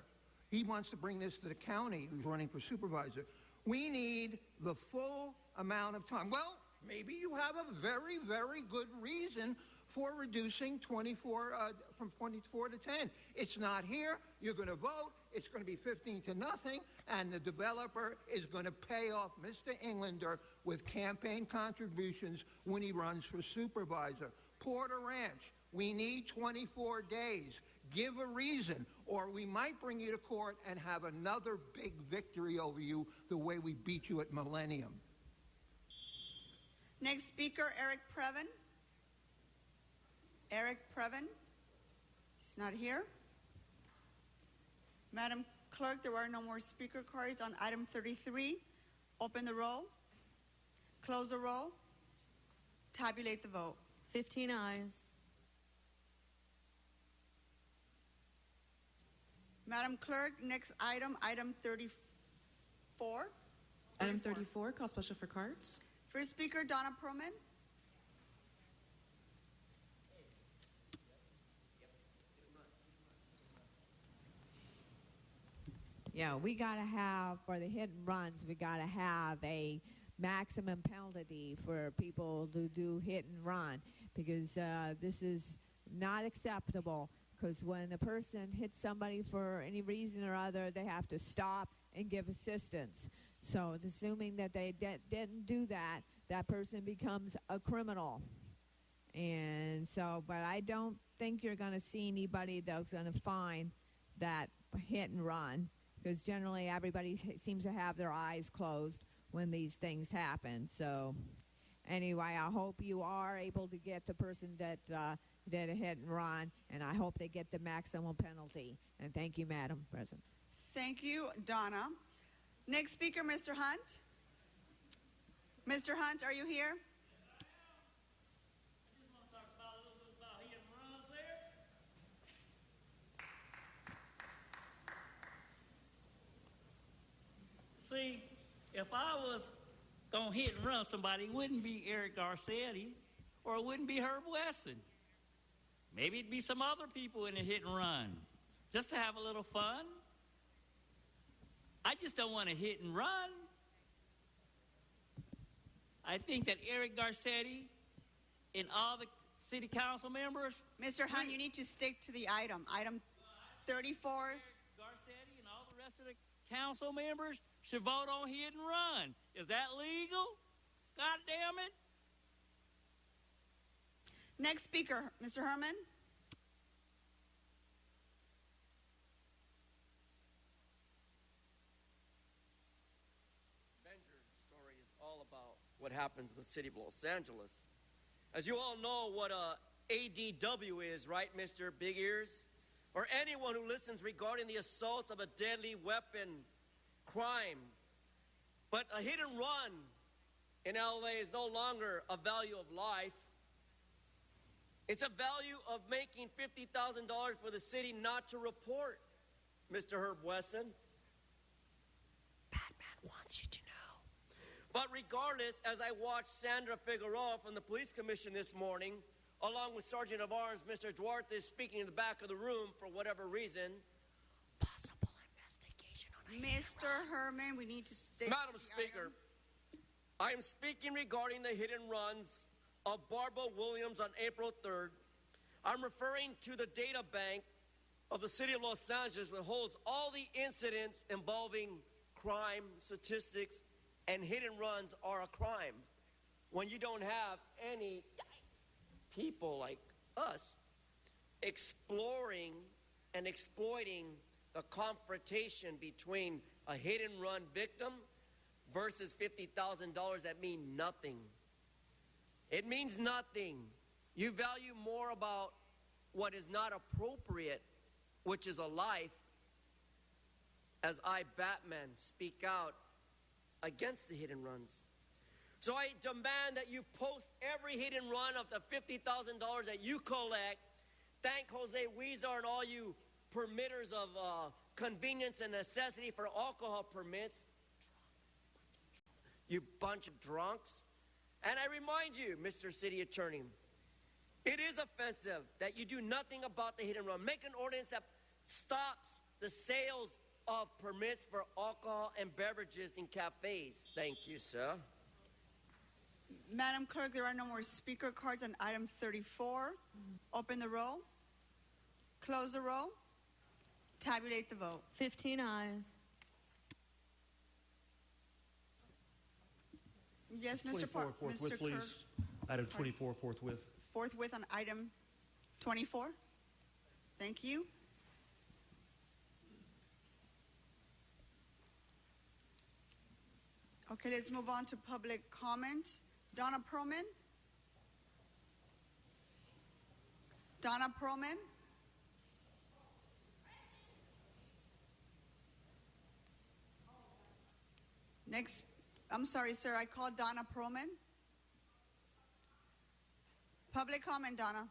He wants to bring this to the county who's running for supervisor. We need the full amount of time. Well, maybe you have a very, very good reason for reducing from 24 to 10. It's not here. You're going to vote. It's going to be 15-0, and the developer is going to pay off Mr. Englander with campaign contributions when he runs for supervisor. Porter Ranch, we need 24 days. Give a reason, or we might bring you to court and have another big victory over you the way we beat you at Millennium. Next speaker, Eric Previn. Eric Previn. He's not here. Madam Clerk, there are no more speaker cards on item 33. Open the roll. Close the roll. Tabulate the vote. 15 ayes. Madam Clerk, next item, item 34. Item 34, call special for cards. First speaker, Donna Perlman. Yeah, we got to have, for the hit and runs, we got to have a maximum penalty for people to do hit and run, because this is not acceptable. Because when a person hits somebody for any reason or other, they have to stop and give assistance. So assuming that they didn't do that, that person becomes a criminal. And so, but I don't think you're going to see anybody that's going to find that hit and run, because generally everybody seems to have their eyes closed when these things happen. So anyway, I hope you are able to get the person that did a hit and run, and I hope they get the maximum penalty. And thank you, Madam President. Thank you, Donna. Next speaker, Mr. Hunt. Mr. Hunt, are you here? See, if I was going to hit and run somebody, it wouldn't be Eric Garcetti, or it wouldn't be Herb Wesson. Maybe it'd be some other people in a hit and run, just to have a little fun. I just don't want to hit and run. I think that Eric Garcetti and all the city council members... Mr. Hunt, you need to stick to the item. Item 34. Eric Garcetti and all the rest of the council members should vote on hit and run. Is that legal? God damn it. Next speaker, Mr. Herman. Bender's story is all about what happens in the city of Los Angeles. As you all know what a ADW is, right, Mr. Big Ears? Or anyone who listens regarding the assaults of a deadly weapon crime. But a hit and run in LA is no longer a value of life. It's a value of making $50,000 for the city not to report, Mr. Herb Wesson. Batman wants you to know. But regardless, as I watched Sandra Figueroa from the police commission this morning, along with Sergeant of Arms Mr. Duarte speaking in the back of the room for whatever reason, possible investigation on a Mr. Herman, we need to stay. Madam Speaker, I am speaking regarding the hit and runs of Barbara Williams on April 3rd. I'm referring to the data bank of the city of Los Angeles, which holds all the incidents involving crime statistics, and hit and runs are a crime. When you don't have any people like us exploring and exploiting the confrontation between a hit and run victim versus $50,000 that mean nothing. It means nothing. You value more about what is not appropriate, which is a life, as I, Batman, speak out against the hit and runs. So I demand that you post every hit and run of the $50,000 that you collect. Thank Jose Huizar and all you permitters of convenience and necessity for alcohol permits. You bunch of drunks. And I remind you, Mr. City Attorney, it is offensive that you do nothing about the hit and run. Make an ordinance that stops the sales of permits for alcohol and beverages in cafes. Thank you, sir. Madam Clerk, there are no more speaker cards on item 34. Open the roll. Close the roll. Tabulate the vote. 15 ayes. Yes, Mr. 24 forthwith, Mr. please. Kirk. Item 24 forthwith. Forthwith on item 24. Thank you. Okay, let's move on to public comment. Donna Perlman. Donna Perlman. Next, I'm sorry, sir, I called Donna Perlman. Public comment, Donna.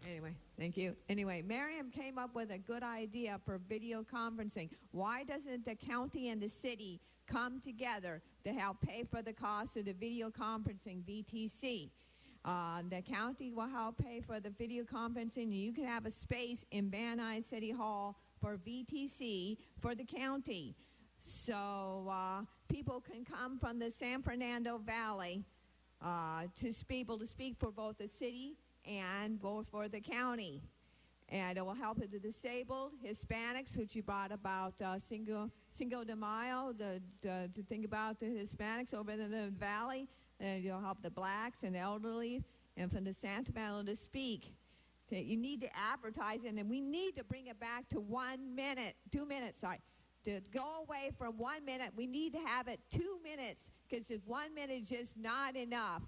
Anyway, thank you. Anyway, Miriam came up with a good idea for video conferencing. Why doesn't the county and the city come together to help pay for the cost of the video conferencing, VTC? The county will help pay for the video conferencing. You can have a space in Van Nuys City Hall for VTC for the county. So people can come from the San Fernando Valley to be able to speak for both the city and both for the county. And it will help the disabled, Hispanics, which you brought about Cinco de Mayo, to think about the Hispanics over in the valley. And you'll help the blacks and elderly, and from the Santa Fe to speak. You need to advertise it, and we need to bring it back to 1 minute, 2 minutes, sorry. To go away from 1 minute, we need to have it 2 minutes, because 1 minute is just not enough.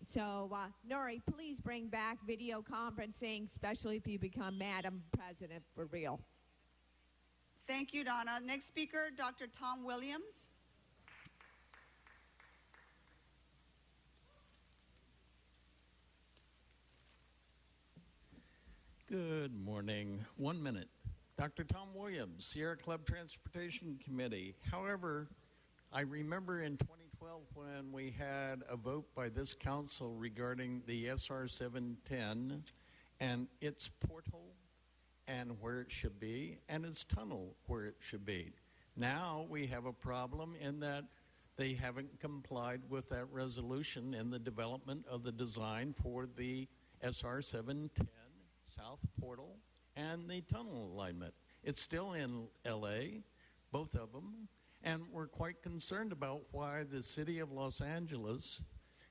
So, Nuri, please bring back video conferencing, especially if you become Madam President for real. Thank you, Donna. Next speaker, Dr. Tom Williams. Good morning. 1 minute. Dr. Tom Williams, Sierra Club Transportation Committee. However, I remember in 2012 when we had a vote by this council regarding the SR 710 and its portal and where it should be and its tunnel where it should be. Now we have a problem in that they haven't complied with that resolution in the development of the design for the SR 710 South Portal and the tunnel alignment. It's still in LA, both of them, and we're quite concerned about why the city of Los Angeles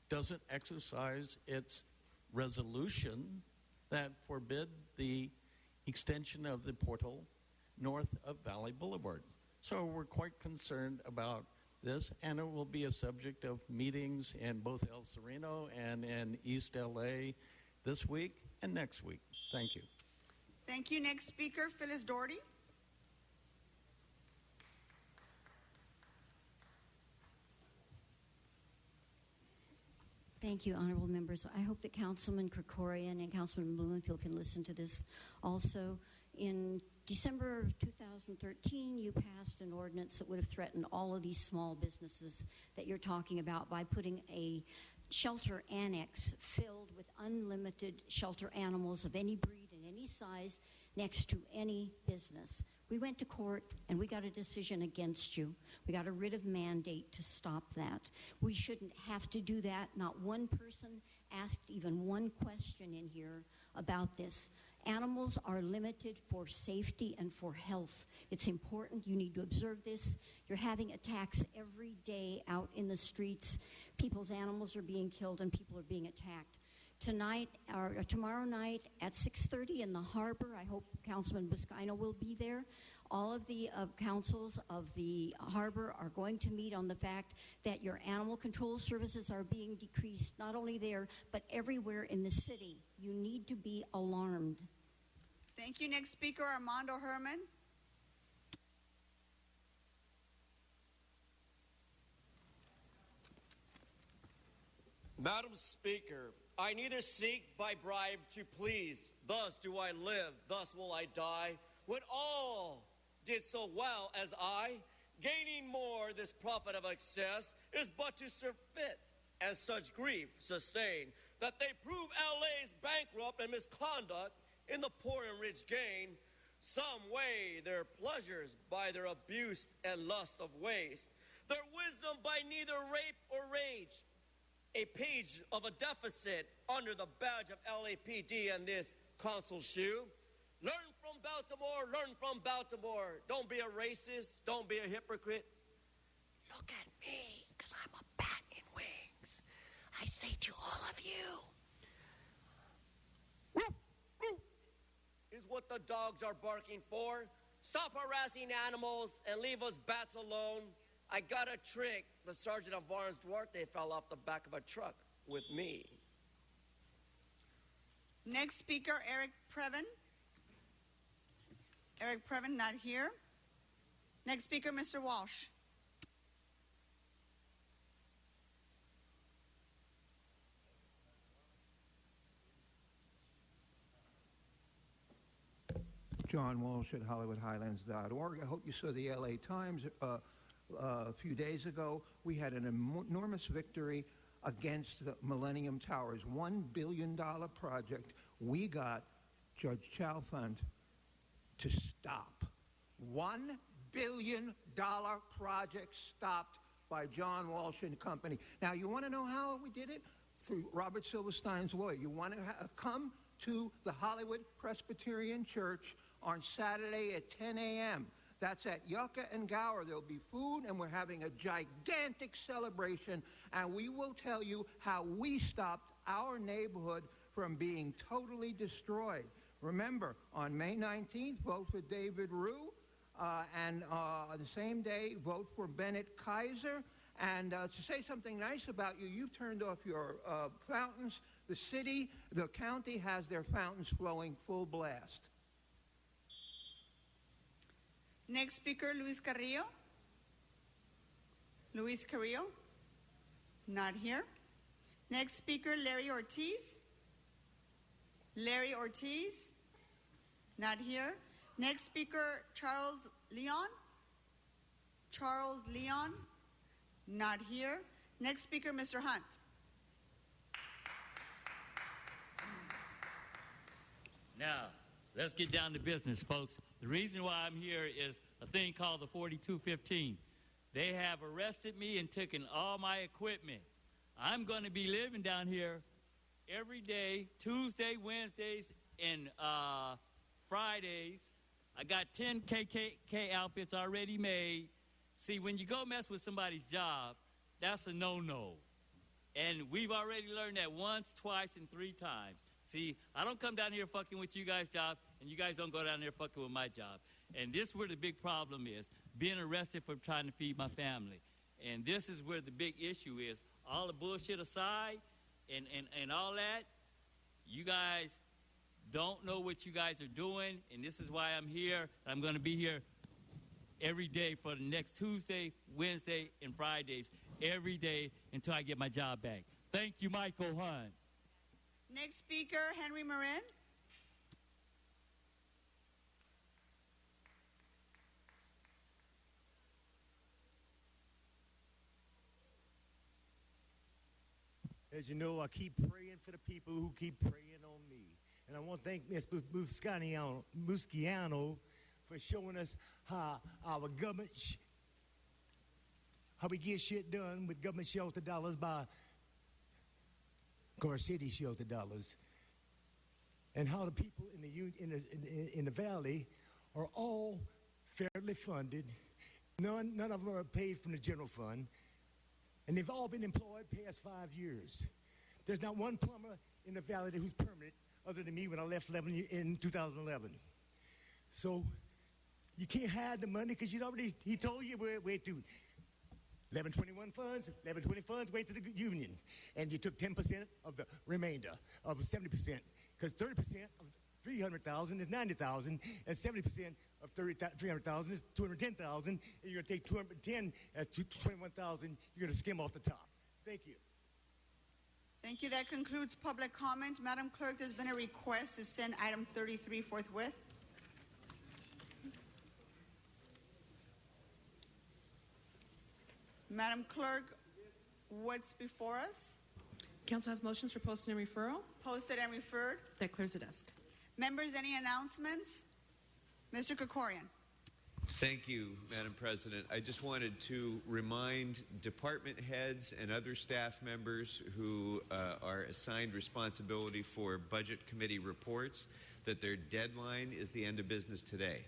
doesn't exercise its resolution that forbid the extension of the portal north of Valley Boulevard. So we're quite concerned about this, and it will be a subject of meetings in both El Sereno and in East LA this week and next week. Thank you. Thank you. Next speaker, Phyllis Doherty. Thank you, honorable members. I hope that Councilman Krikorian and Councilman Blumenfield can listen to this also. In December of 2013, you passed an ordinance that would have threatened all of these small businesses that you're talking about by putting a shelter annex filled with unlimited shelter animals of any breed and any size next to any business. We went to court and we got a decision against you. We got a writ of mandate to stop that. We shouldn't have to do that. Not one person asked even one question in here about this. Animals are limited for safety and for health. It's important. You need to observe this. You're having attacks every day out in the streets. People's animals are being killed and people are being attacked. Tonight, or tomorrow night at 6:30 in the harbor, I hope Councilman Buscaino will be there. All of the councils of the harbor are going to meet on the fact that your animal control services are being decreased, not only there, but everywhere in the city. You need to be alarmed. Thank you. Next speaker, Armando Herman. Madam Speaker, I neither seek by bribe to please, thus do I live, thus will I die. When all did so well as I, gaining more, this profit of excess is but to surfeit, and such grief sustain, that they prove LA's bankrupt and misconduct in the poor and rich gain. Some weigh their pleasures by their abuse and lust of waste, their wisdom by neither rape or rage. A page of a deficit under the badge of LAPD and this council's shoe. Learn from Baltimore, learn from Baltimore. Don't be a racist, don't be a hypocrite. Look at me, because I'm a bat in wings. I say to all of you, woof, woof, is what the dogs are barking for. Stop harassing animals and leave us bats alone. I got a trick. The sergeant of Barnes Duarte fell off the back of a truck with me. Next speaker, Eric Previn. Eric Previn, not here. Next speaker, Mr. Walsh. John Walsh at HollywoodHighlands.org. I hope you saw the LA Times a few days ago. We had an enormous victory against the Millennium Towers. $1 billion project. We got Judge Chalfant to stop. $1 billion project stopped by John Walsh and Company. Now, you want to know how we did it? Through Robert Silverstein's lawyer. You want to come to the Hollywood Presbyterian Church on Saturday at 10 a.m. That's at Yucca and Gower. There'll be food, and we're having a gigantic celebration, and we will tell you how we stopped our neighborhood from being totally destroyed. Remember, on May 19th, vote for David Rue, and the same day, vote for Bennett Kaiser. And to say something nice about you, you've turned off your fountains. The city, the county has their fountains flowing full blast. Next speaker, Luis Carrillo. Luis Carrillo, not here. Next speaker, Larry Ortiz. Larry Ortiz, not here. Next speaker, Charles Leon. Charles Leon, not here. Next speaker, Mr. Hunt. Now, let's get down to business, folks. The reason why I'm here is a thing called the 4215. They have arrested me and taken all my equipment. I'm going to be living down here every day, Tuesday, Wednesdays, and Fridays. I got 10 KKK outfits already made. See, when you go mess with somebody's job, that's a no-no. And we've already learned that once, twice, and 3 times. See, I don't come down here fucking with you guys' job, and you guys don't go down there fucking with my job. And this is where the big problem is, being arrested for trying to feed my family. And this is where the big issue is. All the bullshit aside and all that, you guys don't know what you guys are doing, and this is why I'm here. I'm going to be here every day for the next Tuesday, Wednesday, and Fridays, every day until I get my job back. Thank you, Michael Hunt. Next speaker, Henry Marin. As you know, I keep praying for the people who keep praying on me. And I want to thank Ms. Musciano for showing us how our government, how we get shit done with government shelter dollars by Car City shelter dollars, and how the people in the valley are all fairly funded. None of them are paid from the general fund, and they've all been employed past 5 years. There's not one plumber in the valley who's permanent other than me when I left Lebanon in 2011. So you can't hide the money because he told you where to. 1121 funds, 1120 funds went to the union, and you took 10% of the remainder of 70%, because 30% of 300,000 is 90,000, and 70% of 300,000 is 210,000, and you're going to take 210 as 21,000. You're going to skim off the top. Thank you. Thank you. That concludes public comment. Madam Clerk, there's been a request to send item 33 forthwith. Madam Clerk, what's before us? Council has motions for posting and referral. Posted and referred. That clears the desk. Members, any announcements? Mr. Krikorian. Thank you, Madam President. I just wanted to remind department heads and other staff members who are assigned responsibility for Budget Committee reports that their deadline is the end of business today.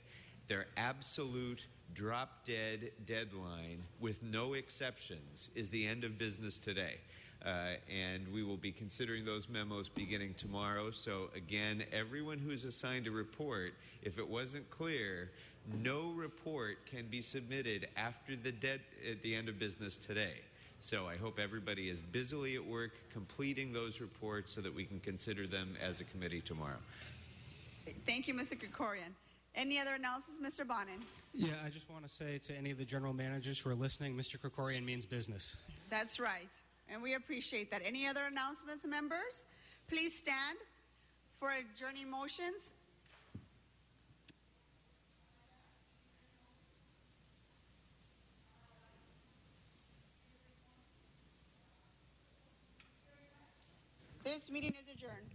Their absolute drop-dead deadline, with no exceptions, is the end of business today. And we will be considering those memos beginning tomorrow. So again, everyone who's assigned a report, if it wasn't clear, no report can be submitted after at the end of business today. So I hope everybody is busily at work completing those reports so that we can consider them as a committee tomorrow. Thank you, Mr. Krikorian. Any other announcements, Mr. Bonin? Yeah, I just want to say to any of the general managers who are listening, Mr. Krikorian means business. That's right, and we appreciate that. Any other announcements, members? Please stand for adjourning motions. This meeting is adjourned.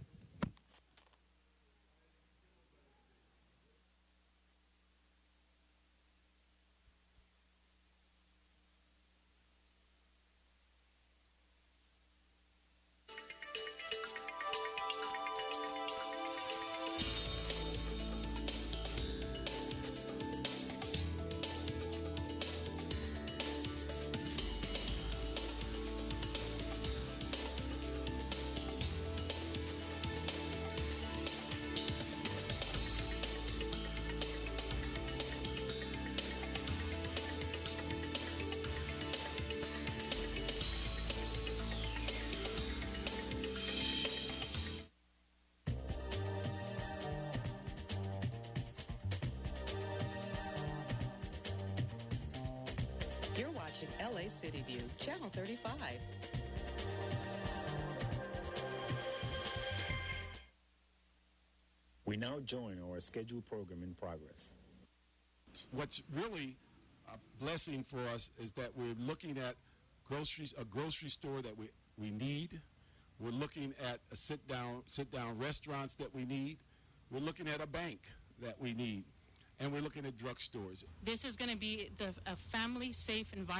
You're watching LA City View, Channel 35. We now join our scheduled program in progress. What's really a blessing for us is that we're looking at a grocery store that we need. We're looking at a sit-down restaurants that we need. We're looking at a bank that we need. And we're looking at drugstores. This is going to be a family-safe environment.